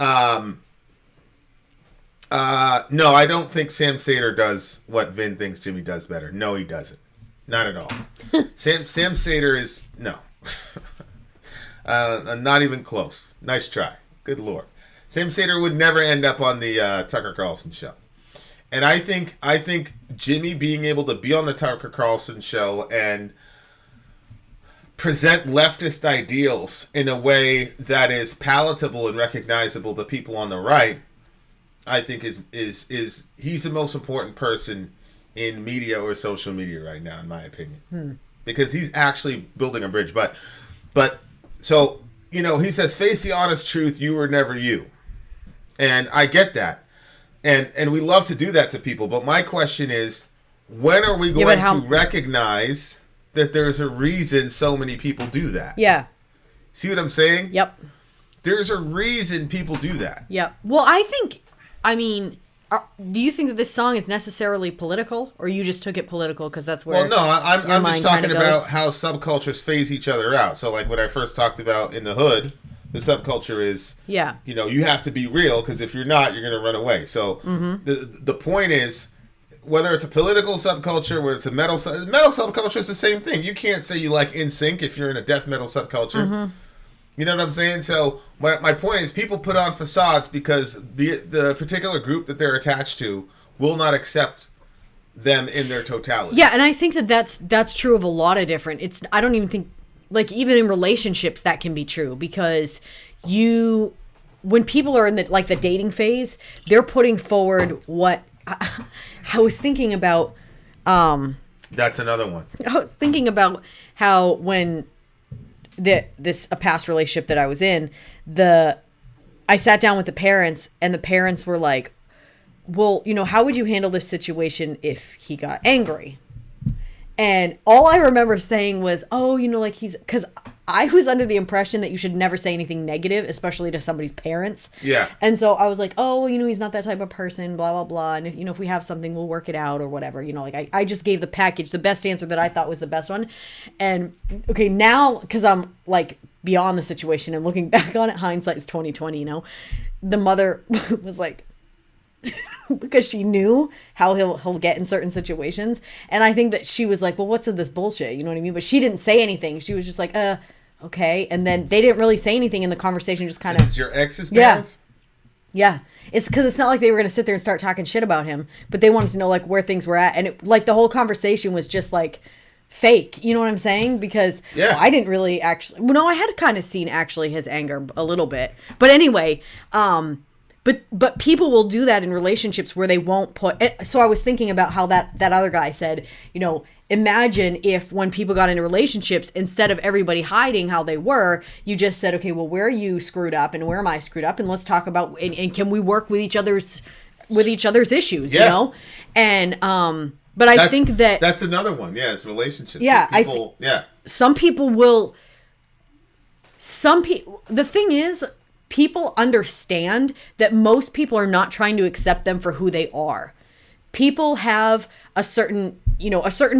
[SPEAKER 1] No, I don't think Sam Sater does what Vin thinks Jimmy does better. No, he doesn't. Not at all. Sam Sater is, no. Not even close. Nice try. Good Lord. Sam Sater would never end up on the Tucker Carlson show. And I think Jimmy being able to be on the Tucker Carlson show and present leftist ideals in a way that is palatable and recognizable to people on the right I think is he's the most important person in media or social media right now, in my opinion, because he's actually building a bridge. But so he says, face the honest truth. You were never you, and I get that, and we love to do that to people. But my question is, when are we going to recognize that there's a reason so many people do that?
[SPEAKER 2] Yeah.
[SPEAKER 1] See what I'm saying?
[SPEAKER 2] Yep.
[SPEAKER 1] There's a reason people do that.
[SPEAKER 2] Yep. Well, do you think that this song is necessarily political, or you just took it political because that's where?
[SPEAKER 1] Well, no, I'm just talking about
[SPEAKER 2] goes?
[SPEAKER 1] how subcultures phase each other out. So, like when I first talked about in the hood, the subculture is, you have to be real, because if you're not, you're going to run away. So the point is, whether it's a political subculture, whether it's a metal subculture is the same thing. You can't say you like NSYNC if you're in a death metal subculture. You know what I'm saying? So my point is, people put on facades because the particular group that they're attached to will not accept them in their totality.
[SPEAKER 2] Yeah, and I think that's true of a lot of different. I don't even think, like, even in relationships that can be true, because when people are in the dating phase, they're putting forward what I was thinking about.
[SPEAKER 1] That's another one.
[SPEAKER 2] I was thinking about how when a past relationship that I was in, I sat down with the parents, and the parents were like, well, how would you handle this situation if he got angry? And all I remember saying was, because I was under the impression that you should never say anything negative, especially to somebody's parents.
[SPEAKER 1] Yeah.
[SPEAKER 2] And so I was like, he's not that type of person, blah, blah, blah. And if we have something, we'll work it out or whatever. I just gave the package, the best answer that I thought was the best one. And okay, now, because I'm like beyond the situation and looking back on it, hindsight's 20/20, the mother was like, because she knew how he'll get in certain situations. And I think that she was like, well, what's in this bullshit? You know what I mean? But she didn't say anything. She was just like, okay. And then they didn't really say anything in the conversation, just kind of.
[SPEAKER 1] This is your ex's parents?
[SPEAKER 2] Yeah. It's because it's not like they were going to sit there and start talking shit about him, but they wanted to know like where things were at. And the whole conversation was just like fake. You know what I'm saying? Because I didn't really actually, I had kind of seen actually his anger a little bit. But anyway, But people will do that in relationships where they won't put. So I was thinking about how that other guy said, imagine if when people got into relationships, instead of everybody hiding how they were, you just said, okay, well, where are you screwed up and where am I screwed up, and let's talk about and can we work with each other's issues, And but I think
[SPEAKER 1] that's another one. Yeah, it's relationships.
[SPEAKER 2] Yeah,
[SPEAKER 1] people,
[SPEAKER 2] Some people will. The thing is, people understand that most people are not trying to accept them for who they are. People have a certain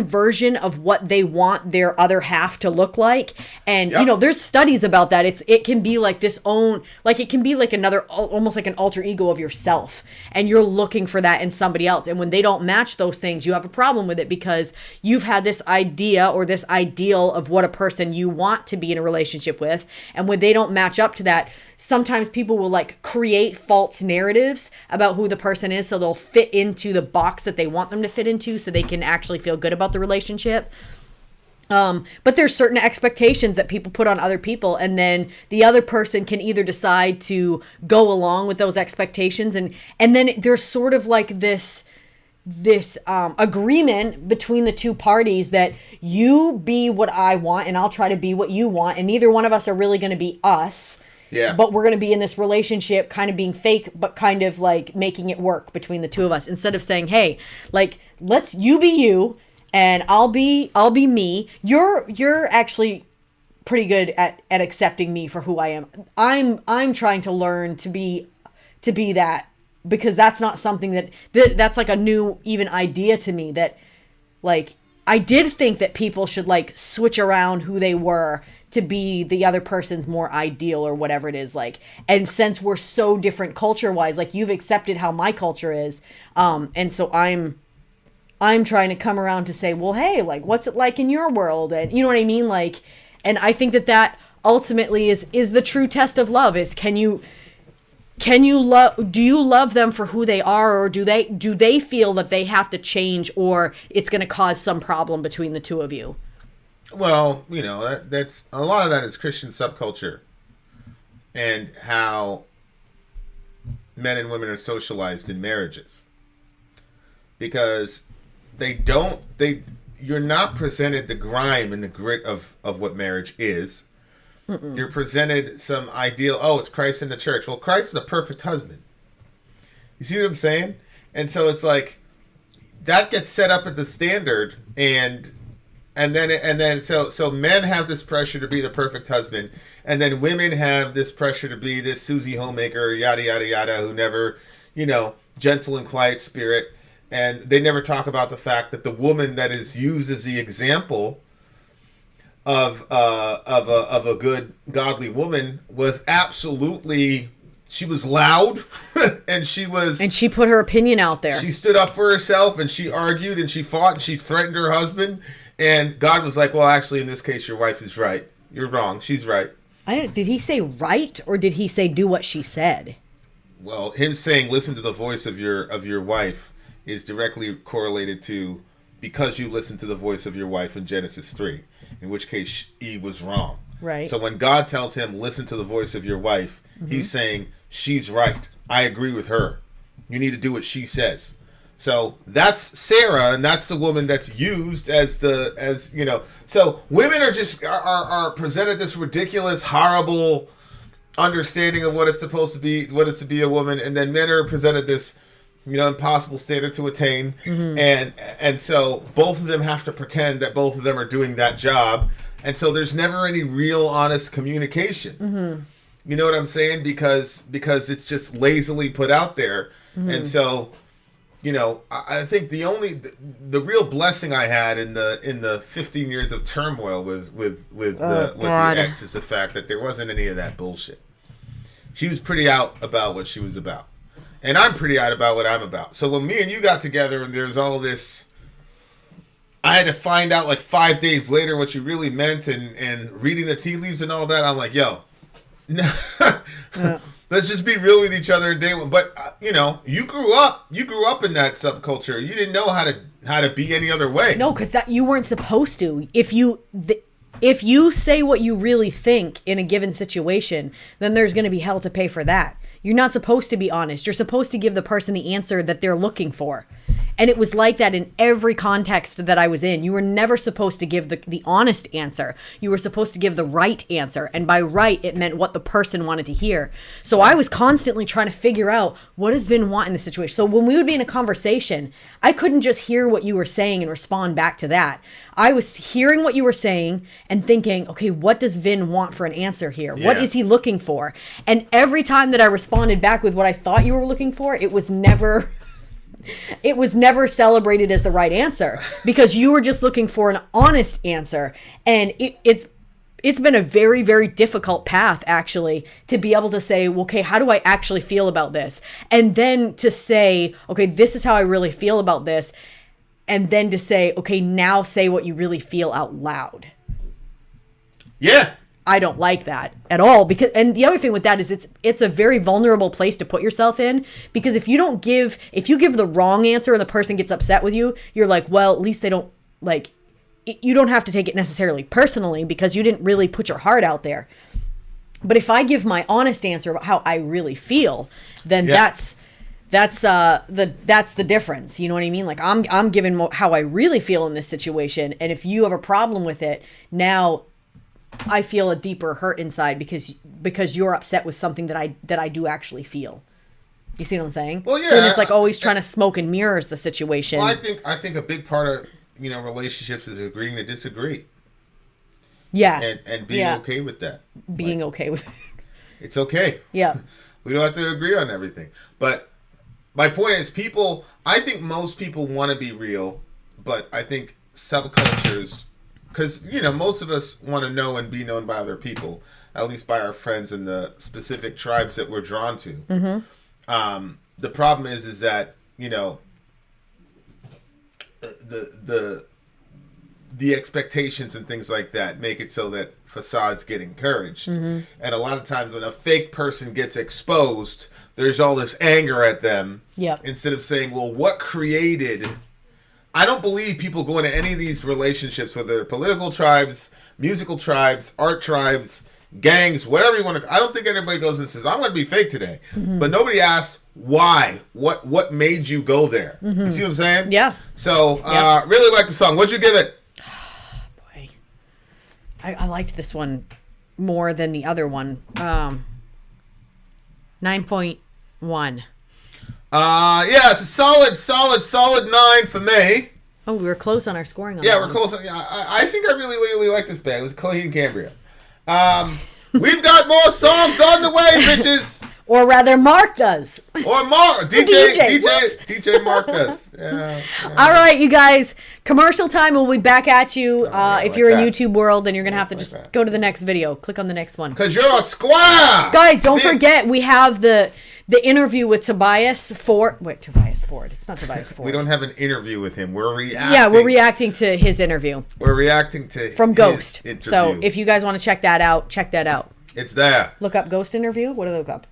[SPEAKER 2] version of what they want their other half to look like. And, there's studies about that. It can be like it can be like another, almost like an alter ego of yourself. And you're looking for that in somebody else. And when they don't match those things, you have a problem with it, because you've had this idea or this ideal of what a person you want to be in a relationship with. And when they don't match up to that, sometimes people will like create false narratives about who the person is, so they'll fit into the box that they want them to fit into, so they can actually feel good about the relationship. But there's certain expectations that people put on other people, and then the other person can either decide to go along with those expectations, and then there's sort of like this agreement between the two parties that you be what I want and I'll try to be what you want, and neither one of us are really going to be us.
[SPEAKER 1] Yeah.
[SPEAKER 2] But we're going to be in this relationship kind of being fake, but kind of like making it work between the two of us, instead of saying, hey, like, you be you and I'll be me. You're actually pretty good at accepting me for who I am. I'm trying to learn to be that, because that's not something that's like a new even idea to me, that like I did think that people should like switch around who they were to be the other person's more ideal or whatever it is, like. And since we're so different culture-wise, like, you've accepted how my culture is, and so I'm trying to come around to say, well, hey, like, what's it like in your world? And you know what I mean? Like, and I think that ultimately is the true test of love, is do you love them for who they are, or do they feel that they have to change, or it's going to cause some problem between the two of you?
[SPEAKER 1] Well, that's a lot of that is Christian subculture, and how men and women are socialized in marriages, because you're not presented the grime and the grit of what marriage is. Mm-mm. You're presented some ideal, it's Christ in the church. Well, Christ is a perfect husband. You see what I'm saying? And so it's like that gets set up at the standard, and then so men have this pressure to be the perfect husband, and then women have this pressure to be this Susie homemaker, yada yada yada, who never, gentle and quiet spirit, and they never talk about the fact that the woman that is used as the example of a good godly woman was absolutely. She was loud, and she put her opinion out there. She stood up for herself, and she argued, and she fought, and she threatened her husband. And God was like, well, actually, in this case, your wife is right. You're wrong. She's right.
[SPEAKER 2] Did he say right, or did he say do what she said?
[SPEAKER 1] Well, him saying listen to the voice of your wife is directly correlated to because you listen to the voice of your wife in Genesis 3, in which case Eve was wrong. Right. So when God tells him listen to the voice of your wife, he's saying she's right. I agree with her. You need to do what she says. So that's Sarah, and that's the woman that's used So women are just are presented this ridiculous, horrible understanding of what it's supposed to be, what it's to be a woman, and then men are presented this, impossible standard to attain, and so both of them have to pretend that both of them are doing that job, and so there's never any real, honest communication. Mm-hmm. You know what I'm saying? Because it's just lazily put out there. Mm-hmm. And so, I think the real blessing I had in the 15 years of turmoil with the ex is the fact that there wasn't any of that bullshit. She was pretty out about what she was about. And I'm pretty out about what I'm about. So when me and you got together and there's all this, I had to find out like 5 days later what you really meant, and reading the tea leaves and all that. I'm like, yo, no, let's just be real with each other day one. But you grew up in that subculture. You didn't know how to be any other way.
[SPEAKER 2] No, because you weren't supposed to. If you say what you really think in a given situation, then there's going to be hell to pay for that. You're not supposed to be honest. You're supposed to give the person the answer that they're looking for. And it was like that in every context that I was in. You were never supposed to give the honest answer. You were supposed to give the right answer. And by right, it meant what the person wanted to hear. So I was constantly trying to figure out, what does Vin want in this situation? So when we would be in a conversation, I couldn't just hear what you were saying and respond back to that. I was hearing what you were saying and thinking, okay, what does Vin want for an answer here? Yeah. What is he looking for? And every time that I responded back with what I thought you were looking for, it was never celebrated as the right answer, because you were just looking for an honest answer. And it's been a very, very difficult path, actually, to be able to say, okay, how do I actually feel about this? And then to say, okay, this is how I really feel about this. And then to say, okay, now say what you really feel out loud.
[SPEAKER 1] Yeah.
[SPEAKER 2] I don't like that at all, and the other thing with that is it's a very vulnerable place to put yourself in, because if you give the wrong answer and the person gets upset with you, you're like, well, at least they don't you don't have to take it necessarily personally because you didn't really put your heart out there. But if I give my honest answer about how I really feel, then that's the difference. You know what I mean? Like I'm giving how I really feel in this situation, and if you have a problem with it, now I feel a deeper hurt inside because you're upset with something that I do actually feel. You see what I'm saying? Well, yeah. So it's like always trying to smoke and mirrors the situation.
[SPEAKER 1] Well, I think a big part of relationships is agreeing to disagree.
[SPEAKER 2] Yeah.
[SPEAKER 1] And being okay with that.
[SPEAKER 2] Being okay with it.
[SPEAKER 1] It's okay.
[SPEAKER 2] Yeah.
[SPEAKER 1] We don't have to agree on everything. But my point is, I think most people want to be real, but I think subcultures, because, most of us want to know and be known by other people, at least by our friends and the specific tribes that we're drawn to. Mm-hmm. The problem is that, the expectations and things like that make it so that facades get encouraged. Mm-hmm. And a lot of times when a fake person gets exposed, there's all this anger at them.
[SPEAKER 2] Yep.
[SPEAKER 1] Instead of saying, well, what created... I don't believe people go into any of these relationships, whether they're political tribes, musical tribes, art tribes, gangs, whatever you want to. I don't think anybody goes and says, I'm going to be fake today. But nobody asked why. What made you go there? You see what I'm saying?
[SPEAKER 2] Yeah.
[SPEAKER 1] So, really like the song. What'd you give it?
[SPEAKER 2] Boy. I liked this one more than the other one. 9.1.
[SPEAKER 1] Yeah, it's a solid 9 for me.
[SPEAKER 2] Oh, we were close on our scoring on
[SPEAKER 1] Yeah,
[SPEAKER 2] that
[SPEAKER 1] we're
[SPEAKER 2] one.
[SPEAKER 1] close. I think I really like this band. It was Coheed Cambria. We've got more songs on the way, bitches.
[SPEAKER 2] Or rather, Mark does.
[SPEAKER 1] Or Mark. DJ Mark does. Yeah.
[SPEAKER 2] All right, you guys. Commercial time. We'll be back at you. If you're in YouTube world, then you're going to have to just go to the next video. Click on the next one.
[SPEAKER 1] Because you're a squire.
[SPEAKER 2] Guys, don't forget, we have the interview with Tobias Ford. Wait, Tobias Ford. It's not Tobias Ford.
[SPEAKER 1] We don't have an interview with him. We're reacting.
[SPEAKER 2] Yeah, we're reacting to his interview.
[SPEAKER 1] We're reacting to
[SPEAKER 2] From Ghost.
[SPEAKER 1] interview.
[SPEAKER 2] So if you guys want to check that out, check that out.
[SPEAKER 1] It's there.
[SPEAKER 2] Look up Ghost interview. What do they look up?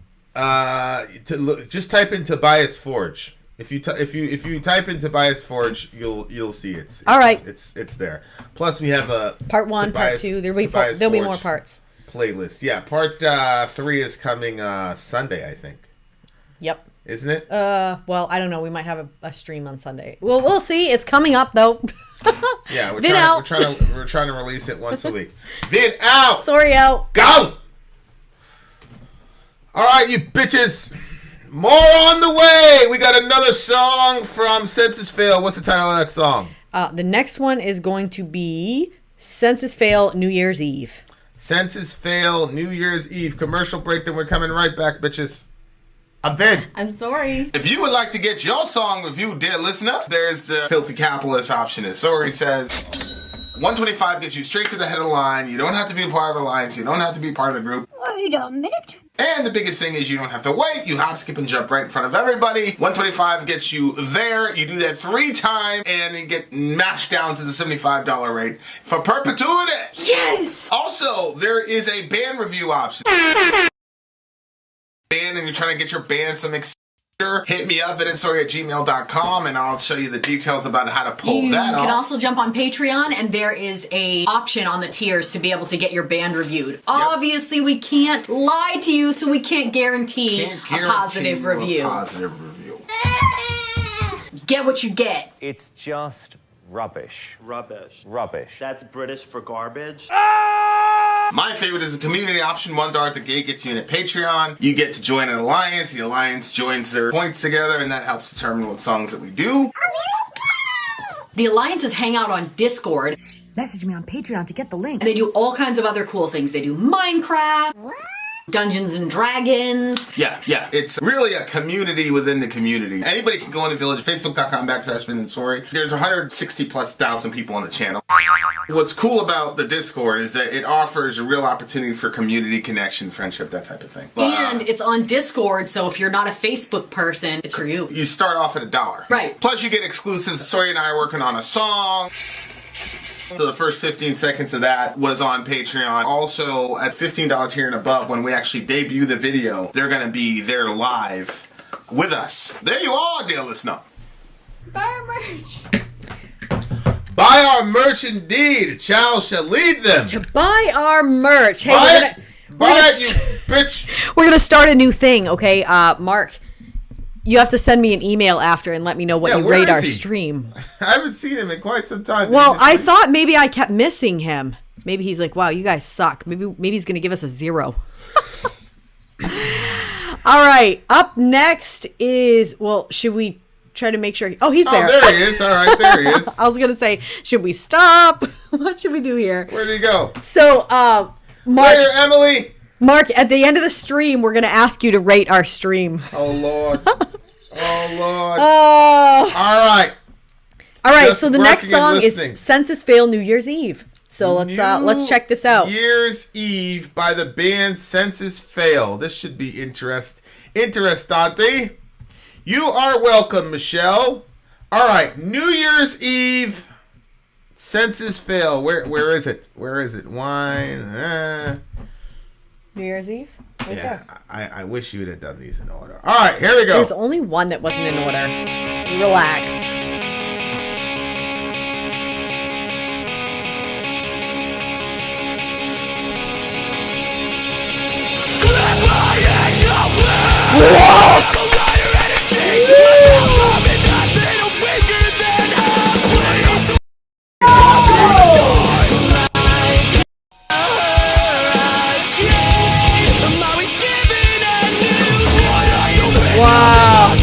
[SPEAKER 1] Just type in Tobias Forge. If you type in Tobias Forge, you'll see it.
[SPEAKER 2] All right.
[SPEAKER 1] It's there. Plus we have a
[SPEAKER 2] Part 1,
[SPEAKER 1] Tobias,
[SPEAKER 2] Part 2. There'll be more parts.
[SPEAKER 1] Playlist. Yeah, Part 3 is coming Sunday, I think.
[SPEAKER 2] Yep.
[SPEAKER 1] Isn't it?
[SPEAKER 2] Well, I don't know. We might have a stream on Sunday. We'll see. It's coming up though.
[SPEAKER 1] Yeah, we're trying to release it once a week. Vin out.
[SPEAKER 2] Sorry out.
[SPEAKER 1] Go. All right, you bitches. More on the way. We got another song from Census Fail. What's the title of that song?
[SPEAKER 2] The next one is going to be Census Fail New Year's Eve.
[SPEAKER 1] Census Fail New Year's Eve. Commercial break, then we're coming right back, bitches. I'm Vin.
[SPEAKER 2] I'm sorry.
[SPEAKER 1] If you would like to get your song reviewed, dear listener, there's the Filthy Capitalist option. As Sorry says, 125 gets you straight to the head of the line. You don't have to be a part of the alliance. You don't have to be part of the group.
[SPEAKER 3] Wait a minute.
[SPEAKER 1] And the biggest thing is you don't have to wait. You hop, skip, and jump right in front of everybody. 125 gets you there. You do that 3 times, and then get mashed down to the $75 rate for perpetuity.
[SPEAKER 4] Yes!
[SPEAKER 1] Also, there is a band review option. Band, and you're trying to get your band some exposure, hit me up at instory@gmail.com, and I'll show you the details about how to pull
[SPEAKER 4] You
[SPEAKER 1] that off.
[SPEAKER 4] can also jump on Patreon, and there is a option on the tiers to be able to get your band reviewed. Obviously, we can't lie to you, so we can't guarantee a positive review. Get what you get.
[SPEAKER 5] It's just rubbish.
[SPEAKER 6] Rubbish.
[SPEAKER 5] Rubbish.
[SPEAKER 6] That's British for garbage.
[SPEAKER 1] My favorite is the community option. $1 at the gate gets you in a Patreon. You get to join an alliance. The alliance joins their points together, and that helps determine what songs that we do.
[SPEAKER 4] The alliances hang out on Discord,
[SPEAKER 3] Message me on Patreon to get the link.
[SPEAKER 4] and they do all kinds of other cool things. They do Minecraft, Dungeons and Dragons.
[SPEAKER 1] Yeah. It's really a community within the community. Anybody can go in the village, facebook.com/Vin and Sorry. There's 160,000+ people on the channel. What's cool about the Discord is that it offers a real opportunity for community connection, friendship, that type of thing.
[SPEAKER 4] And it's on Discord, so if you're not a Facebook person, it's for you.
[SPEAKER 1] You start off at $1.
[SPEAKER 4] Right.
[SPEAKER 1] Plus you get exclusives. Sorry and I are working on a song. So the first 15 seconds of that was on Patreon. Also, at $15 tier and above, when we actually debut the video, they're going to be there live with us. There you are, dear listener.
[SPEAKER 4] Buy our merch.
[SPEAKER 1] Buy our merch indeed. A child shall lead them.
[SPEAKER 2] To buy our merch. Hey,
[SPEAKER 1] Buy it, you bitch.
[SPEAKER 2] we're gonna start a new thing, okay? Mark, you have to send me an email after and let me know what you
[SPEAKER 1] where
[SPEAKER 2] rate
[SPEAKER 1] is
[SPEAKER 2] our
[SPEAKER 1] he?
[SPEAKER 2] stream.
[SPEAKER 1] I haven't seen him in quite some time.
[SPEAKER 2] Well, I thought maybe I kept missing him. Maybe he's like, wow, you guys suck. Maybe he's gonna give us a 0. All right, up next is, well, should we try to make sure? Oh, he's there.
[SPEAKER 1] Oh, there he is. All right, there he is.
[SPEAKER 2] I was gonna say, should we stop? What should we do here?
[SPEAKER 1] Where did he go?
[SPEAKER 2] So, Mark,
[SPEAKER 1] Later, Emily.
[SPEAKER 2] Mark, at the end of the stream, we're gonna ask you to rate our stream.
[SPEAKER 1] Oh, Lord. Oh, Lord.
[SPEAKER 2] Oh.
[SPEAKER 1] All right.
[SPEAKER 2] All right.
[SPEAKER 1] Just
[SPEAKER 2] So the next
[SPEAKER 1] working and
[SPEAKER 2] song
[SPEAKER 1] listening.
[SPEAKER 2] is "Census Fail New Year's Eve." So let's check this out.
[SPEAKER 1] New Year's Eve by the band Census Fail. This should be interessante. You are welcome, Michelle. All right, New Year's Eve, Census Fail. Where is it? Where is it? Wine.
[SPEAKER 2] New Year's Eve. Right
[SPEAKER 1] Yeah,
[SPEAKER 2] there.
[SPEAKER 1] I wish you would have done these in order. All right, here we go.
[SPEAKER 2] There's only one that wasn't in order. Relax. Wow.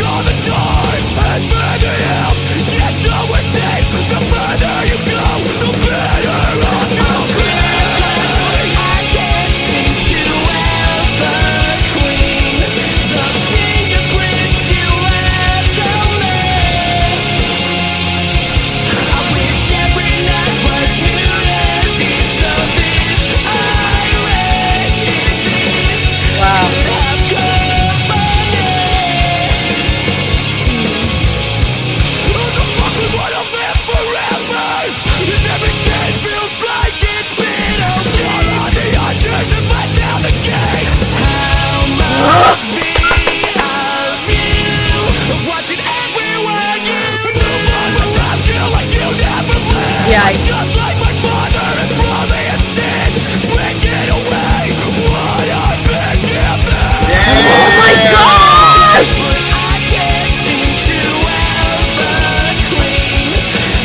[SPEAKER 2] Yeah,
[SPEAKER 7] just like my mother, it's probably a sin. Drinking away what I've been given.
[SPEAKER 2] oh my gosh!
[SPEAKER 7] But I can't seem to ever clean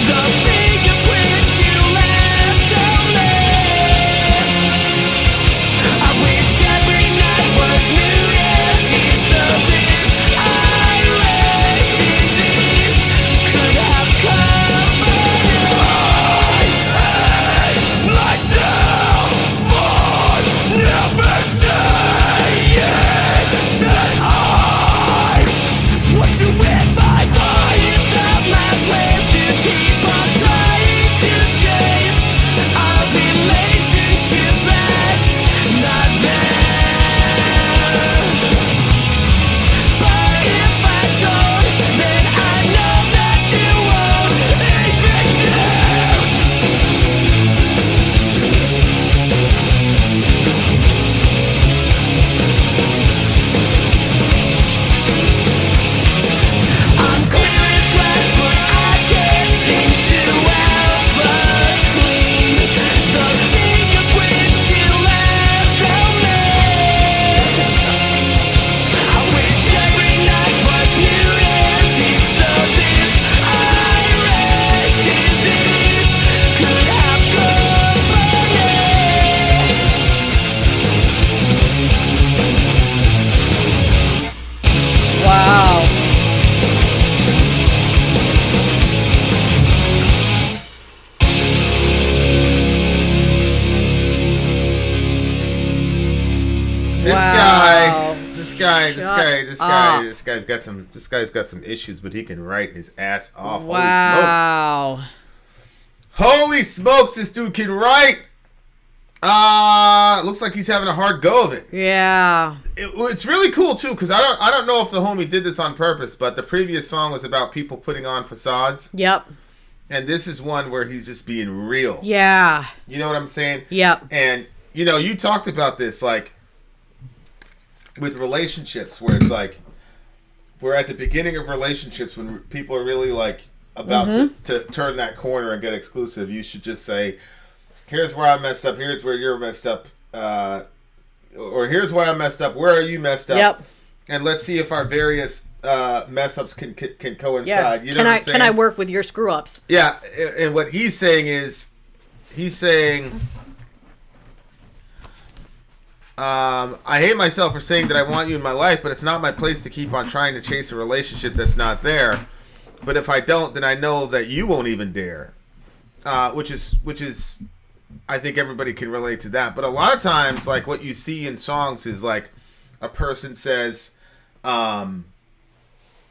[SPEAKER 7] the fingerprints you left on me. I wish every night was New Year's Eve, so this Irish disease could have come. Myself for never saying that I want to in my mind. Is that my place to keep on trying to chase a relationship that's not there? But if I don't, then I know that you won't evict it. I'm clear as glass, but I can't seem to ever clean the fingerprints you left on me. I wish every night was New Year's Eve, so this Irish disease could have company.
[SPEAKER 2] Wow.
[SPEAKER 1] This
[SPEAKER 2] Wow.
[SPEAKER 1] guy's got some issues, but he can write his ass off.
[SPEAKER 2] Wow.
[SPEAKER 1] Holy smokes, this dude can write. Looks like he's having a hard go of it.
[SPEAKER 2] Yeah.
[SPEAKER 1] It's really cool too, because I don't know if the homie did this on purpose, but the previous song was about people putting on facades,
[SPEAKER 2] Yep.
[SPEAKER 1] and this is one where he's just being real.
[SPEAKER 2] Yeah.
[SPEAKER 1] You know what I'm saying?
[SPEAKER 2] Yep.
[SPEAKER 1] And you know, you talked about this like with relationships, where it's like we're at the beginning of relationships when people are really like about to turn that corner and get exclusive. You should just say, here's where I messed up, here's where you're messed up, or here's where I messed up, where are you messed up?
[SPEAKER 2] Yep.
[SPEAKER 1] And let's see if our various mess ups can coincide.
[SPEAKER 2] Yeah.
[SPEAKER 1] You know what I'm saying?
[SPEAKER 2] Can I work with your screw ups?
[SPEAKER 1] Yeah, and what he's saying is, he's saying, I hate myself for saying that I want you in my life, but it's not my place to keep on trying to chase a relationship that's not there. But if I don't, then I know that you won't even dare. Which is, I think everybody can relate to that. But a lot of times, like what you see in songs is like a person says, yeah,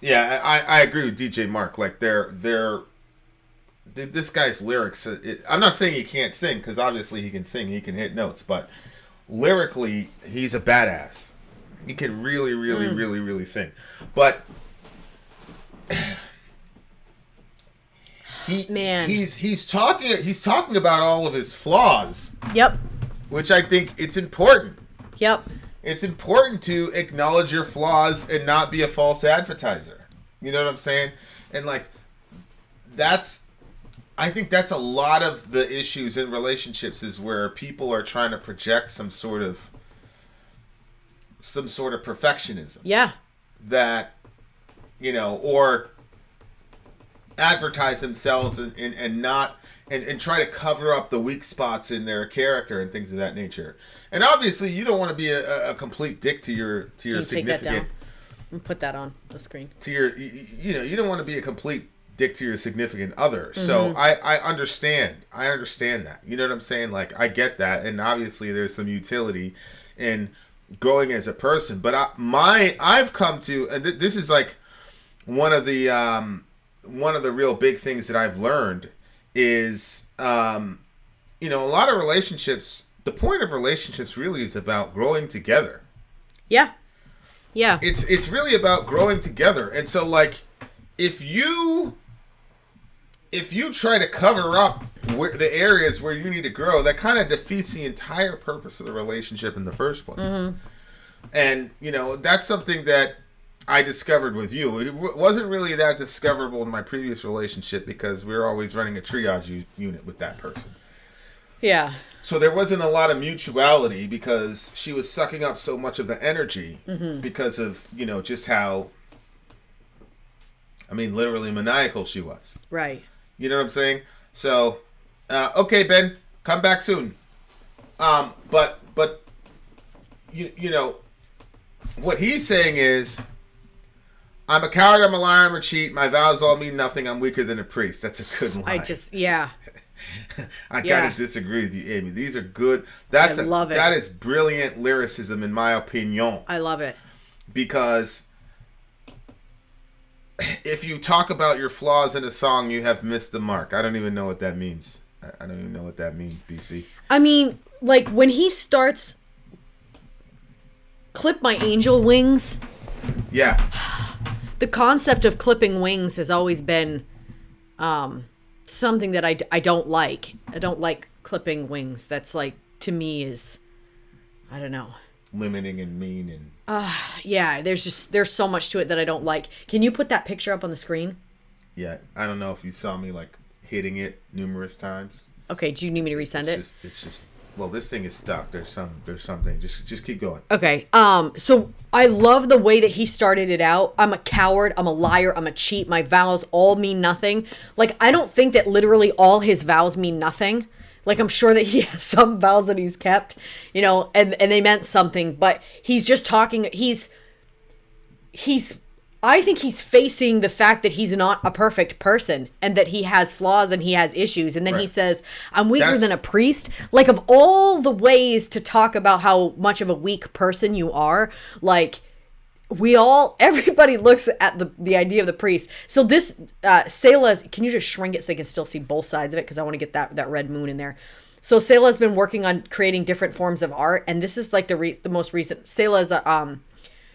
[SPEAKER 1] I agree with DJ Mark. Like this guy's lyrics. I'm not saying he can't sing, because obviously he can sing, he can hit notes, but lyrically he's a badass. He can really, really, really, really sing. But he's talking about all of his flaws.
[SPEAKER 2] Yep.
[SPEAKER 1] Which I think it's important.
[SPEAKER 2] Yep.
[SPEAKER 1] It's important to acknowledge your flaws and not be a false advertiser. You know what I'm saying? And like I think that's a lot of the issues in relationships, is where people are trying to project some sort of perfectionism.
[SPEAKER 2] Yeah.
[SPEAKER 1] that, or advertise themselves and not and try to cover up the weak spots in their character and things of that nature. And obviously, you don't want to be a complete dick to your significant.
[SPEAKER 2] Take that down and put that on the screen.
[SPEAKER 1] To your, you don't want to be a complete dick to your significant other. So I understand. I understand that. You know what I'm saying? Like, I get that, and obviously there's some utility in growing as a person. But I've come to, and this is like one of the real big things that I've learned is, a lot of relationships. The point of relationships really is about growing together. Yeah. Yeah. It's really about growing together. And so, like, if you try to cover up the areas where you need to grow, that kind of defeats the entire purpose of the relationship in the first place. Mm-hmm. And, that's something that I discovered with you. It wasn't really that discoverable in my previous relationship because we were always running a triage unit with that person. Yeah. So there wasn't a lot of mutuality because she was sucking up so much of the energy because of, just how, literally maniacal she was. Right. You know what I'm saying? So, okay, Ben, come back soon. But what he's saying is, I'm a coward, I'm a liar, I'm a cheat, my vows all mean nothing, I'm weaker than a priest. That's a good line. I gotta disagree with you, Amy. These are good. I love it. That is brilliant lyricism, in my opinion. I love it. Because if you talk about your flaws in a song, you have missed the mark. I don't even know what that means. I don't even know what that means, BC.
[SPEAKER 2] Like, when he starts, clip my angel wings. Yeah. The concept of clipping wings has always been something that I don't like. I don't like clipping wings. That's, like, to me is, I don't know.
[SPEAKER 1] Limiting and mean and...
[SPEAKER 2] yeah, there's so much to it that I don't like. Can you put that picture up on the screen?
[SPEAKER 1] Yeah, I don't know if you saw me, like, hitting it numerous times.
[SPEAKER 2] Okay, do you need me to resend it?
[SPEAKER 1] It's just... Well, this thing is stuck. There's something. Just keep going.
[SPEAKER 2] Okay. So I love the way that he started it out. I'm a coward. I'm a liar. I'm a cheat. My vows all mean nothing. Like, I don't think that literally all his vows mean nothing. Like, I'm sure that he has some vows that he's kept, and they meant something. But he's just talking. I think he's facing the fact that he's not a perfect person and that he has flaws and he has issues. And then he says, I'm weaker than a priest. Like, of all the ways to talk about how much of a weak person you are, like, everybody looks at the idea of the priest. So this, Selah, can you just shrink it so they can still see both sides of it? Because I want to get that red moon in there. So Selah's been working on creating different forms of art. And this is like the most recent. Selah's,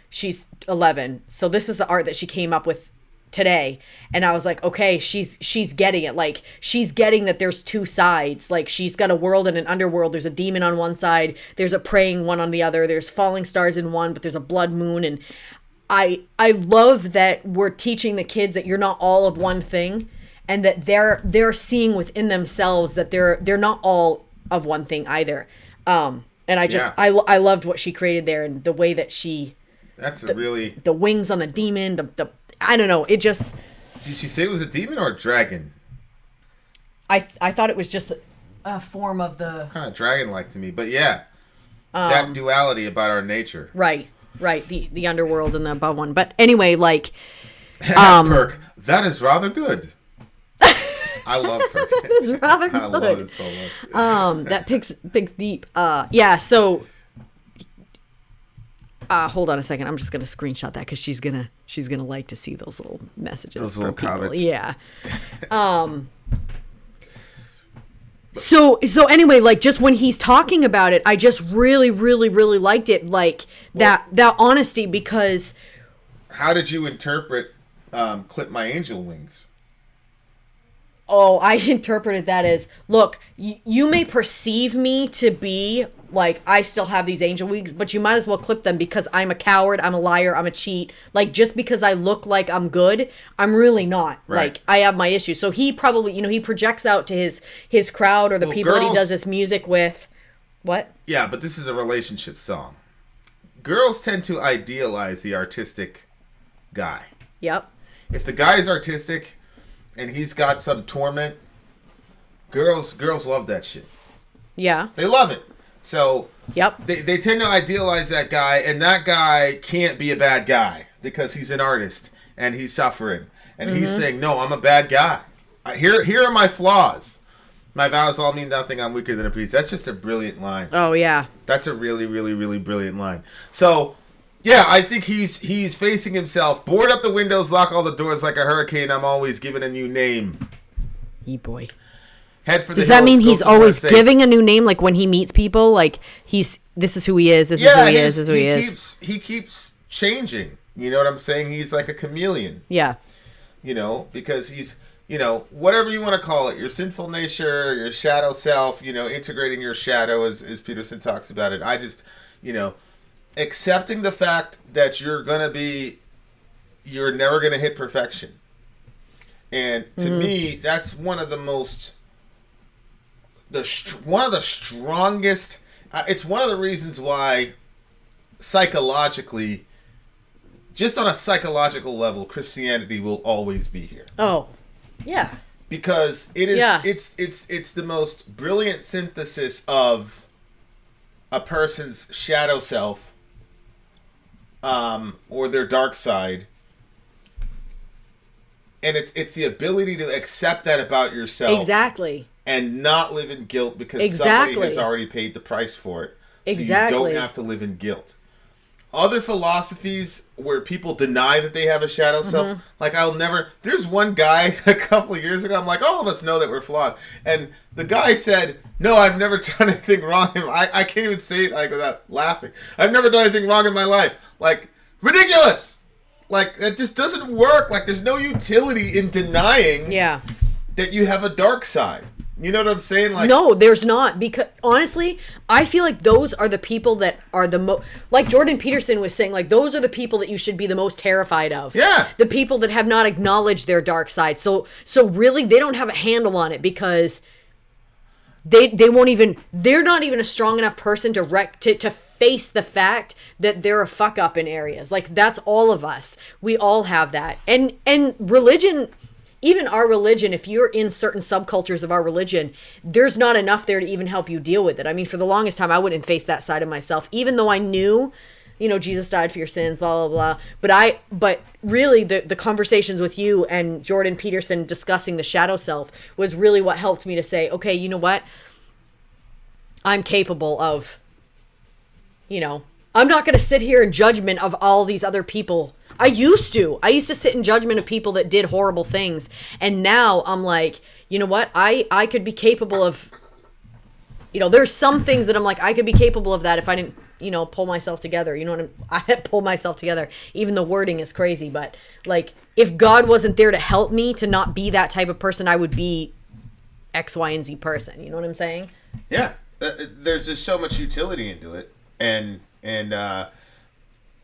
[SPEAKER 2] she's 11. So this is the art that she came up with today. And I was like, okay, she's getting it. Like, she's getting that there's two sides. Like, she's got a world and an underworld. There's a demon on one side. There's a praying one on the other. There's falling stars in one, but there's a blood moon. And I love that we're teaching the kids that you're not all of one thing, and that they're seeing within themselves that they're not all of one thing either. And I loved what she created there, and the way that the wings on the demon, the I don't know, it just...
[SPEAKER 1] Did she say it was a demon or a dragon?
[SPEAKER 2] I thought it was just a form of the...
[SPEAKER 1] It's kind of dragon-like to me, but yeah. That duality about our nature.
[SPEAKER 2] Right. The underworld and the above one. But anyway, like...
[SPEAKER 1] Perk, that is rather good. I love Perk.
[SPEAKER 2] It's rather good.
[SPEAKER 1] I love it so much.
[SPEAKER 2] That picks deep. Yeah, so... hold on a second. I'm just gonna screenshot that because she's gonna like to see those little messages.
[SPEAKER 1] Those little comments.
[SPEAKER 2] Yeah. So anyway, like, just when he's talking about it, I just really, really, really liked it. Like, that honesty, because...
[SPEAKER 1] How did you interpret Clip My Angel Wings?
[SPEAKER 2] Oh, I interpreted that as, look, you may perceive me to be, like, I still have these angel wings, but you might as well clip them because I'm a coward, I'm a liar, I'm a cheat. Like, just because I look like I'm good, I'm really not. Right. Like, I have my issues. So he probably, he projects out to his crowd or the people that he does this music with. What?
[SPEAKER 1] Yeah, but this is a relationship song. Girls tend to idealize the artistic guy.
[SPEAKER 2] Yep.
[SPEAKER 1] If the guy is artistic and he's got some torment, girls love that shit.
[SPEAKER 2] Yeah.
[SPEAKER 1] They love it. So
[SPEAKER 2] Yep.
[SPEAKER 1] they tend to idealize that guy, and that guy can't be a bad guy because he's an artist and he's suffering. And he's saying, no, I'm a bad guy. Here are my flaws. My vows all mean nothing. I'm weaker than a priest. That's just a brilliant line.
[SPEAKER 2] Oh yeah.
[SPEAKER 1] That's a really, really, really brilliant line. So, yeah, I think he's facing himself. Board up the windows, lock all the doors like a hurricane. I'm always giving a new name.
[SPEAKER 2] Boy.
[SPEAKER 1] Head for the
[SPEAKER 2] Does that
[SPEAKER 1] hills,
[SPEAKER 2] mean
[SPEAKER 1] go
[SPEAKER 2] he's
[SPEAKER 1] somewhere
[SPEAKER 2] always
[SPEAKER 1] safe.
[SPEAKER 2] giving a new name? Like when he meets people, like this is who he is. This is who he is. This is who he is.
[SPEAKER 1] He keeps changing. You know what I'm saying? He's like a chameleon.
[SPEAKER 2] Yeah.
[SPEAKER 1] You know, because he's, you know, whatever you want to call it, your sinful nature, your shadow self, you know, integrating your shadow as Peterson talks about it. I just, you know, accepting the fact that you're never going to hit perfection. And to me, that's one of the most, one of the strongest, it's one of the reasons why psychologically, just on a psychological level, Christianity will always be here.
[SPEAKER 2] Oh, yeah.
[SPEAKER 1] Because it is,
[SPEAKER 2] Yeah.
[SPEAKER 1] it's the most brilliant synthesis of a person's shadow self, or their dark side, and it's the ability to accept that about yourself,
[SPEAKER 2] Exactly.
[SPEAKER 1] and not live in guilt because
[SPEAKER 2] Exactly.
[SPEAKER 1] somebody has already paid the price for it.
[SPEAKER 2] Exactly.
[SPEAKER 1] So you don't have to live in guilt. Other philosophies where people deny that they have a shadow self, like there's one guy a couple of years ago, I'm like, all of us know that we're flawed. And the guy said, no, I've never done anything wrong. I can't even say it like without laughing. I've never done anything wrong in my life. Like, ridiculous! Like, it just doesn't work. Like, there's no utility in denying that you have a dark side. You know what I'm saying? Like,
[SPEAKER 2] no, there's not. Because honestly, I feel like those are the people that are the most, like Jordan Peterson was saying, like those are the people that you should be the most terrified of.
[SPEAKER 1] Yeah.
[SPEAKER 2] The people that have not acknowledged their dark side. So really they don't have a handle on it because they won't even, they're not even a strong enough person to face the fact that they're a fuck up in areas. Like that's all of us. We all have that. And religion, even our religion, if you're in certain subcultures of our religion, there's not enough there to even help you deal with it. I mean, for the longest time, I wouldn't face that side of myself, even though I knew, you know, Jesus died for your sins, blah, blah, blah. But really the conversations with you and Jordan Peterson discussing the shadow self was really what helped me to say, okay, you know what? I'm capable of, you know, I'm not going to sit here in judgment of all these other people. I used to sit in judgment of people that did horrible things. And now I'm like, you know what? I could be capable of, you know, there's some things that I'm like, I could be capable of that if I didn't, you know, pull myself together. You know what I pull myself together. Even the wording is crazy, but like if God wasn't there to help me to not be that type of person, I would be X, Y, and Z person. You know what I'm saying?
[SPEAKER 1] Yeah. There's just so much utility into it. And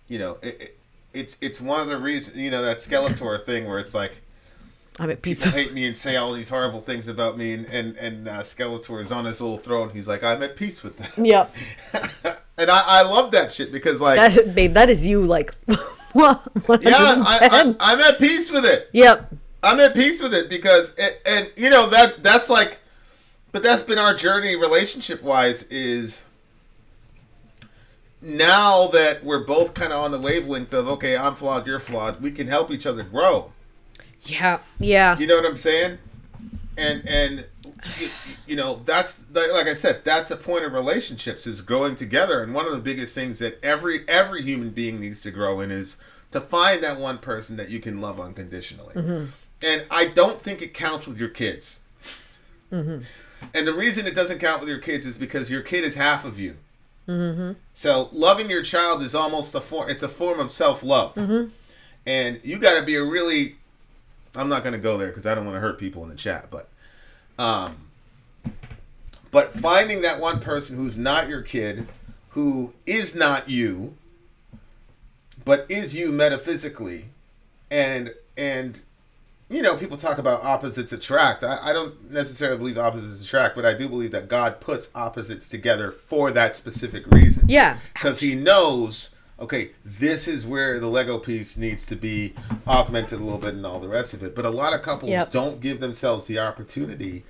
[SPEAKER 1] you know, it's one of the reasons, you know, that Skeletor thing where it's like,
[SPEAKER 2] I'm at peace.
[SPEAKER 1] people hate me and say all these horrible things about me, and Skeletor is on his little throne. He's like, I'm at peace with them.
[SPEAKER 2] Yep.
[SPEAKER 1] And I love that shit because, like,
[SPEAKER 2] that is you, like, what?
[SPEAKER 1] Yeah, I'm at peace with it.
[SPEAKER 2] Yep.
[SPEAKER 1] I'm at peace with it because, and you know, that's like, but that's been our journey relationship wise is. Now that we're both kind of on the wavelength of, okay, I'm flawed, you're flawed, we can help each other grow.
[SPEAKER 2] Yeah, yeah.
[SPEAKER 1] You know what I'm saying? And you know, that's, like I said, that's the point of relationships is growing together. And one of the biggest things that every human being needs to grow in is to find that one person that you can love unconditionally. Mm-hmm. And I don't think it counts with your kids. Mm-hmm. And the reason it doesn't count with your kids is because your kid is half of you. Mm-hmm. So loving your child is almost it's a form of self-love. Mm-hmm. And you got to be a really, I'm not going to go there because I don't want to hurt people in the chat, but finding that one person who's not your kid, who is not you, but is you metaphysically, and you know, people talk about opposites attract. I don't necessarily believe opposites attract, but I do believe that God puts opposites together for that specific reason.
[SPEAKER 2] Yeah.
[SPEAKER 1] Because he knows okay, this is where the Lego piece needs to be augmented a little bit and all the rest of it. But a lot of couples don't give themselves the opportunity.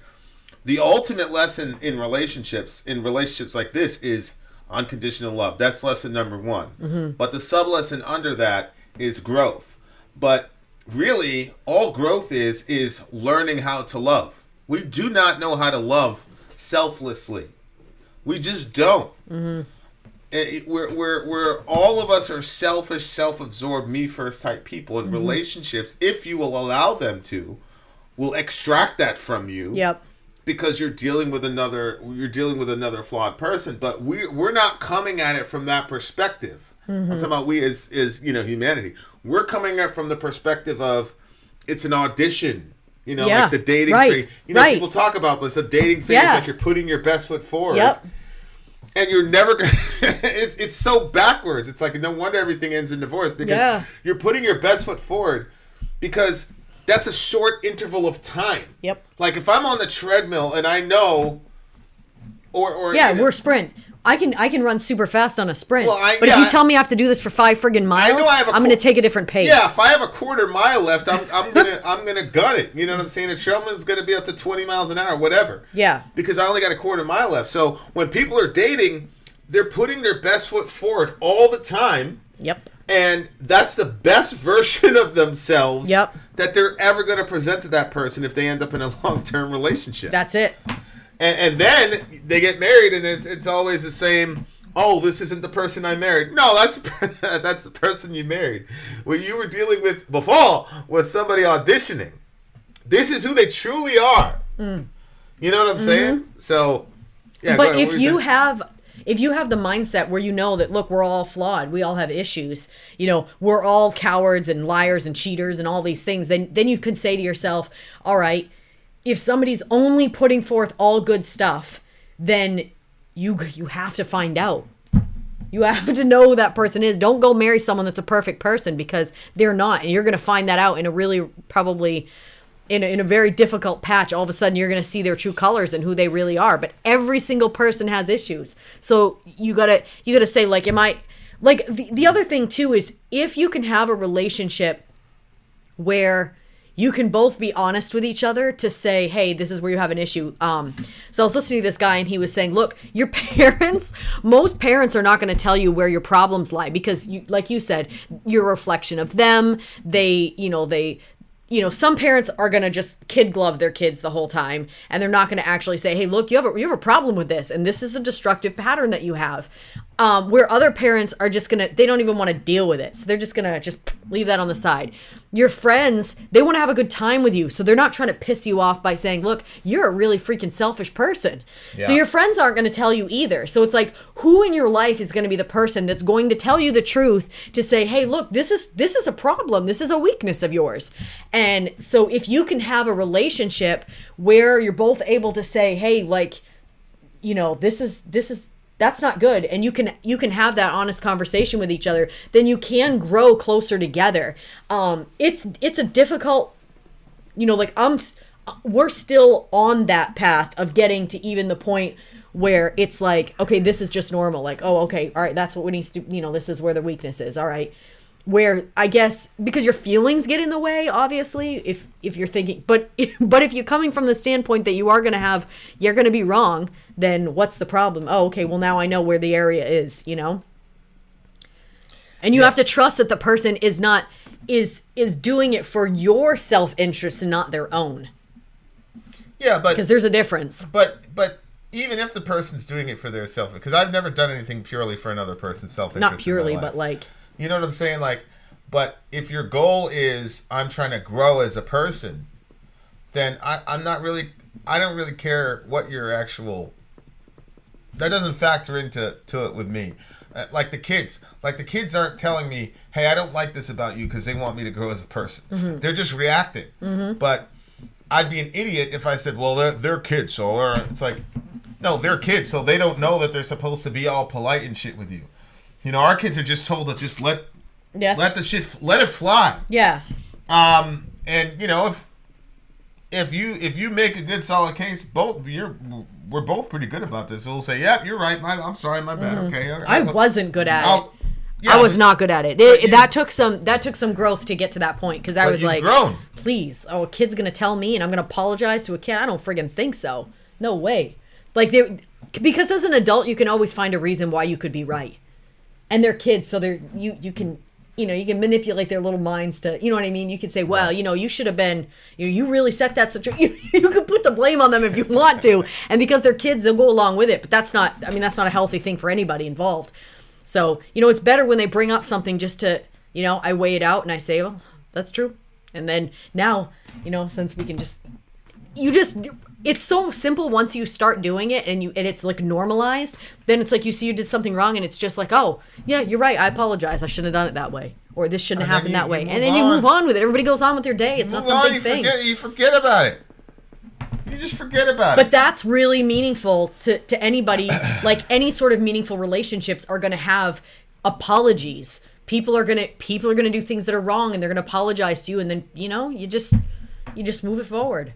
[SPEAKER 1] The ultimate lesson in relationships like this is unconditional love. That's lesson number 1. Mm-hmm. But the sub lesson under that is growth. But really, all growth is learning how to love. We do not know how to love selflessly. We just don't. Mm-hmm. We're all of us are selfish, self-absorbed, me first type people. And relationships, if you will allow them to, will extract that from you. Yep. Because you're dealing with another flawed person. But we're not coming at it from that perspective. I'm talking about we as humanity. We're coming at it from the perspective of it's an audition. Like the dating phase. People talk about this. The dating phase, like you're putting your best foot forward. Yep. And you're never gonna it's so backwards. It's like no wonder everything ends in divorce because you're putting your best foot forward because that's a short interval of time. Yep. Like if I'm on the treadmill and I know
[SPEAKER 2] we're sprint. I can run super fast on a sprint. But if you tell me I have to do this for 5 friggin' miles, I'm going to take a different pace.
[SPEAKER 1] Yeah, if I have a quarter mile left, I'm gonna gut it. You know what I'm saying? The treadmill's gonna be up to 20 miles an hour, whatever. Yeah. Because I only got a quarter mile left. So when people are dating, they're putting their best foot forward all the time. Yep. And that's the best version of themselves that they're ever going to present to that person if they end up in a long-term relationship.
[SPEAKER 2] That's it.
[SPEAKER 1] And then they get married, and it's always the same. Oh, this isn't the person I married. No, that's the person you married. What you were dealing with before was somebody auditioning. This is who they truly are. Mm. You know what I'm saying? So, yeah.
[SPEAKER 2] But if you have the mindset where you know that, look, we're all flawed, we all have issues, we're all cowards and liars and cheaters and all these things, then you could say to yourself, all right, if somebody's only putting forth all good stuff, then you have to find out. You have to know who that person is. Don't go marry someone that's a perfect person because they're not. And you're going to find that out in a really probably in a very difficult patch. All of a sudden you're going to see their true colors and who they really are. But every single person has issues. So you got to say, like, am I like the other thing too is if you can have a relationship where you can both be honest with each other to say, hey, this is where you have an issue. So I was listening to this guy and he was saying, look, your parents, most parents are not going to tell you where your problems lie because like you said, you're a reflection of them. Some parents are going to just kid glove their kids the whole time and they're not going to actually say, hey, look, you have a problem with this. And this is a destructive pattern that you have. Where other parents are just they don't even want to deal with it. So they're just going to just leave that on the side. Your friends, they want to have a good time with you. So they're not trying to piss you off by saying, look, you're a really freaking selfish person. Yeah. So your friends aren't going to tell you either. So it's like, who in your life is going to be the person that's going to tell you the truth to say, hey, look, this is a problem. This is a weakness of yours. And so if you can have a relationship where you're both able to say, hey, like, this is that's not good, and you can have that honest conversation with each other, then you can grow closer together. It's a difficult, we're still on that path of getting to even the point where it's like, okay, this is just normal. Like, oh, okay, all right, that's what we need to do. This is where the weakness is. All right. Where I guess because your feelings get in the way, obviously, if you're thinking, but if you're coming from the standpoint that you're going to be wrong, then what's the problem? Oh, okay, well now I know where the area is, and you have to trust that the person is doing it for your self-interest and not their own.
[SPEAKER 1] Yeah, but
[SPEAKER 2] because there's a difference.
[SPEAKER 1] But even if the person's doing it for their self, because I've never done anything purely for another person's self-interest.
[SPEAKER 2] Not purely, but like.
[SPEAKER 1] You know what I'm saying? Like, but if your goal is I'm trying to grow as a person, then I don't really care what your actual. That doesn't factor into it with me. Like the kids aren't telling me, hey, I don't like this about you because they want me to grow as a person. Mm-hmm. They're just reacting. Mm-hmm. But I'd be an idiot if I said, well, they're kids, so it's like, no, they're kids, so they don't know that they're supposed to be all polite and shit with you. Our kids are just told to just let it fly. Yeah. And if you make a good solid case, we're both pretty good about this. So we'll say, "Yeah, you're right. I'm sorry, my bad." Mm-hmm. Okay.
[SPEAKER 2] I wasn't good at it. I was not good at it. That took some growth to get to that point, because I was like,
[SPEAKER 1] grown.
[SPEAKER 2] Please, a kid's gonna tell me and I'm gonna apologize to a kid? I don't friggin' think so. No way. Like, because as an adult you can always find a reason why you could be right, and they're kids, so you can manipulate their little minds to, you know what I mean? You could say, well, you should have been, you really set that situation. You could put the blame on them if you want to, and because they're kids, they'll go along with it. But that's not a healthy thing for anybody involved. So, it's better when they bring up something just to, I weigh it out and I say, well, that's true. And then now, since we can it's so simple once you start doing it and it's like normalized, then it's like you see you did something wrong and it's just like, oh, yeah, you're right. I apologize. I shouldn't have done it that way. Or this shouldn't have happened that way. And then you move on with it. Everybody goes on with their day. It's not some big thing.
[SPEAKER 1] You forget about it. You just forget about it.
[SPEAKER 2] But that's really meaningful to anybody. Like, any sort of meaningful relationships are going to have apologies. People are gonna do things that are wrong, and they're gonna apologize to you, and then you just move it forward.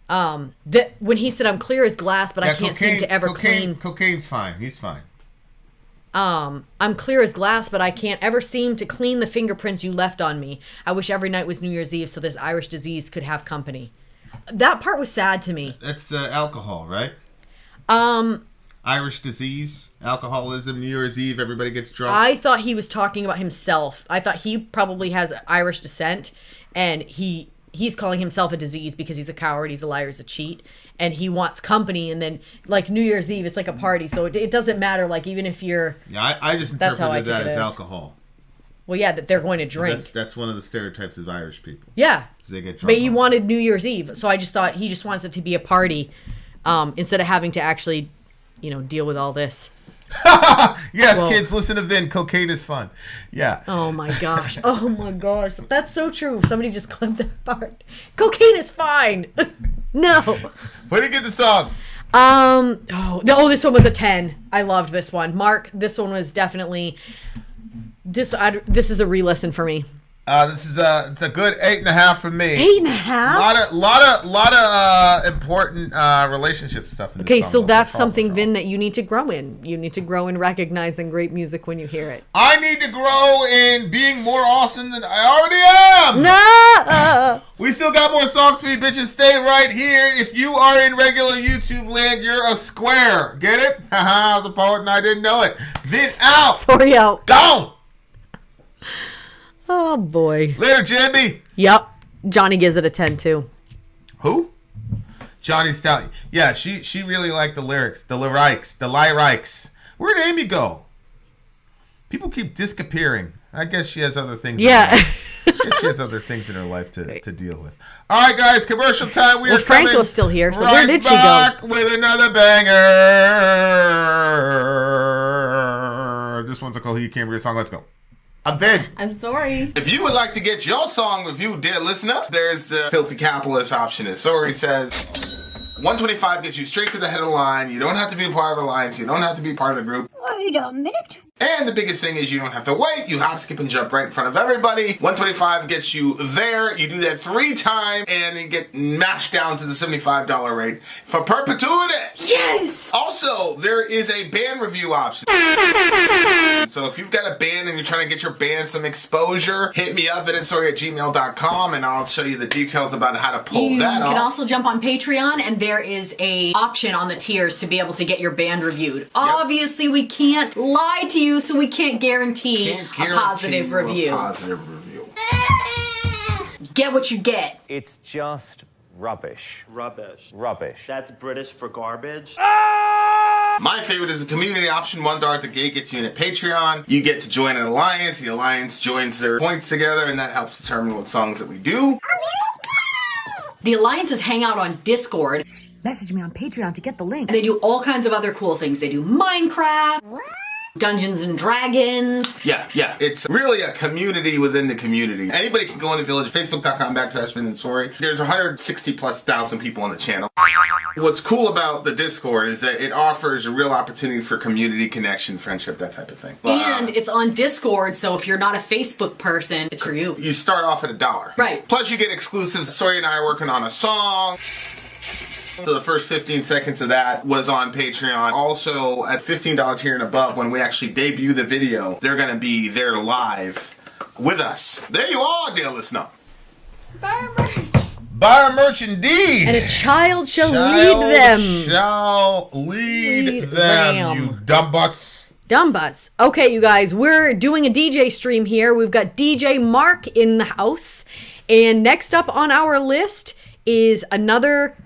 [SPEAKER 2] That when he said, "I'm clear as glass, but I can't seem to ever clean."
[SPEAKER 1] Cocaine's fine. He's fine.
[SPEAKER 2] I'm clear as glass, but I can't ever seem to clean the fingerprints you left on me. I wish every night was New Year's Eve so this Irish disease could have company. That part was sad to me.
[SPEAKER 1] That's alcohol, right? Irish disease, alcoholism, New Year's Eve, everybody gets drunk.
[SPEAKER 2] I thought he was talking about himself. I thought he probably has Irish descent, and he's calling himself a disease because he's a coward, he's a liar, he's a cheat, and he wants company. And then, like, New Year's Eve, it's like a party, so it doesn't matter. Like, even if you're...
[SPEAKER 1] Yeah, I just interpreted that as alcohol.
[SPEAKER 2] Well, yeah, that they're going to drink.
[SPEAKER 1] That's one of the stereotypes of Irish people.
[SPEAKER 2] Yeah.
[SPEAKER 1] They get drunk.
[SPEAKER 2] But he wanted New Year's Eve, so I just thought he just wants it to be a party, instead of having to actually, deal with all this.
[SPEAKER 1] Yes, well, kids, listen to Vin. Cocaine is fun. Yeah.
[SPEAKER 2] Oh my gosh. Oh my gosh. That's so true. Somebody just clipped that part. Cocaine is fine. No.
[SPEAKER 1] What did you get the song?
[SPEAKER 2] This one was a 10. I loved this one. Mark, this one was definitely this is a re-listen for me.
[SPEAKER 1] It's a good 8.5 from me.
[SPEAKER 2] 8.5.
[SPEAKER 1] Lot of important relationship stuff in this song.
[SPEAKER 2] Okay, so that's something, Vin, that you need to grow in. You need to grow in recognizing great music when you hear it.
[SPEAKER 1] I need to grow in being more awesome than I already am.
[SPEAKER 2] No.
[SPEAKER 1] We still got more songs for you, bitches. Stay right here. If you are in regular YouTube land, you're a square. Get it? Haha, I was a poet and I didn't know it. Vin out.
[SPEAKER 2] Sorry, out.
[SPEAKER 1] Gone.
[SPEAKER 2] Oh, boy.
[SPEAKER 1] Later, Jambi.
[SPEAKER 2] Yep. Johnny gives it a 10, too.
[SPEAKER 1] Who? Johnny Stallion. Yeah, she really liked the lyrics. The lyrics. Where'd Amy go? People keep disappearing. I guess she has other things.
[SPEAKER 2] Yeah.
[SPEAKER 1] I guess she has other things in her life to deal with. All right, guys, commercial time.
[SPEAKER 2] Well, Franco's still here, so where did she go?
[SPEAKER 1] With another banger. This one's a Coheed Cambria song. Let's go. I'm Vin.
[SPEAKER 4] I'm sorry.
[SPEAKER 1] If you would like to get your song reviewed, dear listener, there's the filthy capitalist option. As Sorry says, 125 gets you straight to the head of the line. You don't have to be a part of the alliance. You don't have to be part of the group.
[SPEAKER 3] Wait a minute.
[SPEAKER 1] And the biggest thing is you don't have to wait. You hop, skip, and jump right in front of everybody. 125 gets you there. You do that 3 times, and you get mashed down to the $75 rate for perpetuity.
[SPEAKER 4] Yes!
[SPEAKER 1] Also, there is a band review option. So if you've got a band and you're trying to get your band some exposure, hit me up at itsorry@gmail.com, and I'll show you the details about how to pull that off.
[SPEAKER 4] You can also jump on Patreon, and there is a option on the tiers to be able to get your band reviewed. Yep. Obviously, we can't lie to you, so we can't guarantee a positive review. Get what you get.
[SPEAKER 5] It's just rubbish.
[SPEAKER 6] Rubbish.
[SPEAKER 5] Rubbish.
[SPEAKER 6] That's British for garbage.
[SPEAKER 1] My favorite is the community option. $1 at the gate gets you in at Patreon. You get to join an alliance. The alliance joins their points together, and that helps determine what songs that we do.
[SPEAKER 4] The alliances hang out on Discord.
[SPEAKER 3] Message me on Patreon to get the link.
[SPEAKER 4] And they do all kinds of other cool things. They do Minecraft. Dungeons and Dragons.
[SPEAKER 1] Yeah. It's really a community within the community. Anybody can go in the village. Facebook.com/VinandSorry. There's 160,000+ people on the channel. What's cool about the Discord is that it offers a real opportunity for community connection, friendship, that type of thing.
[SPEAKER 4] And it's on Discord, so if you're not a Facebook person, it's for you.
[SPEAKER 1] You start off at $1.
[SPEAKER 4] Right.
[SPEAKER 1] Plus you get exclusives. Sorry and I are working on a song. So the first 15 seconds of that was on Patreon. Also, at $15 tier and above, when we actually debut the video, they're going to be there live with us. There you are, dear listener.
[SPEAKER 8] Buy our merch.
[SPEAKER 1] Buy our merch indeed.
[SPEAKER 2] And a child shall lead them.
[SPEAKER 1] Shall lead them, you dumb butts.
[SPEAKER 2] Dumb butts. Okay, you guys, we're doing a DJ stream here. We've got DJ Mark in the house. And next up on our list is another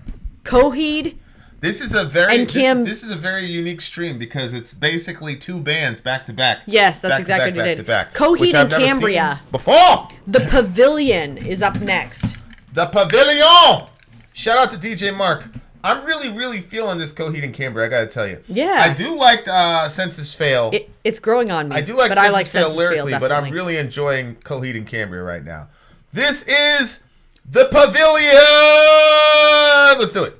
[SPEAKER 2] Coheed.
[SPEAKER 1] This is a very
[SPEAKER 2] And Kim-
[SPEAKER 1] this is a very unique stream because it's basically two bands back to back.
[SPEAKER 2] Yes, that's exactly what it did. Coheed
[SPEAKER 1] which I've
[SPEAKER 2] and
[SPEAKER 1] never
[SPEAKER 2] Cambria.
[SPEAKER 1] seen before.
[SPEAKER 2] The Pavilion is up next.
[SPEAKER 1] The Pavilion. Shout out to DJ Mark. I'm really feeling this Coheed and Cambria, I gotta tell you.
[SPEAKER 2] Yeah.
[SPEAKER 1] I do like Census Fail.
[SPEAKER 2] It's growing on me.
[SPEAKER 1] I do like
[SPEAKER 2] but
[SPEAKER 1] Census
[SPEAKER 2] I like
[SPEAKER 1] Fail
[SPEAKER 2] Census
[SPEAKER 1] lyrically,
[SPEAKER 2] Fail,
[SPEAKER 1] but I'm
[SPEAKER 2] definitely.
[SPEAKER 1] really enjoying Coheed and Cambria right now. This is the Pavilion. Let's do it.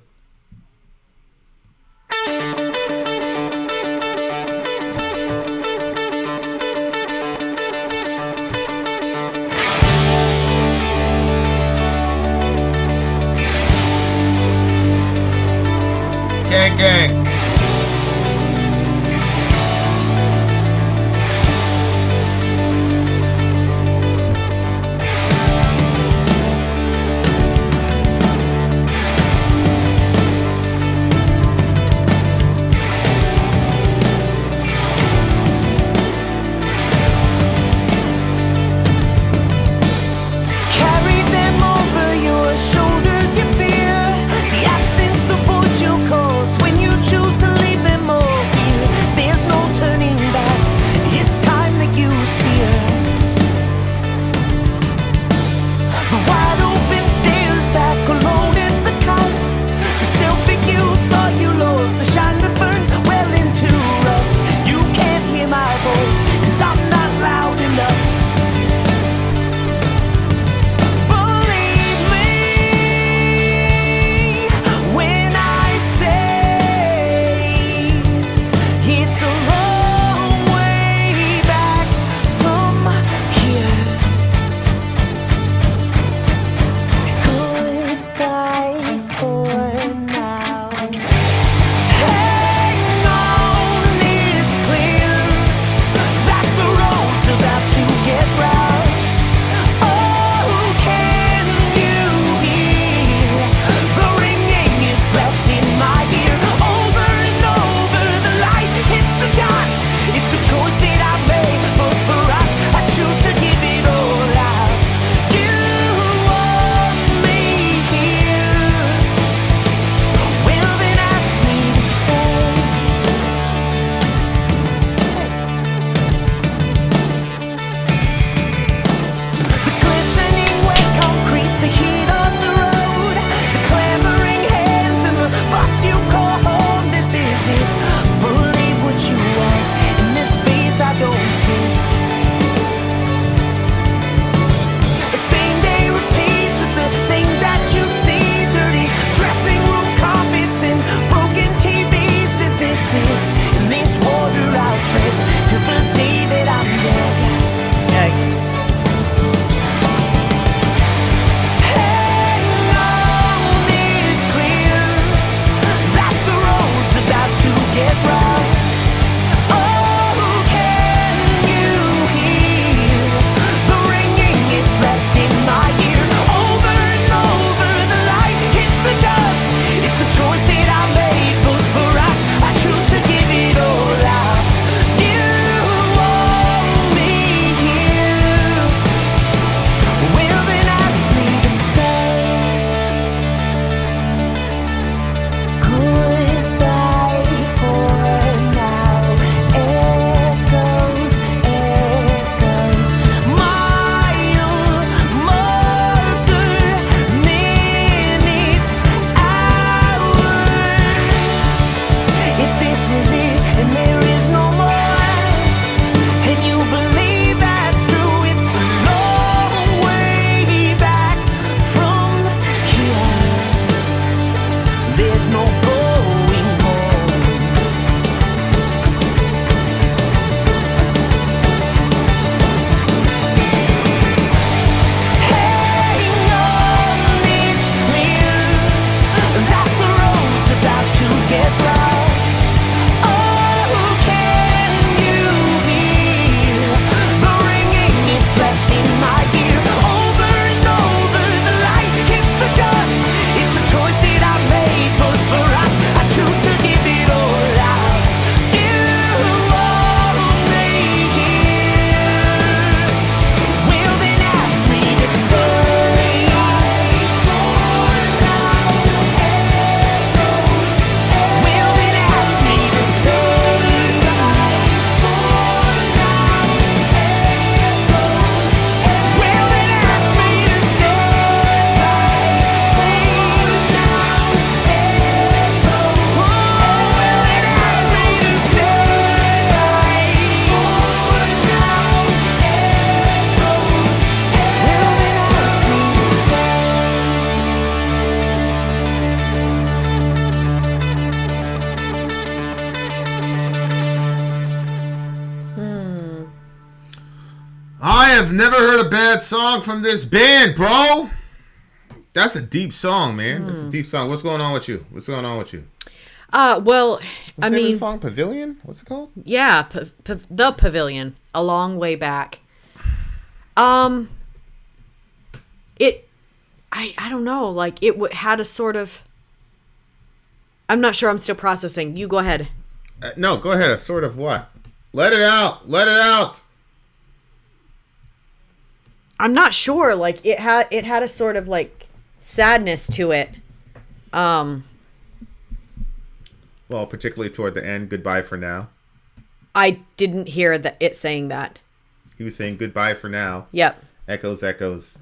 [SPEAKER 1] Gang, gang. I have never heard a bad song from this band, bro. That's a deep song, man. That's a deep song. What's going on with you?
[SPEAKER 2] Well,
[SPEAKER 1] What's
[SPEAKER 2] I
[SPEAKER 1] the name of
[SPEAKER 2] mean,
[SPEAKER 1] the song? Pavilion? What's it called?
[SPEAKER 2] yeah, the Pavilion, a long way back. I don't know, like it had a sort of. I'm not sure. I'm still processing. You go ahead.
[SPEAKER 1] No, go ahead. A sort of what? Let it out. Let it out.
[SPEAKER 2] I'm not sure. Like it had a sort of like sadness to it.
[SPEAKER 1] Well, particularly toward the end. Goodbye for now.
[SPEAKER 2] I didn't hear it saying that.
[SPEAKER 1] He was saying goodbye for now.
[SPEAKER 2] Yep.
[SPEAKER 1] Echoes, echoes.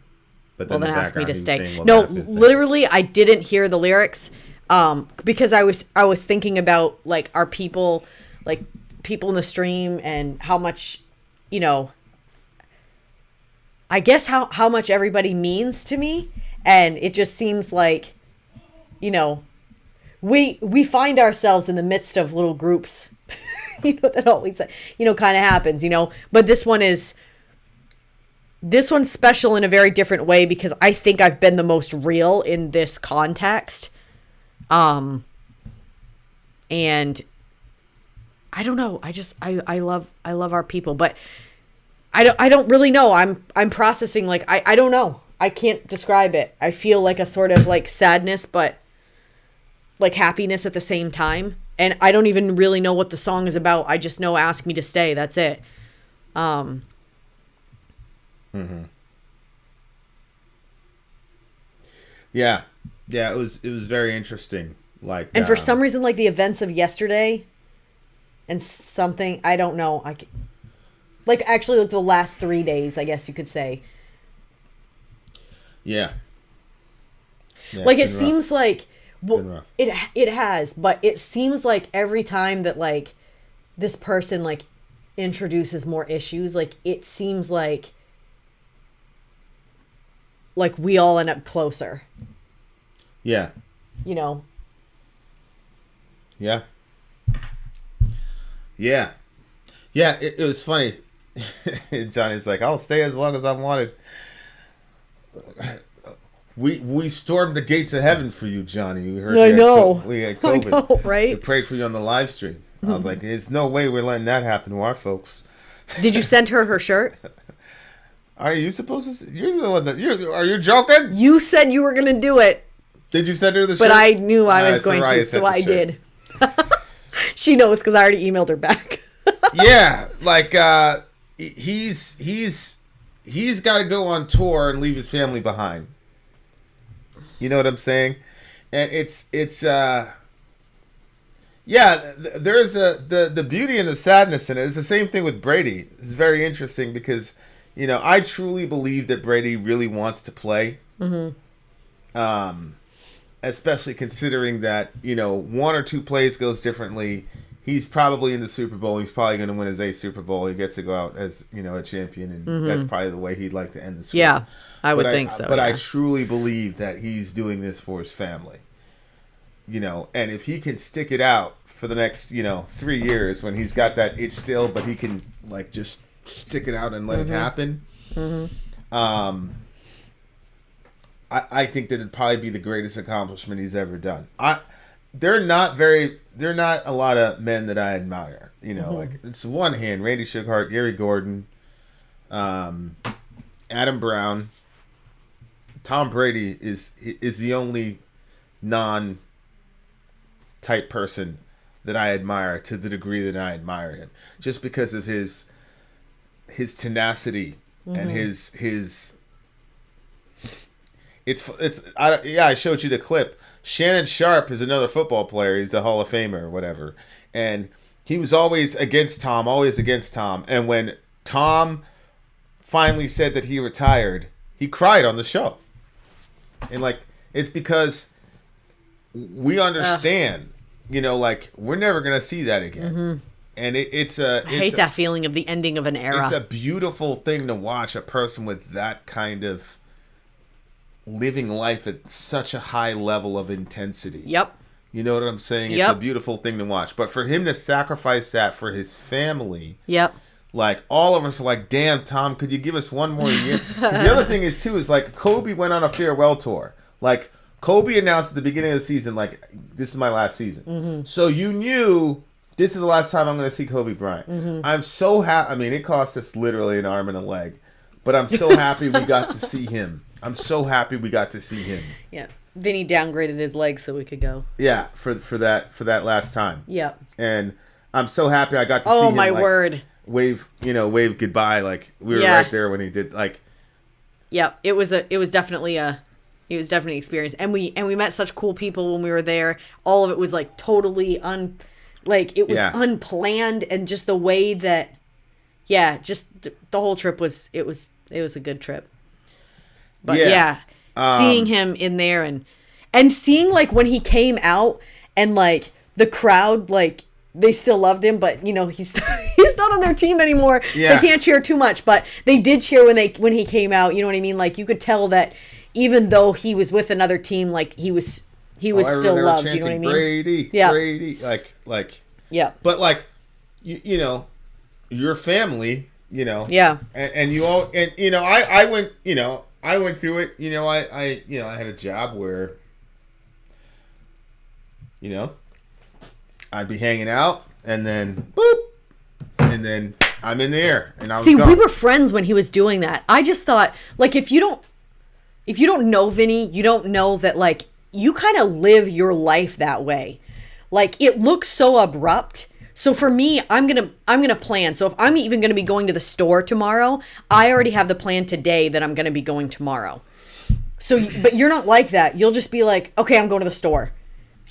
[SPEAKER 1] But
[SPEAKER 2] Well, then
[SPEAKER 1] in the
[SPEAKER 2] ask me to
[SPEAKER 1] background, he was
[SPEAKER 2] stay.
[SPEAKER 1] saying, well,
[SPEAKER 2] No,
[SPEAKER 1] ask me to stay.
[SPEAKER 2] literally, I didn't hear the lyrics because I was thinking about like our people, like people in the stream, and how much, you know, I guess how much everybody means to me, and it just seems like, you know, we find ourselves in the midst of little groups, you know, that always, you know, kind of happens, you know, but this one's special in a very different way because I think I've been the most real in this context. And I don't know. I love our people, but I don't really know. I'm processing, like, I don't know. I can't describe it. I feel like a sort of like sadness, but like happiness at the same time. And I don't even really know what the song is about. I just know Ask Me to Stay. That's it.
[SPEAKER 1] Yeah, it was very interesting. Like,
[SPEAKER 2] And for some reason, like the events of yesterday and something, I don't know. Like actually like the last 3 days, I guess you could say.
[SPEAKER 1] yeah,
[SPEAKER 2] Like it
[SPEAKER 1] it's been
[SPEAKER 2] seems like
[SPEAKER 1] been rough.
[SPEAKER 2] it has, but it seems like every time that like this person like introduces more issues, like it seems like we all end up closer,
[SPEAKER 1] Yeah,
[SPEAKER 2] you know.
[SPEAKER 1] yeah. It was funny. Johnny's like, I'll stay as long as I'm wanted. We stormed the gates of heaven for you, Johnny. We heard
[SPEAKER 2] I
[SPEAKER 1] you had
[SPEAKER 2] know.
[SPEAKER 1] we had
[SPEAKER 2] I
[SPEAKER 1] COVID.
[SPEAKER 2] know, right?
[SPEAKER 1] We prayed for you on the live stream. I was like, there's no way we're letting that happen to our folks.
[SPEAKER 2] Did you send her shirt?
[SPEAKER 1] Are you supposed to? You're the one that. Are you joking?
[SPEAKER 2] You said you were going to do it.
[SPEAKER 1] Did you send her the shirt?
[SPEAKER 2] But I knew I was going
[SPEAKER 1] Soraya
[SPEAKER 2] to,
[SPEAKER 1] sent
[SPEAKER 2] so
[SPEAKER 1] the
[SPEAKER 2] I
[SPEAKER 1] shirt.
[SPEAKER 2] did. She knows because I already emailed her back.
[SPEAKER 1] Yeah, like he's got to go on tour and leave his family behind. You know what I'm saying? And it's there's the beauty and the sadness in it. It's the same thing with Brady. It's very interesting because, you know, I truly believe that Brady really wants to play. Especially considering that, you know, one or two plays goes differently. He's probably in the Super Bowl. He's probably going to win his 8th Super Bowl. He gets to go out as, you know, a champion, and that's probably the way he'd like to end this.
[SPEAKER 2] Yeah, I would think so.
[SPEAKER 1] But
[SPEAKER 2] yeah.
[SPEAKER 1] I truly believe that he's doing this for his family. You know, and if he can stick it out for the next, you know, 3 years when he's got that itch still, but he can like just stick it out and let it happen. I think that it'd probably be the greatest accomplishment he's ever done. There are not a lot of men that I admire. You know, like it's one hand: Randy Shughart, Gary Gordon, Adam Brown. Tom Brady is the only non-type person that I admire to the degree that I admire him, just because of his tenacity and his. I showed you the clip. Shannon Sharp is another football player. He's the Hall of Famer or whatever. And he was always against Tom. And when Tom finally said that he retired, he cried on the show. And like, it's because we understand, you know, like we're never going to see that again. And I hate
[SPEAKER 2] that feeling of the ending of an era.
[SPEAKER 1] It's a beautiful thing to watch a person with that kind of living life at such a high level of intensity.
[SPEAKER 2] Yep.
[SPEAKER 1] You know what I'm saying?
[SPEAKER 2] Yep.
[SPEAKER 1] It's a beautiful thing to watch. But for him to sacrifice that for his family,
[SPEAKER 2] yep,
[SPEAKER 1] like all of us are like, damn, Tom, could you give us one more year? 'Cause the other thing is too is like Kobe went on a farewell tour. Like Kobe announced at the beginning of the season, like, this is my last season. So you knew this is the last time I'm going to see Kobe Bryant. I'm so happy. I mean, it cost us literally an arm and a leg, but I'm so happy we got to see him. I'm so happy we got to see him.
[SPEAKER 2] Yeah. Vinny downgraded his legs so we could go.
[SPEAKER 1] Yeah, for that last time.
[SPEAKER 2] Yeah.
[SPEAKER 1] And I'm so happy I got to see him.
[SPEAKER 2] Oh my word.
[SPEAKER 1] Wave goodbye. Like we were right there when he did. Like,
[SPEAKER 2] yeah, it was definitely an experience, and we met such cool people when we were there. All of it was like totally unplanned, and just the way that, just the whole trip was a good trip. But seeing him in there and seeing like when he came out and like the crowd, like they still loved him, but you know he's not on their team anymore.
[SPEAKER 1] Yeah.
[SPEAKER 2] They can't cheer too much, but they did cheer when he came out. You know what I mean? Like you could tell that even though he was with another team, like he was still loved. You know what I mean?
[SPEAKER 1] Brady,
[SPEAKER 2] yeah.
[SPEAKER 1] Brady, like.
[SPEAKER 2] Yeah.
[SPEAKER 1] But like, you know, your family, you know.
[SPEAKER 2] Yeah.
[SPEAKER 1] And you all, and you know, I went through it. You know, I had a job where, you know, I'd be hanging out, and then boop, and then I'm in the air, and I was gone.
[SPEAKER 2] We were friends when he was doing that. I just thought, like, if you don't know Vinny, you don't know that, like, you kind of live your life that way. Like, it looks so abrupt. So for me, I'm gonna plan. So if I'm even gonna be going to the store tomorrow, I already have the plan today that I'm gonna be going tomorrow. So, but you're not like that. You'll just be like, okay, I'm going to the store.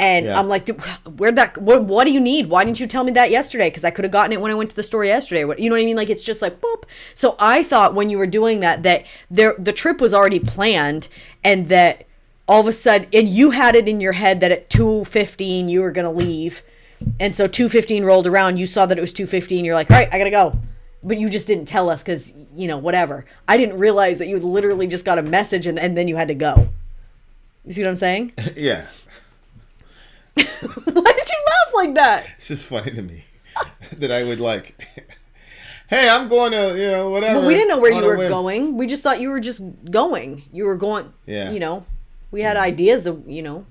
[SPEAKER 2] And I'm like, what do you need? Why didn't you tell me that yesterday? Because I could have gotten it when I went to the store yesterday. You know what I mean? Like, it's just like, boop. So I thought when you were doing that the trip was already planned, and that all of a sudden, and you had it in your head that at 2:15 you were going to leave. And so 2:15 rolled around. You saw that it was 2:15. You're like, all right, I got to go. But you just didn't tell us because, you know, whatever. I didn't realize that you literally just got a message and then you had to go. You see what I'm saying?
[SPEAKER 1] Yeah.
[SPEAKER 2] Why did you laugh like that?
[SPEAKER 1] It's just funny to me that I would like, hey, I'm going to, you know, whatever.
[SPEAKER 2] But we didn't know where you were going. We just thought you were just going. You were going, you know. We had ideas of, you know.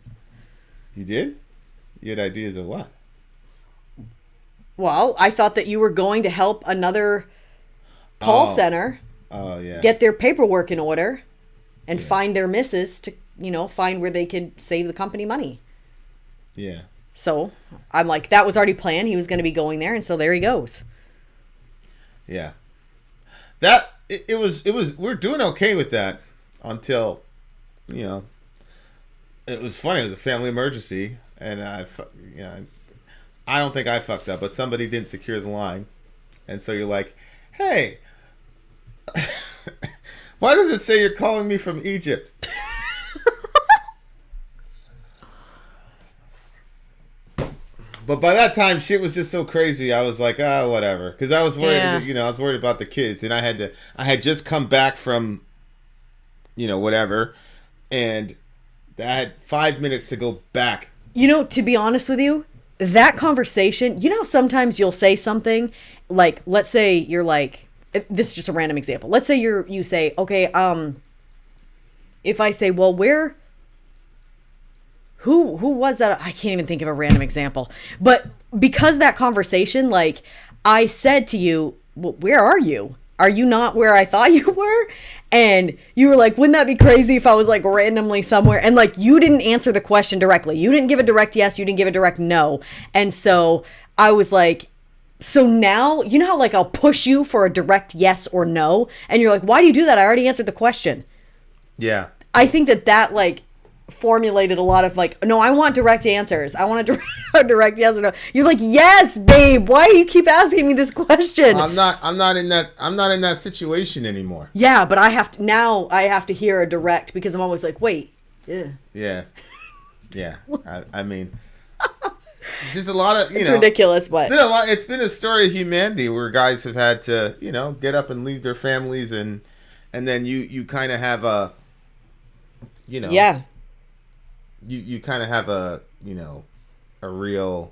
[SPEAKER 1] You did? You had ideas of what?
[SPEAKER 2] Well, I thought that you were going to help another call center get their paperwork in order and find their missus to, you know, find where they could save the company money.
[SPEAKER 1] Yeah.
[SPEAKER 2] So I'm like, that was already planned. He was going to be going there, and so there he goes.
[SPEAKER 1] Yeah. It was we're doing okay with that until, you know, it was funny. It was a family emergency, and I don't think I fucked up, but somebody didn't secure the line, and so you're like, hey, why does it say you're calling me from Egypt? But by that time, shit was just so crazy. I was like, whatever, because I was worried. You know, I was worried about the kids, and I had just come back from, you know, whatever, and I had 5 minutes to go back. You
[SPEAKER 2] know, to be honest with you, that conversation, you know, sometimes you'll say something like, let's say you're like, this is just a random example. Let's say you say, okay, if I say, well, who was that? I can't even think of a random example. But because that conversation, like, I said to you, well, where are you? Are you not where I thought you were? And you were like, wouldn't that be crazy if I was like randomly somewhere? And like, you didn't answer the question directly. You didn't give a direct yes. You didn't give a direct no. And so I was like, so now, you know how like I'll push you for a direct yes or no? And you're like, why do you do that? I already answered the question.
[SPEAKER 1] Yeah.
[SPEAKER 2] I think that like formulated a lot of like, no, I want direct answers. I want a direct yes or no. You're like, yes, babe. Why do you keep asking me this question?
[SPEAKER 1] I'm not in that situation anymore.
[SPEAKER 2] Yeah, but I have to hear a direct, because I'm always like, wait.
[SPEAKER 1] Yeah. I mean, just a lot of,
[SPEAKER 2] it's ridiculous, but
[SPEAKER 1] it's been a story of humanity where guys have had to, you know, get up and leave their families, and then you kind of have a, you know, you kind of have a, you know, a real,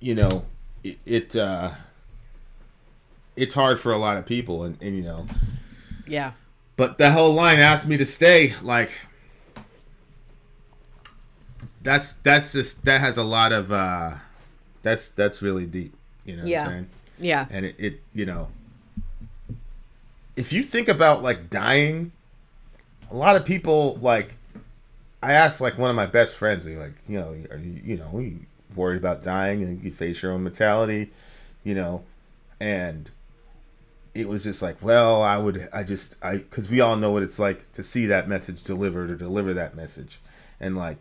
[SPEAKER 1] you know, it's hard for a lot of people, and you know.
[SPEAKER 2] Yeah.
[SPEAKER 1] But that whole line asked me to stay, like, that's just, that has a lot of, that's really deep, you know what I'm saying?
[SPEAKER 2] Yeah.
[SPEAKER 1] And it, you know, if you think about, like, dying, a lot of people, like, I asked, like, one of my best friends, like, you know, are you worried about dying, and you face your own mortality, you know, and it was just like, well, because we all know what it's like to see that message delivered or deliver that message. And like,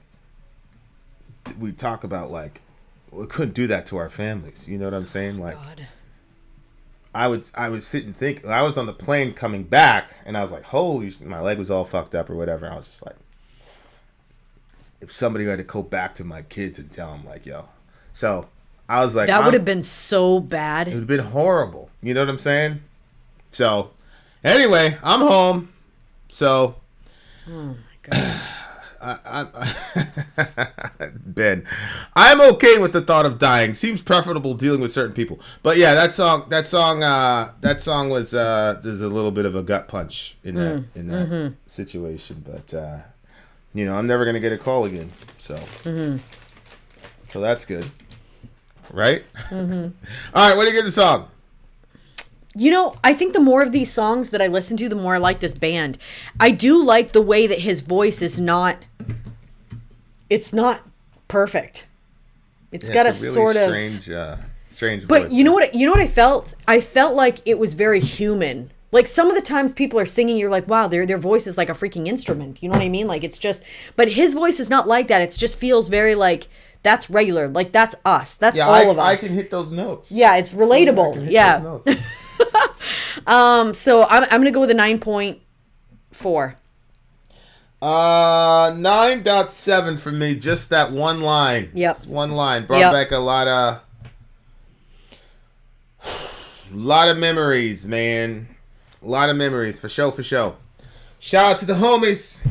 [SPEAKER 1] we talk about like, we couldn't do that to our families. You know what I'm saying? Like,
[SPEAKER 2] God.
[SPEAKER 1] I would sit and think, I was on the plane coming back and I was like, holy, my leg was all fucked up or whatever. I was just like, if somebody had to go back to my kids and tell them like, yo, so I was like,
[SPEAKER 2] that would have been so bad.
[SPEAKER 1] It would have been horrible. You know what I'm saying? So, anyway, I'm home. So,
[SPEAKER 2] oh my God,
[SPEAKER 1] Ben, I'm okay with the thought of dying. Seems preferable dealing with certain people. But yeah, that song was there's a little bit of a gut punch in that situation. But you know, I'm never gonna get a call again. So, so that's good, right? All right, what do you get the song?
[SPEAKER 2] You know, I think the more of these songs that I listen to, the more I like this band. I do like the way that his voice is not, it's not perfect. It's got a
[SPEAKER 1] really
[SPEAKER 2] sort of
[SPEAKER 1] strange
[SPEAKER 2] but
[SPEAKER 1] voice.
[SPEAKER 2] you know what I felt? I felt like it was very human. Like some of the times people are singing, you're like, wow, their voice is like a freaking instrument. You know what I mean? Like it's just, but his voice is not like that. It just feels very like, that's regular. Like that's us. That's all of us.
[SPEAKER 1] I can hit those notes.
[SPEAKER 2] Yeah, it's relatable. Yeah. So I'm gonna go with a 9.4.
[SPEAKER 1] 9.7 for me. Just that one line.
[SPEAKER 2] Yep.
[SPEAKER 1] Just one line brought back a lot of memories, man. A lot of memories for sure. Shout out to the homies.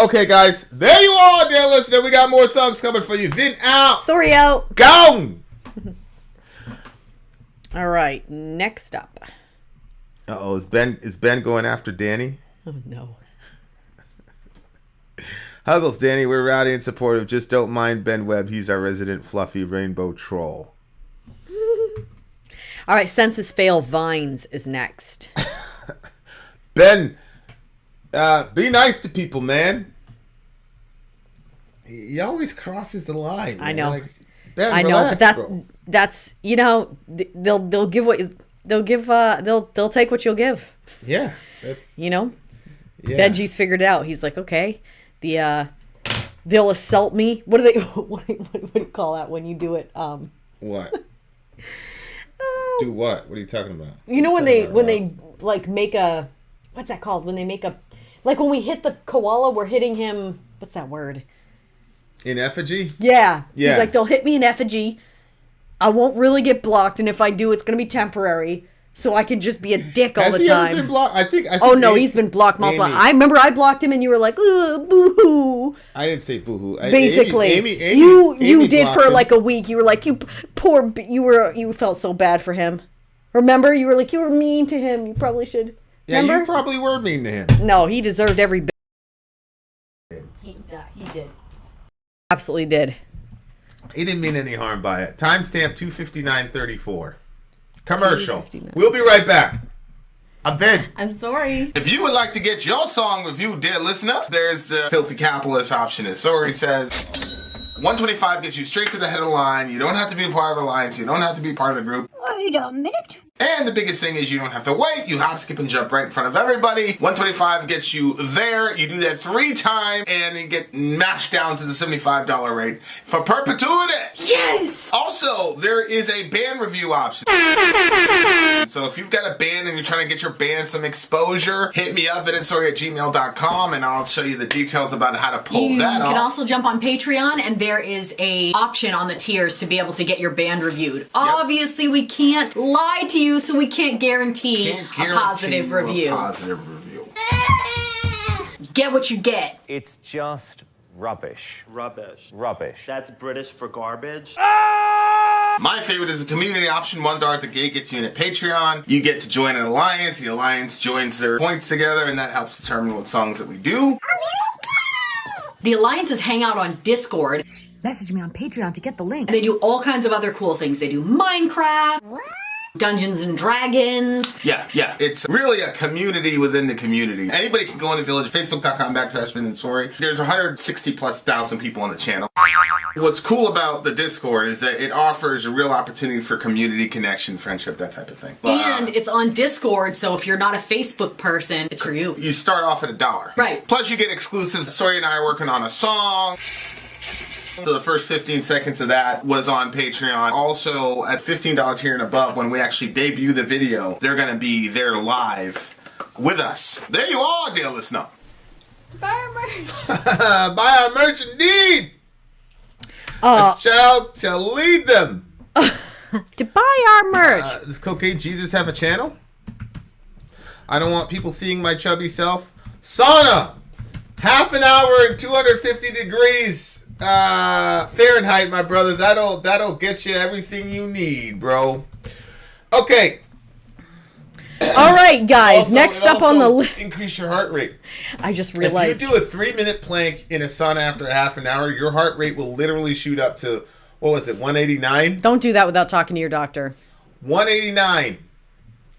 [SPEAKER 1] Okay, guys, there you are, dear listener. We got more songs coming for you. Vin out.
[SPEAKER 2] Story out.
[SPEAKER 1] Gone.
[SPEAKER 2] All right, next up.
[SPEAKER 1] Uh-oh, is Ben going after Danny?
[SPEAKER 2] Oh, no.
[SPEAKER 1] Huggles, Danny, we're rowdy and supportive. Just don't mind Ben Webb. He's our resident fluffy rainbow troll.
[SPEAKER 2] All right, Census Fail Vines is next.
[SPEAKER 1] Ben, be nice to people, man. He always crosses the line.
[SPEAKER 2] I know.
[SPEAKER 1] Like, Ben,
[SPEAKER 2] I know,
[SPEAKER 1] relax,
[SPEAKER 2] but
[SPEAKER 1] bro.
[SPEAKER 2] that's you know, they'll give what they'll give. They'll take what you'll give.
[SPEAKER 1] Yeah, that's,
[SPEAKER 2] you know.
[SPEAKER 1] yeah.
[SPEAKER 2] Benji's figured it out. He's like, okay, they'll assault me. What do they? What do you call that when you do it?
[SPEAKER 1] What? Do what? What are you talking about?
[SPEAKER 2] You know when they like make a, what's that called? When they make a, like when we hit the koala, we're hitting him. What's that word?
[SPEAKER 1] In effigy?
[SPEAKER 2] Yeah.
[SPEAKER 1] Yeah.
[SPEAKER 2] He's like, they'll hit me in effigy. I won't really get blocked, and if I do, it's gonna be temporary. So I can just be a dick all the time.
[SPEAKER 1] Has he ever been blocked? I think
[SPEAKER 2] oh no, he's been blocked multiple. I remember I blocked him, and you were like, boo hoo.
[SPEAKER 1] I didn't say boo hoo.
[SPEAKER 2] Basically,
[SPEAKER 1] Amy
[SPEAKER 2] you did for
[SPEAKER 1] him.
[SPEAKER 2] like a week. You were like, you felt so bad for him. Remember, you were like, you were mean to him. You probably should.
[SPEAKER 1] Yeah,
[SPEAKER 2] remember?
[SPEAKER 1] you probably were mean to him.
[SPEAKER 2] No, he deserved every bit. He did. Absolutely did.
[SPEAKER 1] He didn't mean any harm by it. Timestamp 2:59:34. Commercial.
[SPEAKER 2] 2:59.
[SPEAKER 1] We'll be right back. I'm Vin.
[SPEAKER 4] I'm sorry.
[SPEAKER 1] If you would like to get your song reviewed, dear listener, there's the Filthy Capitalist option. As Sorry says, 125 gets you straight to the head of the line. You don't have to be a part of the alliance. You don't have to be part of the group.
[SPEAKER 3] Wait a minute.
[SPEAKER 1] And the biggest thing is you don't have to wait. You hop, skip, and jump right in front of everybody. 125 gets you there. You do that 3 times, and you get mashed down to the $75 rate for perpetuity.
[SPEAKER 4] Yes!
[SPEAKER 1] Also, there is a band review option. So if you've got a band and you're trying to get your band some exposure, hit me up at itsorry@gmail.com, and I'll show you the details about how to pull
[SPEAKER 4] You
[SPEAKER 1] that off.
[SPEAKER 4] can also jump on Patreon, and there is a option on the tiers to be able to get your band reviewed. Obviously, we can't lie to you, so we can't guarantee a positive review. Get what you get.
[SPEAKER 5] It's just rubbish.
[SPEAKER 6] Rubbish.
[SPEAKER 5] Rubbish.
[SPEAKER 6] That's British for garbage.
[SPEAKER 1] Ah! My favorite is the community option. $1 at the gate gets you in at Patreon. You get to join an alliance. The alliance joins their points together, and that helps determine what songs that we do.
[SPEAKER 4] The alliances hang out on Discord.
[SPEAKER 3] Message me on Patreon to get the link.
[SPEAKER 4] And they do all kinds of other cool things. They do Minecraft, Dungeons and Dragons.
[SPEAKER 1] Yeah. It's really a community within the community. Anybody can go in the village. Facebook.com/VinandSori. There's 160,000+ people on the channel. What's cool about the Discord is that it offers a real opportunity for community connection, friendship, that type of thing.
[SPEAKER 4] And it's on Discord, so if you're not a Facebook person, it's for you.
[SPEAKER 1] You start off at $1.
[SPEAKER 4] Right.
[SPEAKER 1] Plus you get exclusives. Sori and I are working on a song. So the first 15 seconds of that was on Patreon. Also, at $15 tier and above, when we actually debut the video, they're going to be there live with us. There you are, dear listener.
[SPEAKER 8] Buy our merch.
[SPEAKER 1] Buy our merch indeed. A child shall lead them.
[SPEAKER 2] To buy our merch.
[SPEAKER 1] Does Cocaine Jesus have a channel? I don't want people seeing my chubby self. Sauna! Half an hour and 250 degrees Fahrenheit, my brother. That'll get you everything you need, bro. Okay.
[SPEAKER 2] All right, guys. Next up on the list.
[SPEAKER 1] Increase your heart rate.
[SPEAKER 2] I just realized.
[SPEAKER 1] If you do a 3-minute plank in a sauna after a half an hour, your heart rate will literally shoot up to, what was it, 189?
[SPEAKER 2] Don't do that without talking to your doctor.
[SPEAKER 1] 189.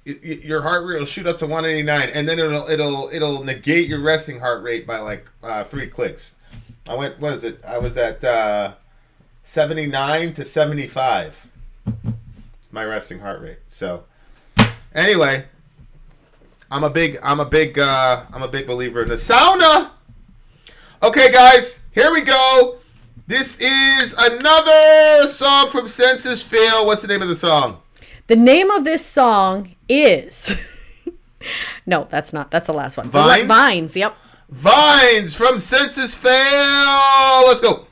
[SPEAKER 1] Your heart rate will shoot up to 189, and then it'll negate your resting heart rate by like 3 clicks. I was at 79 to 75. It's my resting heart rate. So anyway, I'm a big believer in the sauna. Okay, guys, here we go. This is another song from Census Fail. What's the name of the song?
[SPEAKER 2] The name of this song is... No, that's not. That's the last one.
[SPEAKER 1] Vines?
[SPEAKER 2] Vines, yep.
[SPEAKER 1] Vines from Census Fail. Let's go.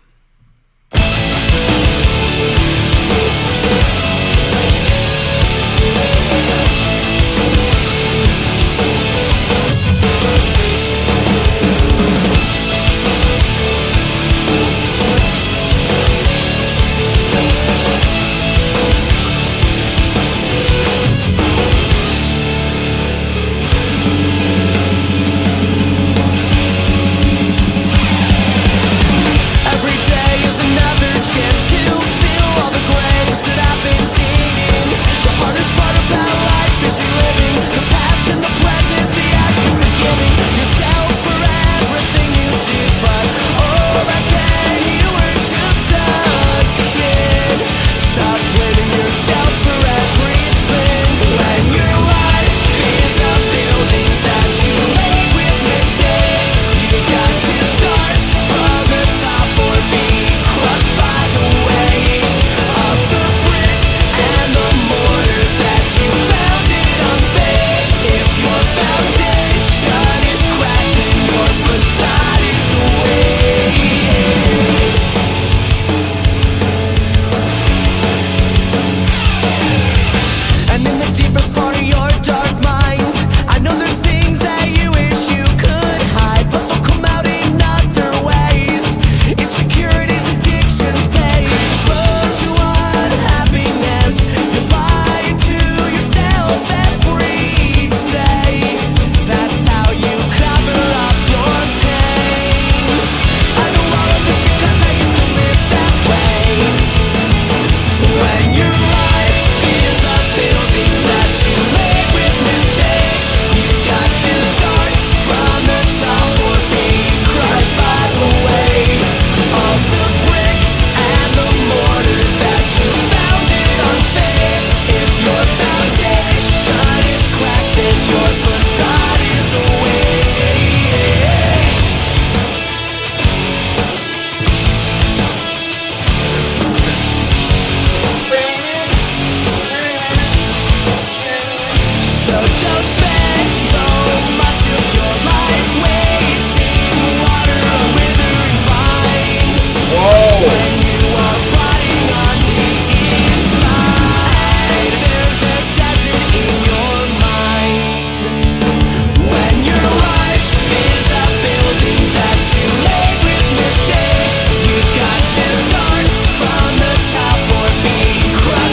[SPEAKER 7] Crushed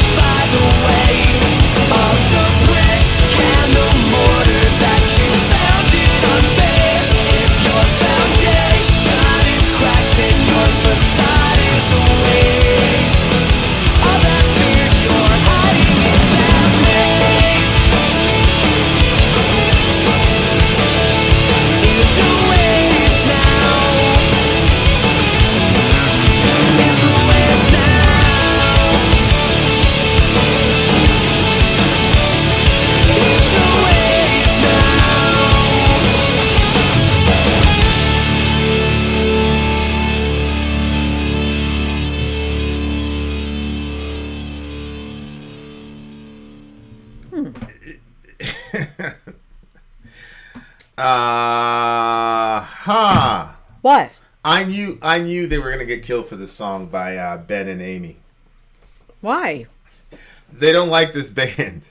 [SPEAKER 2] What?
[SPEAKER 1] I knew they were gonna get killed for this song by Ben and Amy.
[SPEAKER 2] Why?
[SPEAKER 1] They don't like this band.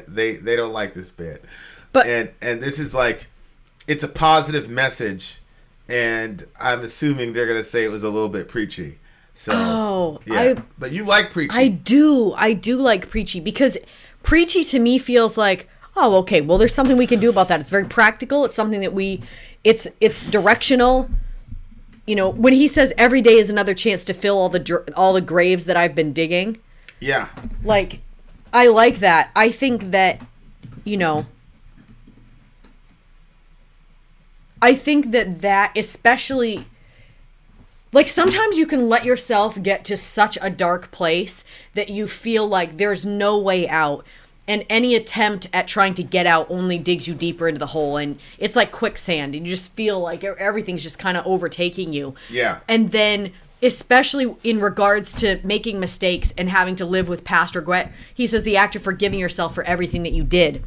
[SPEAKER 1] they don't like this band.
[SPEAKER 2] But
[SPEAKER 1] and this is like, it's a positive message, and I'm assuming they're gonna say it was a little bit preachy. So but you like preachy.
[SPEAKER 2] I do like preachy, because preachy to me feels like, oh, okay, well, there's something we can do about that. It's very practical. It's something that it's directional. You know, when he says every day is another chance to fill all the graves that I've been digging.
[SPEAKER 1] Yeah.
[SPEAKER 2] Like, I like that. I think that, you know, that especially, like, sometimes you can let yourself get to such a dark place that you feel like there's no way out. And any attempt at trying to get out only digs you deeper into the hole. And it's like quicksand. And you just feel like everything's just kind of overtaking you.
[SPEAKER 1] Yeah.
[SPEAKER 2] And then, especially in regards to making mistakes and having to live with past regret, he says the act of forgiving yourself for everything that you did.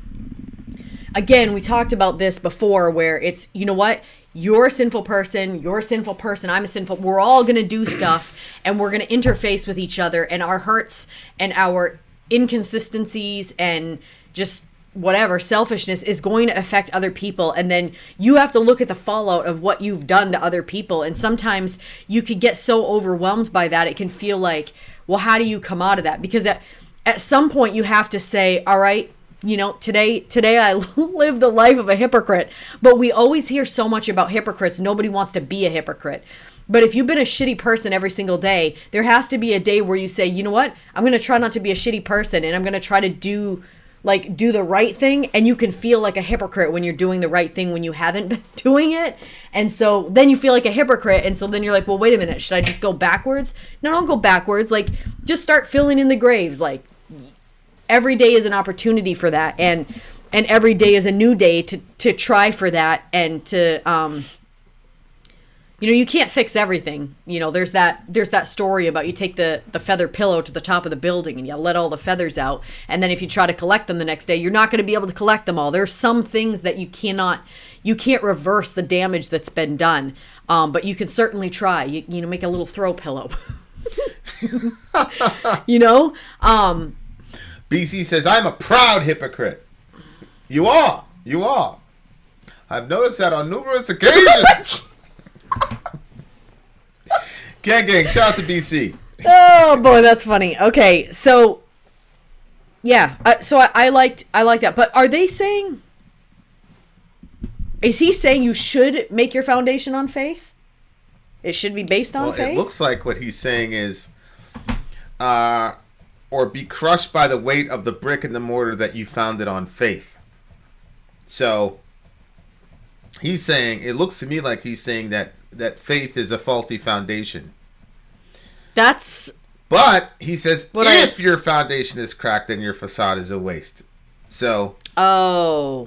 [SPEAKER 2] Again, we talked about this before, where it's, you know what? You're a sinful person, I'm a sinful, we're all going to do stuff, and we're going to interface with each other, and our hurts and our inconsistencies and just whatever selfishness is going to affect other people. And then you have to look at the fallout of what you've done to other people. And sometimes you could get so overwhelmed by that, it can feel like, well, how do you come out of that? Because at some point you have to say, all right, you know, today I live the life of a hypocrite. But we always hear so much about hypocrites. Nobody wants to be a hypocrite. But if you've been a shitty person every single day, there has to be a day where you say, you know what? I'm going to try not to be a shitty person, and I'm going to try to do the right thing. And you can feel like a hypocrite when you're doing the right thing when you haven't been doing it. And so then you feel like a hypocrite. And so then you're like, well, wait a minute. Should I just go backwards? No, don't go backwards. Like, just start filling in the graves. Like, every day is an opportunity for that. And every day is a new day to try for that, and to, you know, you can't fix everything. You know, there's that story about you take the feather pillow to the top of the building and you let all the feathers out. And then if you try to collect them the next day, you're not going to be able to collect them all. There's some things that you can't reverse the damage that's been done. But you can certainly try, you know, make a little throw pillow, you know?
[SPEAKER 1] BC says, I'm a proud hypocrite. You are. I've noticed that on numerous occasions. Gang, shout out to BC.
[SPEAKER 2] Oh boy, that's funny. Okay, so yeah, so I liked that. But are they saying? Is he saying you should make your foundation on faith? It should be based on faith.
[SPEAKER 1] It looks like what he's saying is, or be crushed by the weight of the brick and the mortar that you founded on faith. So he's saying, it looks to me like he's saying that faith is a faulty foundation. But he says, if your foundation is cracked, then your facade is a waste. So, I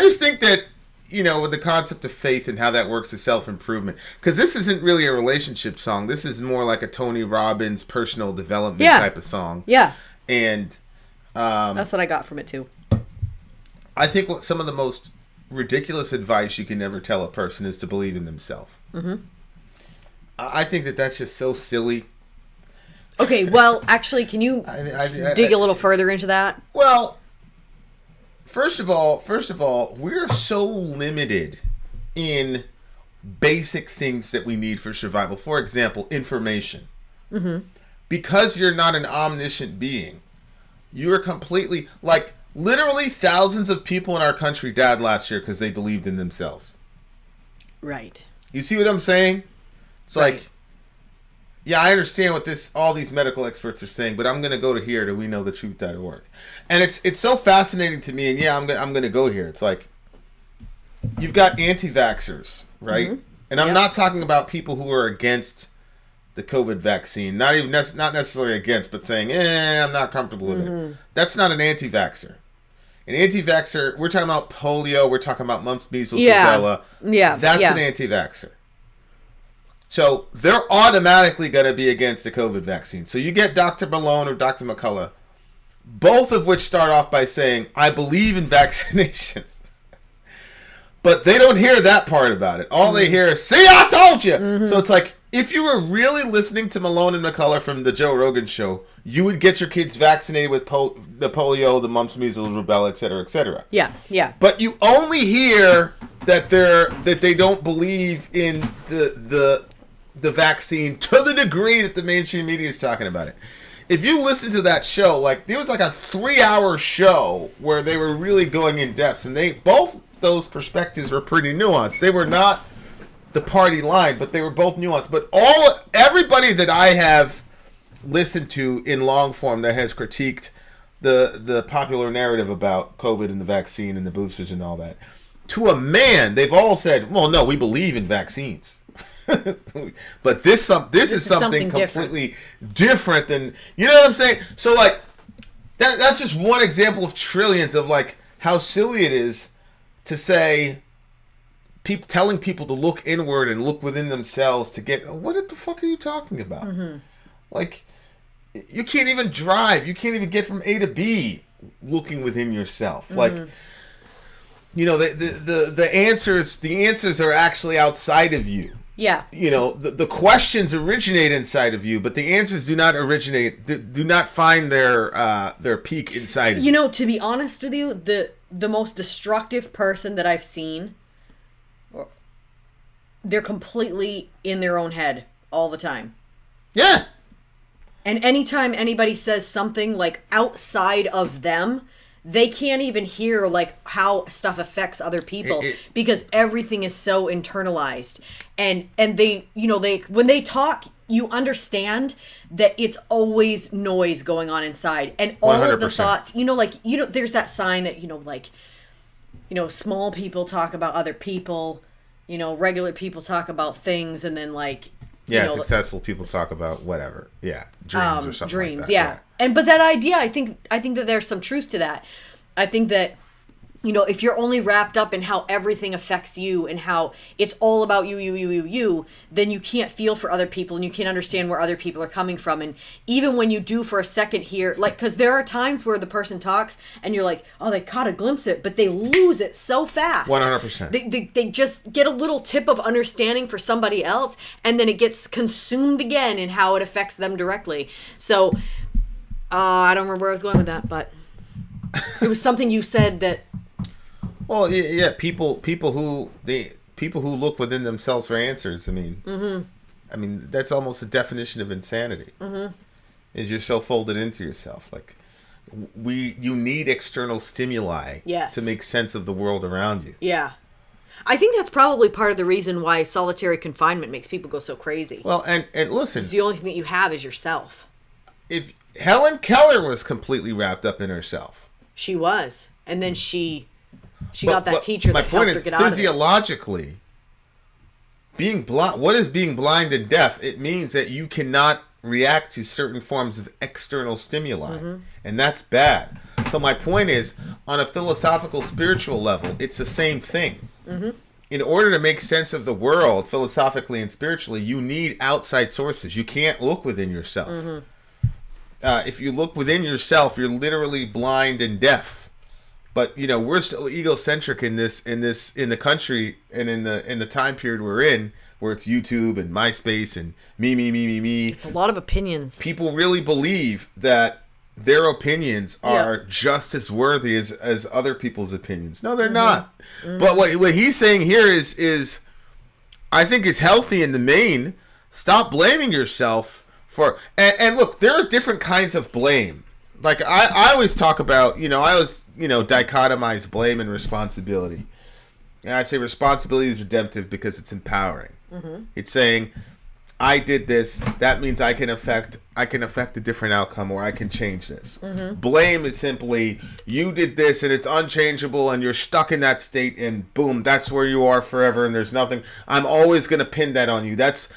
[SPEAKER 1] just think that, you know, with the concept of faith and how that works as self-improvement, because this isn't really a relationship song. This is more like a Tony Robbins personal development type of song.
[SPEAKER 2] Yeah.
[SPEAKER 1] And
[SPEAKER 2] that's what I got from it too.
[SPEAKER 1] I think what some of the most ridiculous advice you can ever tell a person is to believe in themselves. Mm-hmm. I think that's just so silly.
[SPEAKER 2] Okay, well, actually, can you dig a little further into that?
[SPEAKER 1] Well, first of all, we're so limited in basic things that we need for survival. For example, information. Mm-hmm. Because you're not an omniscient being, you are completely, like, literally thousands of people in our country died last year because they believed in themselves.
[SPEAKER 2] Right.
[SPEAKER 1] You see what I'm saying? It's like, yeah, I understand what all these medical experts are saying, but I'm going to go to here to WeKnowTheTruth.org. And it's so fascinating to me, and yeah, I'm going to go here. It's like, you've got anti-vaxxers, right? Mm-hmm. And I'm not talking about people who are against the COVID vaccine, not necessarily against, but saying, I'm not comfortable with it. That's not an anti-vaxxer. An anti-vaxxer, we're talking about polio, we're talking about mumps, measles, rubella.
[SPEAKER 2] Yeah.
[SPEAKER 1] That's an anti-vaxxer. So they're automatically going to be against the COVID vaccine. So you get Dr. Malone or Dr. McCullough. both of which start off by saying, I believe in vaccinations. But they don't hear that part about it. All they hear is, see, I told you! So it's like, if you were really listening to Malone and McCullough from the Joe Rogan show, you would get your kids vaccinated with the polio, the mumps, measles, rubella, etc., etc.
[SPEAKER 2] Yeah, yeah.
[SPEAKER 1] But you only hear that they don't believe in the vaccine to the degree that the mainstream media is talking about it. If you listen to that show, like there was like a 3-hour show where they were really going in depth, and both those perspectives were pretty nuanced. They were not the party line, but they were both nuanced. But everybody that I have listened to in long form that has critiqued the popular narrative about COVID and the vaccine and the boosters and all that, to a man, they've all said, well, no, we believe in vaccines. But this is something completely different than, you know what I'm saying? So like that's just one example of trillions of like how silly it is to say, telling people to look inward and look within themselves to get, what the fuck are you talking about? Like, you can't even drive. You can't even get from A to B looking within yourself. Like, you know, the answers are actually outside of you.
[SPEAKER 2] Yeah.
[SPEAKER 1] You know, the questions originate inside of you, but the answers do not find their peak inside of you.
[SPEAKER 2] You know, to be honest with you, the most destructive person that I've seen, they're completely in their own head all the time.
[SPEAKER 1] Yeah.
[SPEAKER 2] And anytime anybody says something like outside of them, they can't even hear like how stuff affects other people because everything is so internalized. And they, you know, when they talk, you understand that it's always noise going on inside, and all 100%. Of the thoughts, you know, like, you know, there's that sign that, you know, like, you know, small people talk about other people, you know, regular people talk about things, and then like,
[SPEAKER 1] yeah,
[SPEAKER 2] you know,
[SPEAKER 1] successful people talk about whatever. Yeah, dreams or something
[SPEAKER 2] dreams,
[SPEAKER 1] like that.
[SPEAKER 2] yeah. And but that idea, I think that there's some truth to that. I think that, you know, if you're only wrapped up in how everything affects you and how it's all about you, then you can't feel for other people and you can't understand where other people are coming from. And even when you do for a second here, like, because there are times where the person talks and you're like, oh, they caught a glimpse of it, but they lose it so fast.
[SPEAKER 1] 100%.
[SPEAKER 2] They just get a little tip of understanding for somebody else, and then it gets consumed again in how it affects them directly. So I don't remember where I was going with that, but it was something you said that.
[SPEAKER 1] Well, yeah, people who look within themselves for answers. I mean, that's almost the definition of insanity. Is you're so folded into yourself. Like, you need external stimuli to make sense of the world around you.
[SPEAKER 2] Yeah, I think that's probably part of the reason why solitary confinement makes people go so crazy.
[SPEAKER 1] Well, and listen,
[SPEAKER 2] it's the only thing that you have is yourself.
[SPEAKER 1] If Helen Keller was completely wrapped up in herself,
[SPEAKER 2] she was, and then she got that teacher that helped her get out of it.
[SPEAKER 1] Physiologically, being blind, what is being blind and deaf? It means that you cannot react to certain forms of external stimuli, and that's bad. So my point is, on a philosophical, spiritual level, it's the same thing. In order to make sense of the world, philosophically and spiritually, you need outside sources. You can't look within yourself. If you look within yourself, you're literally blind and deaf. But you know, we're so egocentric in the country and in the time period we're in, where it's YouTube and MySpace and me.
[SPEAKER 2] It's a lot of opinions.
[SPEAKER 1] People really believe that their opinions are just as worthy as other people's opinions. No, they're not. But what he's saying here is I think is healthy in the main. Stop blaming yourself for and look, there are different kinds of blame. Like I always talk about, I always, dichotomize blame and responsibility. And I say responsibility is redemptive because it's empowering. It's saying, I did this, that means I can affect a different outcome, or I can change this. Blame is simply, you did this and it's unchangeable and you're stuck in that state and boom, that's where you are forever and there's nothing. I'm always going to pin that on you. That's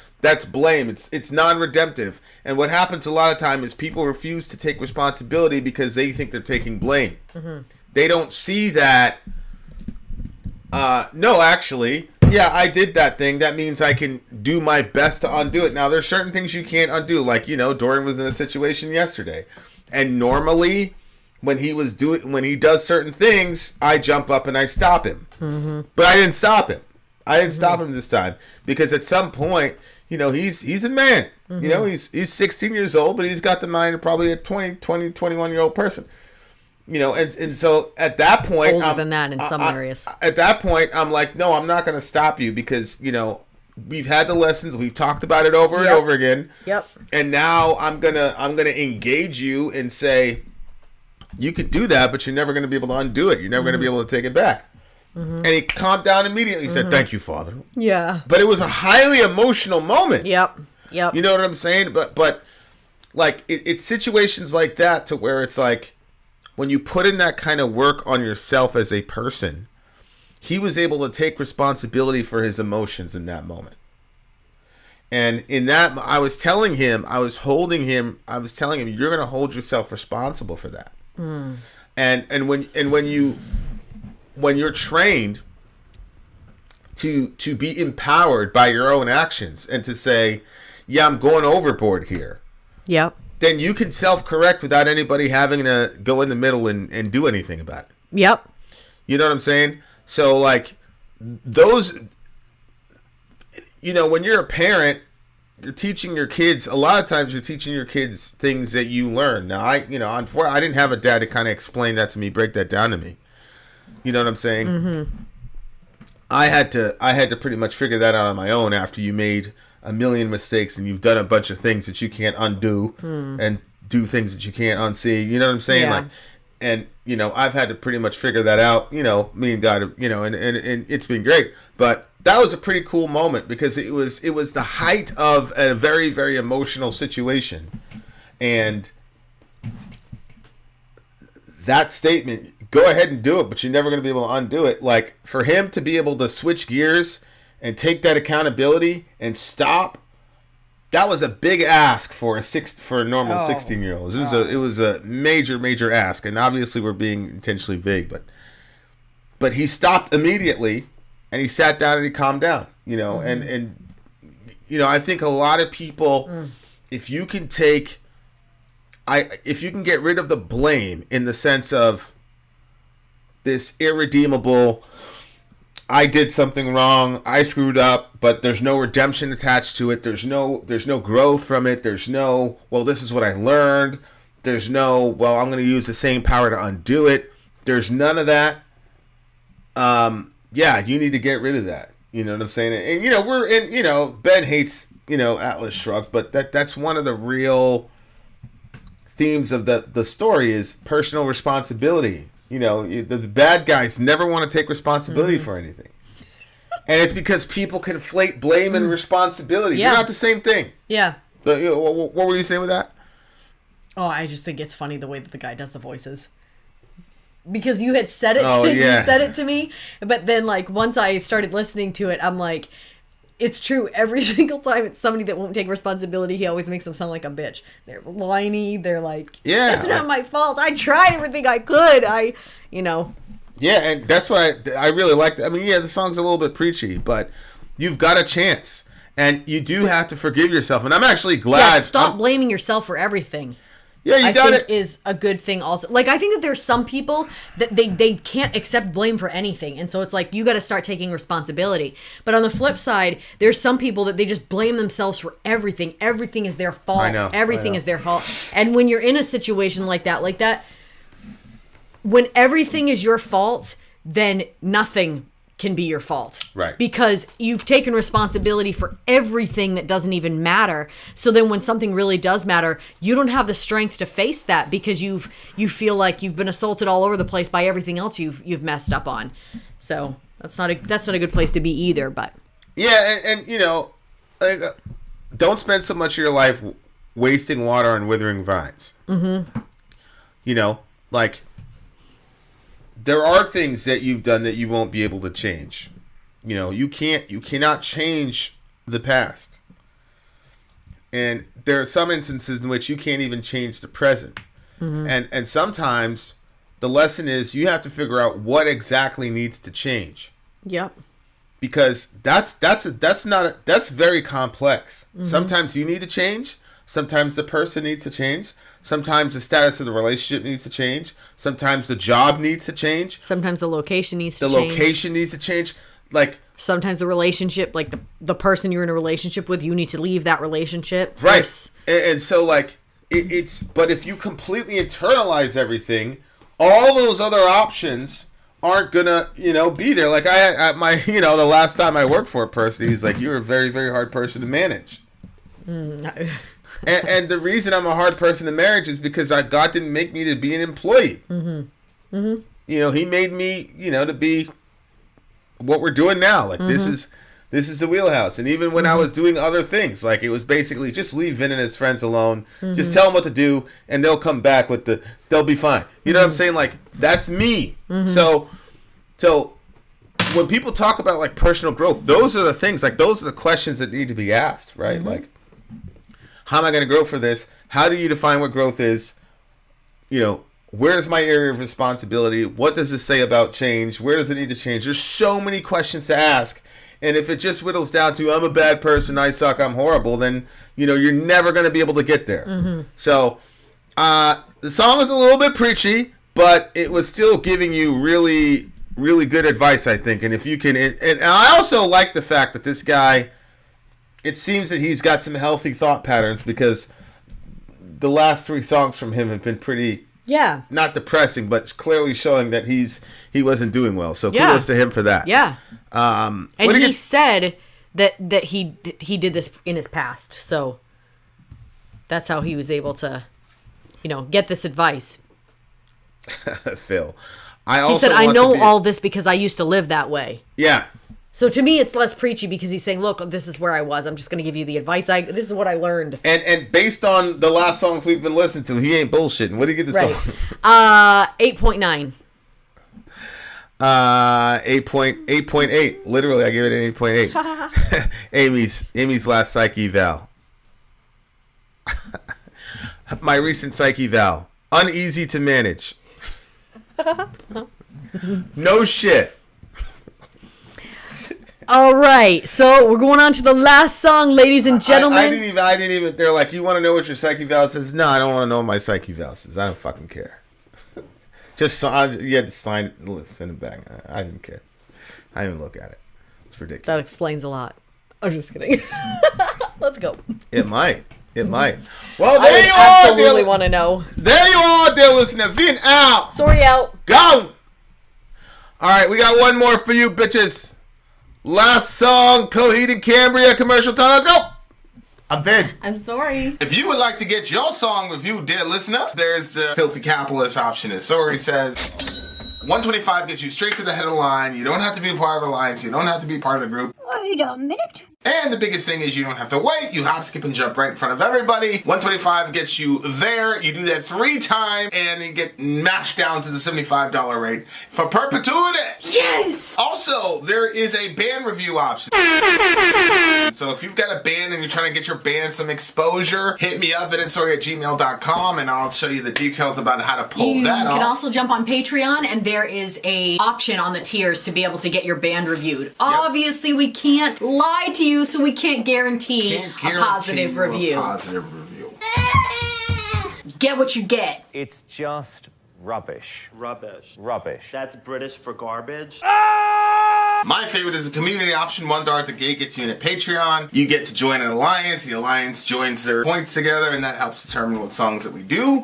[SPEAKER 1] blame. It's non-redemptive. And what happens a lot of time is people refuse to take responsibility because they think they're taking blame. They don't see that, no, actually, yeah, I did that thing. That means I can do my best to undo it. Now, there's certain things you can't undo. Like, Dorian was in a situation yesterday. And normally, when he does certain things, I jump up and I stop him. But I didn't stop him. I didn't stop him this time because at some point, you know, he's a man. You know, he's 16 years old, but he's got the mind of probably a 21-year-old person. You know, and so at that point,
[SPEAKER 2] Older than that in some areas.
[SPEAKER 1] At that point, I'm like, no, I'm not going to stop you because, you know, we've had the lessons, we've talked about it over and over again.
[SPEAKER 2] Yep.
[SPEAKER 1] And now I'm gonna engage you and say, you could do that, but you're never gonna be able to undo it. You're never gonna be able to take it back. And he calmed down immediately. He said, "Thank you, Father."
[SPEAKER 2] Yeah.
[SPEAKER 1] But it was a highly emotional moment.
[SPEAKER 2] Yep.
[SPEAKER 1] You know what I'm saying? But like it's situations like that to where it's like when you put in that kind of work on yourself as a person, he was able to take responsibility for his emotions in that moment. And in that, I was telling him, you're going to hold yourself responsible for that. And when you're trained to be empowered by your own actions and to say, yeah, I'm going overboard here.
[SPEAKER 2] Yep.
[SPEAKER 1] Then you can self-correct without anybody having to go in the middle and do anything about it.
[SPEAKER 2] Yep.
[SPEAKER 1] You know what I'm saying? So like those, you know, when you're a parent, you're teaching your kids, a lot of times you're teaching your kids things that you learn. Now I didn't have a dad to kind of explain that to me, break that down to me. You know what I'm saying? I had to pretty much figure that out on my own after you made a million mistakes and you've done a bunch of things that you can't undo and do things that you can't unsee. You know what I'm saying?
[SPEAKER 2] Yeah.
[SPEAKER 1] Like, and you know, I've had to pretty much figure that out, you know, me and God, you know, and it's been great. But that was a pretty cool moment because it was the height of a very, very emotional situation. And that statement, go ahead and do it, but you're never going to be able to undo it. Like for him to be able to switch gears and take that accountability and stop, that was a big ask for a normal 16-year-old. It was a major ask, and obviously we're being intentionally vague, but he stopped immediately and he sat down and he calmed down, you know, and you know, I think a lot of people, if you can get rid of the blame in the sense of this irredeemable, I did something wrong, I screwed up, but there's no redemption attached to it. There's no growth from it. There's no, well, this is what I learned. There's no, well, I'm going to use the same power to undo it. There's none of that. Yeah, you need to get rid of that. You know what I'm saying? And you know, Ben hates, you know, Atlas Shrugged, but that's one of the real themes of the story is personal responsibility. You know, the bad guys never want to take responsibility for anything. And it's because people conflate blame and responsibility.
[SPEAKER 2] Yeah.
[SPEAKER 1] They're not the same thing.
[SPEAKER 2] Yeah.
[SPEAKER 1] What were you saying with that?
[SPEAKER 2] Oh, I just think it's funny the way that the guy does the voices. Because you had said it, you said it to me, but then like once I started listening to it, I'm like, it's true. Every single time it's somebody that won't take responsibility, he always makes them sound like a bitch. They're whiny. They're like, it's not my fault. I tried everything I could. You know.
[SPEAKER 1] Yeah, and that's why I really liked it. I mean, yeah, the song's a little bit preachy, but you've got a chance. And you do have to forgive yourself. And I'm actually glad.
[SPEAKER 2] Yeah, stop blaming yourself for everything.
[SPEAKER 1] Yeah, you got it.
[SPEAKER 2] Is a good thing also. Like, I think that there's some people that they can't accept blame for anything. And so it's like, you got to start taking responsibility. But on the flip side, there's some people that they just blame themselves for everything. Everything is their fault.
[SPEAKER 1] I know.
[SPEAKER 2] Everything is their fault. And when you're in a situation like that, when everything is your fault, then nothing can be your fault.
[SPEAKER 1] Right.
[SPEAKER 2] Because you've taken responsibility for everything that doesn't even matter. So then when something really does matter, you don't have the strength to face that because you feel like you've been assaulted all over the place by everything else you've messed up on. So that's not a good place to be either, but
[SPEAKER 1] yeah, and you know, like, don't spend so much of your life wasting water on withering vines. Mm-hmm. You know, like there are things that you've done that you won't be able to change. You know, you cannot change the past. And there are some instances in which you can't even change the present. Mm-hmm. And sometimes the lesson is you have to figure out what exactly needs to change.
[SPEAKER 2] Yep. Because
[SPEAKER 1] that's very complex. Mm-hmm. Sometimes you need to change, Sometimes the person needs to change. Sometimes the status of the relationship needs to change. Sometimes the job needs to change.
[SPEAKER 2] Sometimes the location needs to
[SPEAKER 1] The
[SPEAKER 2] change.
[SPEAKER 1] location needs to change. Like,
[SPEAKER 2] Sometimes the relationship, like the person you're in a relationship with, you need to leave that relationship.
[SPEAKER 1] right.
[SPEAKER 2] Yes.
[SPEAKER 1] And so, like, it's, but if you completely internalize everything, all those other options aren't gonna, be there. Like, at my, the last time I worked for a person, he's like, you're a very, very hard person to manage. And the reason I'm a hard person to manage is because God didn't make me to be an employee. He made me, to be what we're doing now. Like, this is the wheelhouse. And even when I was doing other things, like, it was basically just leave Vin and his friends alone. Just tell them what to do, and they'll come back with they'll be fine. You know what I'm saying? Like, that's me. So when people talk about, like, personal growth, those are the things, like, those are the questions that need to be asked, right? Like, how am I going to grow for this? How do you define what growth is? Where's my area of responsibility? What does it say about change? Where does it need to change? There's so many questions to ask. And if it just whittles down to, I'm a bad person, I suck, I'm horrible, then, you're never going to be able to get there. So, the song was a little bit preachy, but it was still giving you really, really good advice, I think. And if you can, and I also like the fact that this guy, it seems that he's got some healthy thought patterns, because the last 3 songs from him have been pretty, not depressing, but clearly showing that he wasn't doing well. So kudos to him for that.
[SPEAKER 2] Yeah. And he said that he did this in his past. So that's how he was able to, get this advice.
[SPEAKER 1] Phil,
[SPEAKER 2] he said, I know all this because I used to live that way.
[SPEAKER 1] Yeah.
[SPEAKER 2] So to me, it's less preachy, because he's saying, look, this is where I was. I'm just going to give you the advice. This is what I learned.
[SPEAKER 1] And based on the last songs we've been listening to, he ain't bullshitting. What did you get the song?
[SPEAKER 2] 8.9.
[SPEAKER 1] 8.8. Literally, I gave it an 8.8. Amy's last psych eval. My recent psych eval. Uneasy to manage. No shit.
[SPEAKER 2] All right, so we're going on to the last song, ladies and gentlemen.
[SPEAKER 1] I didn't even. They're like, you want to know what your psych eval says? No, I don't want to know what my psych eval says. I don't fucking care. Just you had to sign it, send it back. I didn't care. I didn't even look at it. It's ridiculous.
[SPEAKER 2] That explains a lot. I'm just kidding. Let's go.
[SPEAKER 1] It might. Well, there you are.
[SPEAKER 2] Absolutely want to know.
[SPEAKER 1] There you are, dear listener. Vin out.
[SPEAKER 2] Sorry out.
[SPEAKER 1] Go. All right, we got one more for you, bitches. Last song, Coheed Cambria, commercial time. Let's go. I'm Vin.
[SPEAKER 8] I'm sorry.
[SPEAKER 1] If you would like to get your song reviewed, dear listener, there's the Filthy Capitalist option. As Sorry says, 125 gets you straight to the head of the line. You don't have to be a part of the alliance. You don't have to be part of the group.
[SPEAKER 8] Wait a minute.
[SPEAKER 1] And the biggest thing is you don't have to wait. You hop, skip, and jump right in front of everybody. 125 gets you there. You do that 3 times, and then get mashed down to the $75 rate for perpetuity.
[SPEAKER 8] Yes!
[SPEAKER 1] Also, there is a band review option. So if you've got a band and you're trying to get your band some exposure, hit me up at sorry@gmail.com, and I'll show you the details about how to pull that off.
[SPEAKER 4] You can also jump on Patreon, and there is a option on the tiers to be able to get your band reviewed. Obviously, we can't lie to you, so we can't guarantee a positive review. Get what you get.
[SPEAKER 5] It's just rubbish.
[SPEAKER 6] Rubbish.
[SPEAKER 5] Rubbish.
[SPEAKER 6] That's British for garbage.
[SPEAKER 1] My favorite is a community option. $1 at the gate gets you in at Patreon. You get to join an alliance. The alliance joins their points together, and that helps determine what songs that we do.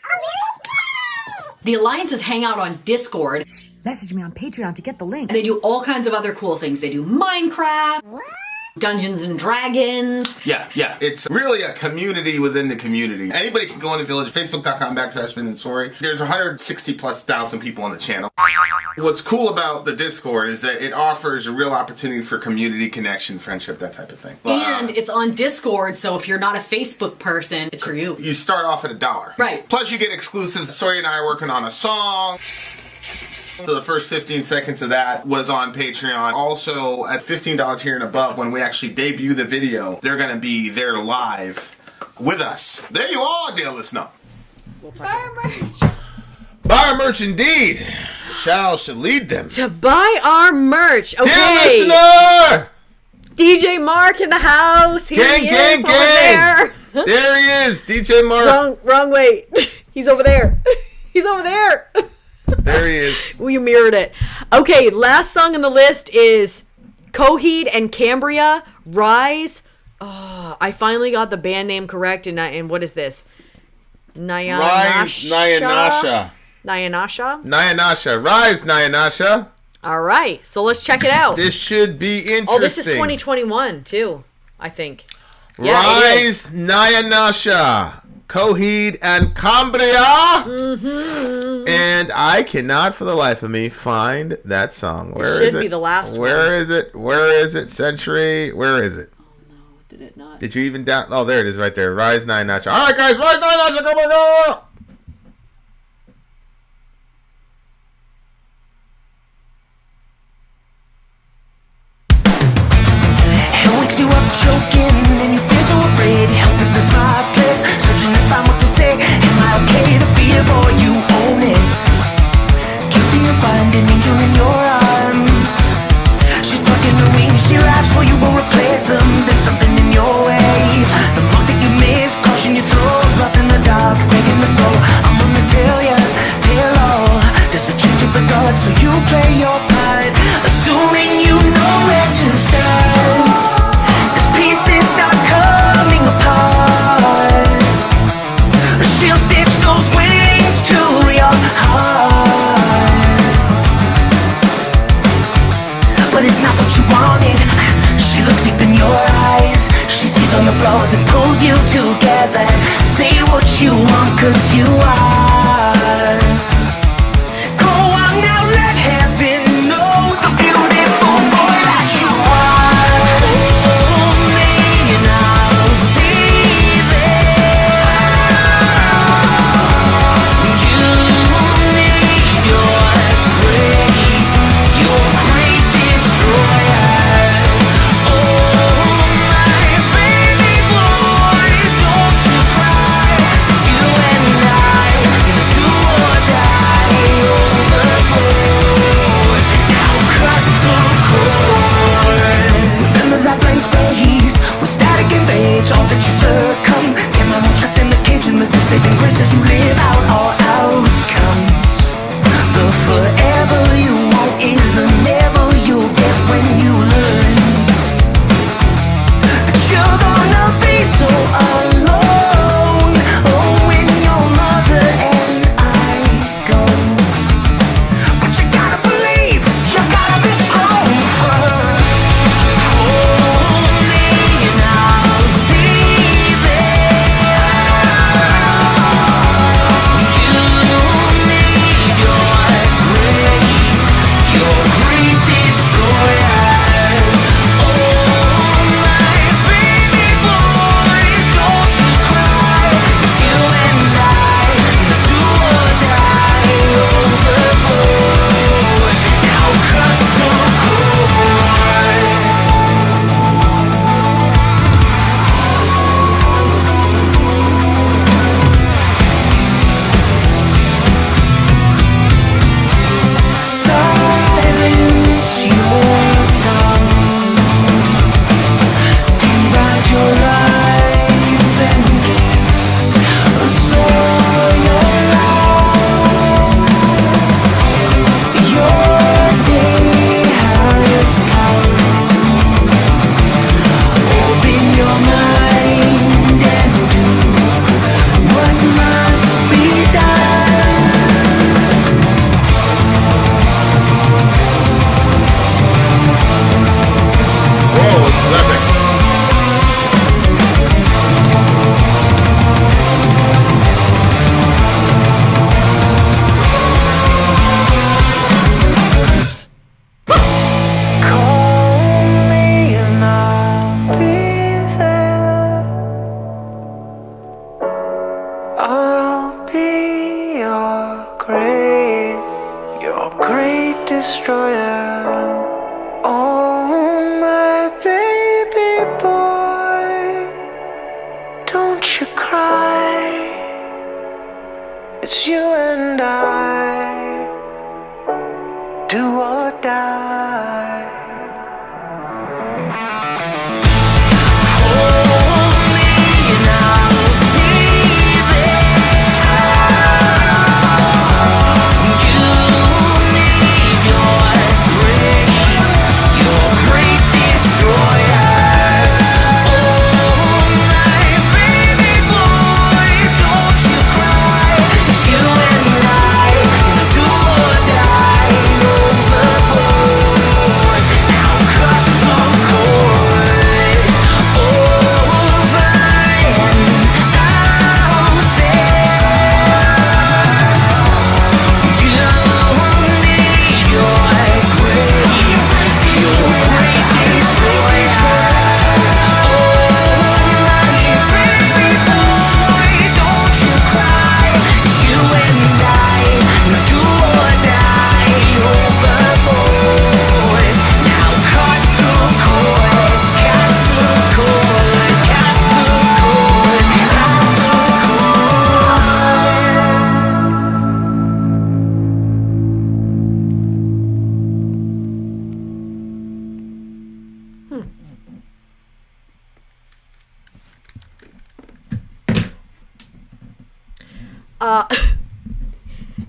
[SPEAKER 4] The alliances hang out on Discord,
[SPEAKER 3] Message me on Patreon to get the link.
[SPEAKER 4] and they do all kinds of other cool things. They do Minecraft, Dungeons and Dragons.
[SPEAKER 1] Yeah. It's really a community within the community. Anybody can go in the village, facebook.com/Vin and Sorry. There's 160,000+ people on the channel. What's cool about the Discord is that it offers a real opportunity for community connection, friendship, that type of thing.
[SPEAKER 4] And it's on Discord, so if you're not a Facebook person, it's for you.
[SPEAKER 1] You start off at $1.
[SPEAKER 4] Right.
[SPEAKER 1] Plus you get exclusives. Sorry and I are working on a song. So the first 15 seconds of that was on Patreon. Also, at $15 tier and above, when we actually debut the video, they're going to be there live with us. There you are, dear listener.
[SPEAKER 8] Buy our merch.
[SPEAKER 1] Buy our merch indeed. The child should lead them.
[SPEAKER 2] To buy our merch. Okay.
[SPEAKER 1] Dear listener!
[SPEAKER 2] DJ Mark in the house. Here
[SPEAKER 1] Gang,
[SPEAKER 2] he
[SPEAKER 1] gang,
[SPEAKER 2] is
[SPEAKER 1] gang.
[SPEAKER 2] over there.
[SPEAKER 1] There he is, DJ Mark.
[SPEAKER 2] Wrong way. He's over there. He's over there.
[SPEAKER 1] There he is.
[SPEAKER 2] Well, you mirrored it. Okay, last song on the list is Coheed and Cambria, Rise. Oh, I finally got the band name correct. And what is this?
[SPEAKER 1] Rise,
[SPEAKER 2] NAIANASHA.
[SPEAKER 1] NAIANASHA.
[SPEAKER 2] NAIANASHA?
[SPEAKER 1] NAIANASHA. Rise, NAIANASHA.
[SPEAKER 2] All right, so let's check it out.
[SPEAKER 1] This should be interesting.
[SPEAKER 2] Oh, this is 2021 too, I think. Yeah,
[SPEAKER 1] Rise, NAIANASHA. Coheed and Cambria.
[SPEAKER 2] Mm-hmm.
[SPEAKER 1] And I cannot for the life of me find that song. Where is it?
[SPEAKER 2] Should be the last one.
[SPEAKER 1] Where is it? Where is it? Century. Where is it?
[SPEAKER 2] Oh no, did it not?
[SPEAKER 1] Did you even down? Oh, there it is right there. Rise, NAIANASHA. All right, guys. Rise, NAIANASHA. Come on, go.
[SPEAKER 7] It wakes you up choking and you feel so afraid. Help is this my place? Searching to find what to say. Am I okay to feel, boy, you own it? Guilty you find an angel in your arms. She's plucking her wings, she laughs while you will replace them. There's something in your way. The mark that you miss, caution your throat. Lost in the dark, breaking the flow. I'm gonna tell ya, tell all. There's a change of the guard, so you play your part. Assuming you know where to start. As pieces start coming apart, she'll stitch those wings to your heart. But it's not what you wanted. She looks deep in your eyes. She sees all your flaws and pulls you together. Say what you want, 'cause you are. Go on now, let heaven know the beautiful boy that you are. Hold me and I'll be there. You need your great destroyer. Oh my baby boy, don't you cry. It's you and I, gonna do or die overboard. Now cut the cord. Remember that blank space with static invades all that you succumb. Get my mind trapped in the cage and with the saving grace as you live out all outcomes. The forever you want is the never you'll get when you learn that you're gonna be so alone. Oh, when your mother and I go. But you gotta believe, you gotta be strong first. Hold me and I'll be there. You need your great destroyer. Oh my baby boy, don't you cry. It's you and I, gonna do or die overboard. Now cut the cord. Silence your tongue. Divide your lives and give us all your love. Your day has come. Open your mind and do what must be done.
[SPEAKER 1] Whoa, this is epic.
[SPEAKER 7] Call me and I'll be there. I'll be your great destroyer. Oh my baby boy, don't you cry. It's you and I, do or die. Hold me and I'll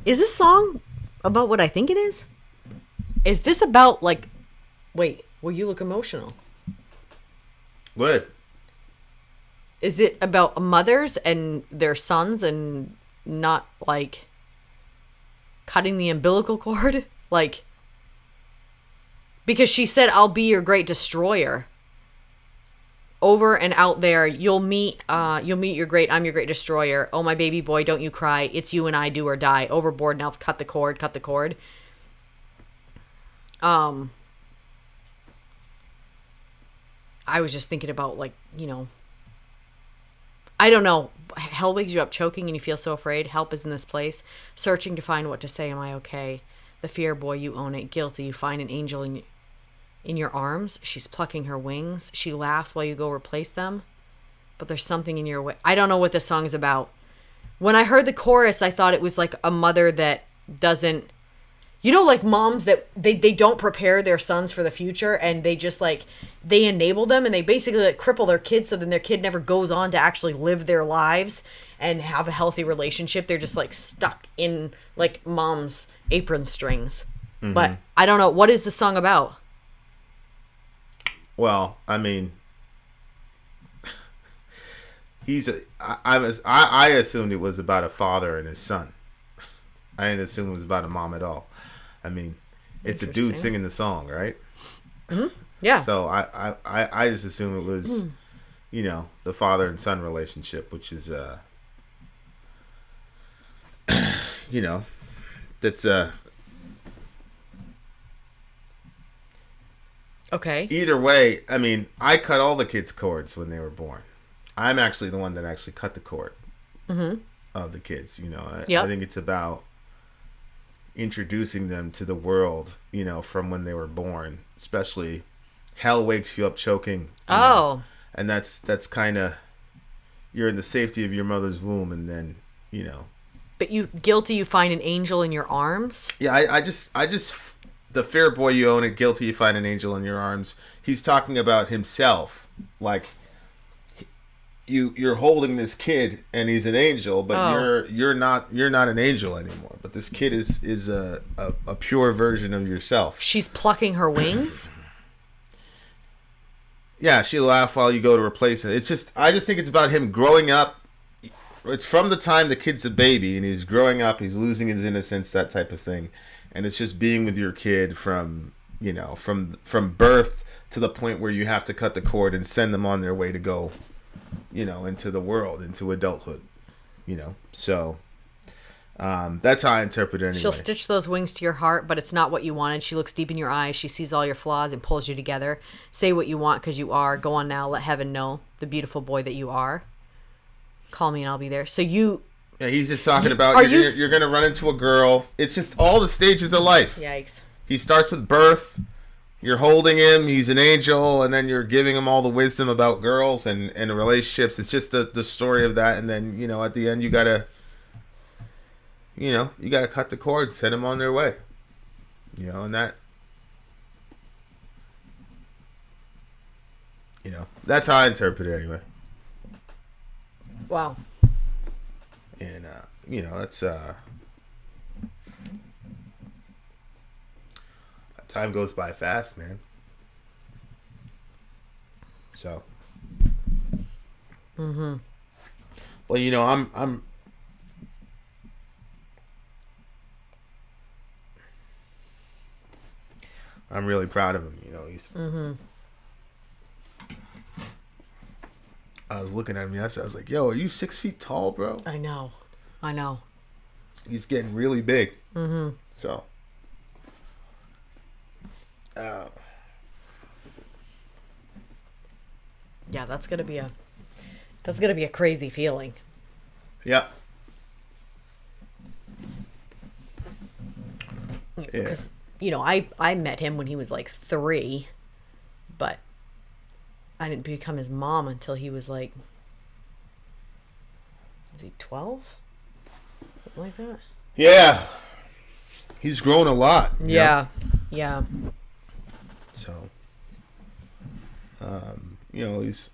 [SPEAKER 2] Is this song about what I think it is? Is this about, like... Wait, well, you look emotional.
[SPEAKER 1] What?
[SPEAKER 2] Is it about mothers and their sons and not, like, cutting the umbilical cord? Like, because she said, I'll be your great destroyer. Over and out there, you'll meet I'm your great destroyer. Oh, my baby boy, don't you cry. It's you and I, do or die. Overboard, now cut the cord. I was just thinking about, like, you know, I don't know. Hell wakes you up choking and you feel so afraid. Help is in this place. Searching to find what to say. Am I okay? The fear, boy, you own it. Guilty, you find an angel in your arms. She's plucking her wings. She laughs while you go replace them. But there's something in your way. I don't know what this song is about. When I heard the chorus, I thought it was like a mother that doesn't... You know, like moms that they don't prepare their sons for the future, and they just, like, they enable them, and they basically, like, cripple their kids so then their kid never goes on to actually live their lives and have a healthy relationship. They're just, like, stuck in, like, mom's apron strings. Mm-hmm. But I don't know. What is the song about?
[SPEAKER 1] Well, I mean, I assumed it was about a father and his son. I didn't assume it was about a mom at all. I mean, it's a dude singing the song, right?
[SPEAKER 2] Mm-hmm. Yeah.
[SPEAKER 1] So I just assume it was, you know, the father and son relationship, which is, you know, that's
[SPEAKER 2] okay.
[SPEAKER 1] Either way, I mean, I cut all the kids' cords when they were born. I'm actually the one that actually cut the cord of the kids. You know, I think it's about introducing them to the world, you know, from when they were born. Especially, hell wakes you up choking. You know? And that's kind of, you're in the safety of your mother's womb, and then, you know.
[SPEAKER 2] But you find an angel in your arms.
[SPEAKER 1] Yeah, I just the fair boy, you own it. Guilty, you find an angel in your arms. He's talking about himself, like. You're holding this kid and he's an angel, but you're not an angel anymore. But this kid is a pure version of yourself.
[SPEAKER 2] She's plucking her wings.
[SPEAKER 1] Yeah, she laughed while you go to replace it. I just think it's about him growing up. It's from the time the kid's a baby and he's growing up, he's losing his innocence, that type of thing. And it's just being with your kid from, you know, from birth to the point where you have to cut the cord and send them on their way to go, you know, into the world, into adulthood, you know. So that's how I interpret it anyway.
[SPEAKER 2] She'll stitch those wings to your heart, but it's not what you wanted. She looks deep in your eyes. She sees all your flaws and pulls you together. Say what you want because you are. Go on now. Let heaven know the beautiful boy that you are. Call me and I'll be there. So you...
[SPEAKER 1] Yeah, he's just talking about you're going to run into a girl. It's just all the stages of life.
[SPEAKER 2] Yikes.
[SPEAKER 1] He starts with birth. You're holding him, he's an angel, and then you're giving him all the wisdom about girls and relationships. It's just the story of that, and then, you know, at the end you gotta cut the cord, send them on their way. You know, and that, you know, that's how I interpret it anyway.
[SPEAKER 2] Wow.
[SPEAKER 1] And you know, that's time goes by fast, man. So. Well, you know, I'm really proud of him. You know, he's. I was looking at him yesterday. I was like, "Yo, are you 6 feet tall, bro?"
[SPEAKER 2] I know.
[SPEAKER 1] He's getting really big. So.
[SPEAKER 2] Yeah, that's gonna be a crazy feeling.
[SPEAKER 1] Yeah.
[SPEAKER 2] Because, you know, I met him when he was like 3, but I didn't become his mom until he was like, is he 12? Something like that.
[SPEAKER 1] Yeah. He's grown a lot.
[SPEAKER 2] Yeah. Yeah.
[SPEAKER 1] So, you know, he's.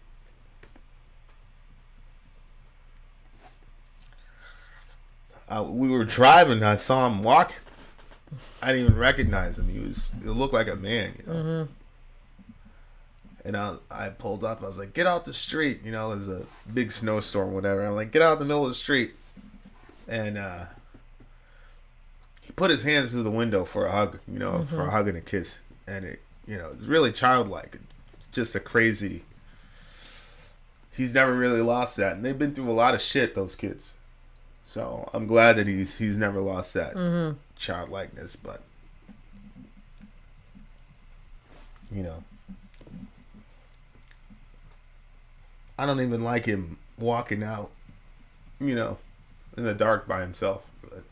[SPEAKER 1] we were driving. I saw him walk. I didn't even recognize him. It looked like a man, you know. Mm-hmm. And I pulled up. I was like, get out the street. You know, it was a big snowstorm, whatever. I'm like, get out in the middle of the street. And he put his hands through the window for a hug, you know, for a hug and a kiss. And it, you know, it's really childlike. Just a crazy. He's never really lost that. And they've been through a lot of shit, those kids. So I'm glad that he's never lost that childlikeness. But, you know. I don't even like him walking out, you know, in the dark by himself. But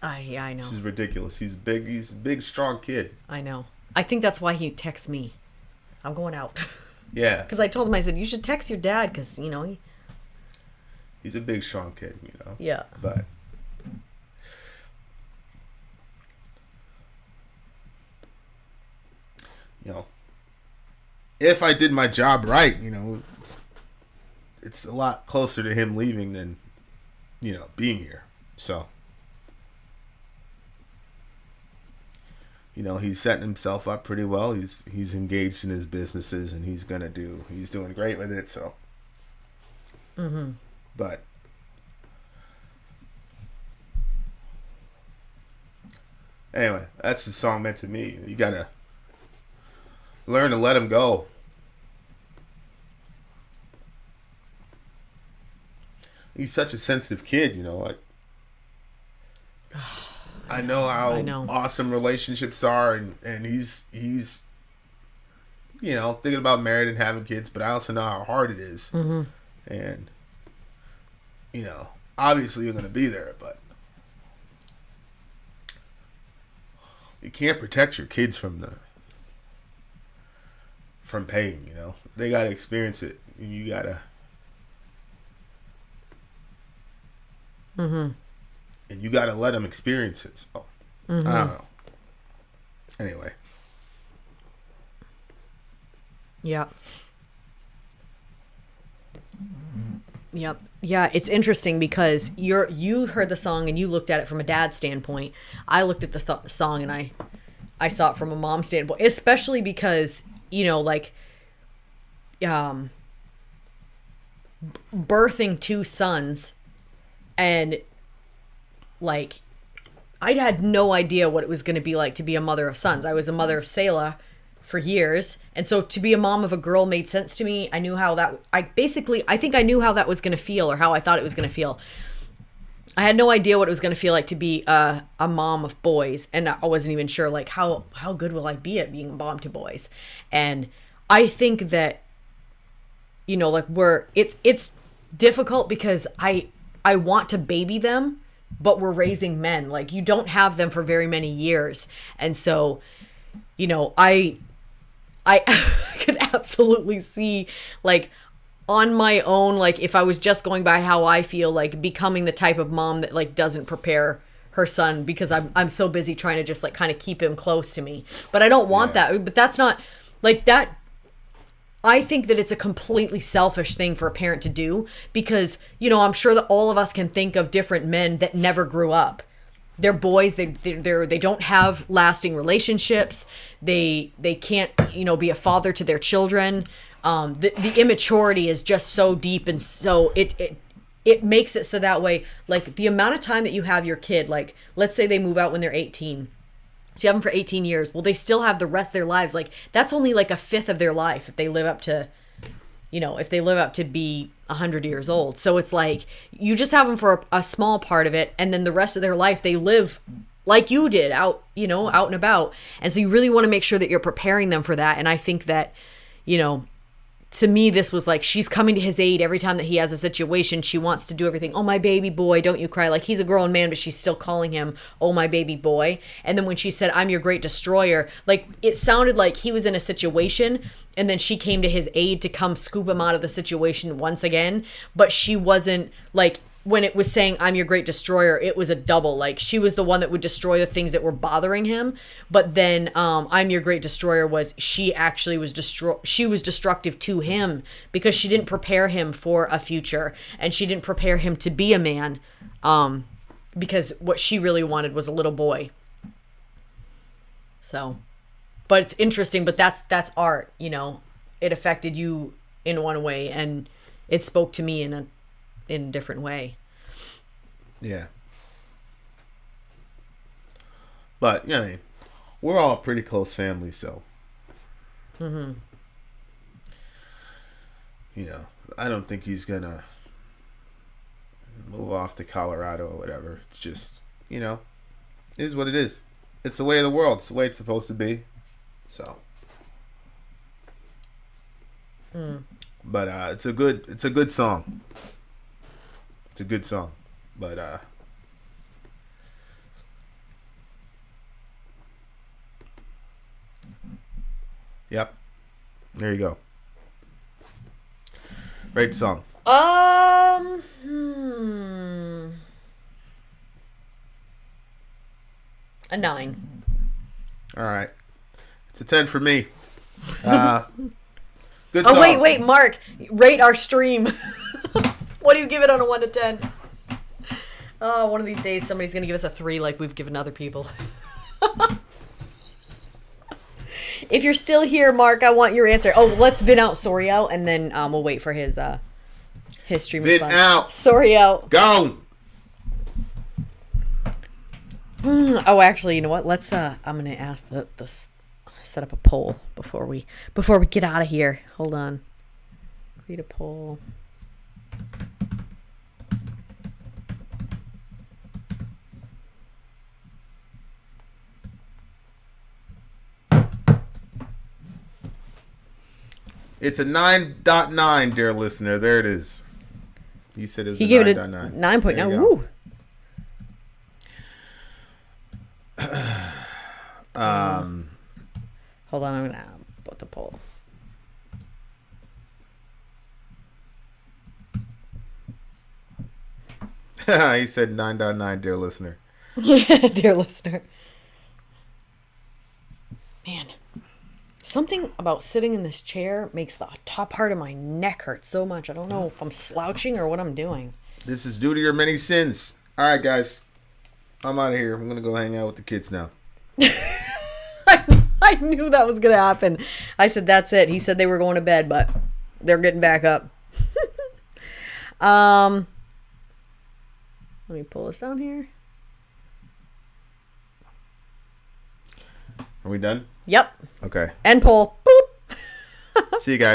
[SPEAKER 2] I know.
[SPEAKER 1] This is ridiculous. He's big. He's a big, strong kid.
[SPEAKER 2] I know. I think that's why he texts me. I'm going out.
[SPEAKER 1] Yeah.
[SPEAKER 2] Because I told him, I said, you should text your dad because, you know.
[SPEAKER 1] He's a big, strong kid, you know.
[SPEAKER 2] Yeah.
[SPEAKER 1] But. You know. If I did my job right, you know, it's a lot closer to him leaving than, you know, being here. So, you know, he's setting himself up pretty well. He's engaged in his businesses, and he's doing great with it. So, but anyway, that's the song meant to me. You gotta learn to let him go. He's such a sensitive kid, you know. Like, I know how awesome relationships are, and he's you know, thinking about married and having kids, but I also know how hard it is. And you know, obviously you're gonna be there, but you can't protect your kids from pain. You know, they gotta experience it, and you gotta. And you gotta let them experience it. So I don't know. Anyway.
[SPEAKER 2] Yep. Yeah, it's interesting because you heard the song and you looked at it from a dad's standpoint. I looked at the song and I saw it from a mom's standpoint, especially because, you know, like birthing two sons. And, like, I had no idea what it was going to be like to be a mother of sons. I was a mother of Selah for years. And so to be a mom of a girl made sense to me. I knew how I think I knew how that was going to feel, or how I thought it was going to feel. I had no idea what it was going to feel like to be a mom of boys. And I wasn't even sure, like, how good will I be at being a mom to boys? And I think that, you know, like, it's difficult because I want to baby them, but we're raising men. Like, you don't have them for very many years. And so, you know, I could absolutely see, like, on my own, like, if I was just going by how I feel, like, becoming the type of mom that, like, doesn't prepare her son because I'm so busy trying to just, like, kind of keep him close to me. But I don't want that. But that's not, like, that. I think that it's a completely selfish thing for a parent to do because, you know, I'm sure that all of us can think of different men that never grew up. They're boys. They don't have lasting relationships. They can't, you know, be a father to their children. The immaturity is just so deep, and so it makes it so that way, like, the amount of time that you have your kid, like, let's say they move out when they're 18. So you have them for 18 years. Well, they still have the rest of their lives. Like, that's only like a fifth of their life if they live up to, you know, if they live up to be 100 years old. So it's like, you just have them for a small part of it. And then the rest of their life, they live like you did, out, you know, out and about. And so you really want to make sure that you're preparing them for that. And I think that, you know, to me, this was like, she's coming to his aid every time that he has a situation. She wants to do everything. Oh, my baby boy, don't you cry. Like, he's a grown man, but she's still calling him, oh, my baby boy. And then when she said, I'm your great destroyer, like, it sounded like he was in a situation, and then she came to his aid to come scoop him out of the situation once again. But she wasn't, like, when it was saying, I'm your great destroyer, it was a double. Like, she was the one that would destroy the things that were bothering him. But then I'm your great destroyer was, she actually was she was destructive to him because she didn't prepare him for a future, and she didn't prepare him to be a man. because what she really wanted was a little boy. So, but it's interesting, but that's art, you know. It affected you in one way and it spoke to me in a different way.
[SPEAKER 1] Yeah. But, you know, we're all a pretty close family, so. Mm-hmm. You know, I don't think he's going to move off to Colorado or whatever. It's just, you know, it is what it is. It's the way of the world. It's the way it's supposed to be. So. But it's a good song. It's a good song. But yep. There you go. Rate the song.
[SPEAKER 2] A 9.
[SPEAKER 1] All right. It's a 10 for me. Good song.
[SPEAKER 2] Oh, wait, Mark. Rate our stream. What do you give it on a 1 to 10? Oh, one of these days somebody's going to give us a 3 like we've given other people. If you're still here, Mark, I want your answer. Oh, let's Vin out Sorry out, and then we'll wait for his stream
[SPEAKER 1] Vin
[SPEAKER 2] response.
[SPEAKER 1] out.
[SPEAKER 2] Sorry out.
[SPEAKER 1] Go.
[SPEAKER 2] Oh, actually, you know what? Let's I'm going to ask the set up a poll before we get out of here. Hold on. Create a poll.
[SPEAKER 1] It's a 9.9, dear listener. There it is. He said it was
[SPEAKER 2] He
[SPEAKER 1] a
[SPEAKER 2] gave it a
[SPEAKER 1] 9.9.
[SPEAKER 2] 9.9. Woo. Hold on, I'm gonna put the poll.
[SPEAKER 1] He said 9.9, dear listener.
[SPEAKER 2] Yeah, dear listener. Man, something about sitting in this chair makes the top part of my neck hurt so much. I don't know if I'm slouching or what I'm doing.
[SPEAKER 1] This is due to your many sins. All right, guys. I'm out of here. I'm going to go hang out with the kids now.
[SPEAKER 2] I knew that was going to happen. I said, that's it. He said they were going to bed, but they're getting back up. Let me pull this down here.
[SPEAKER 1] Are we done?
[SPEAKER 2] Yep.
[SPEAKER 1] Okay.
[SPEAKER 2] End poll. Boop.
[SPEAKER 1] See you guys.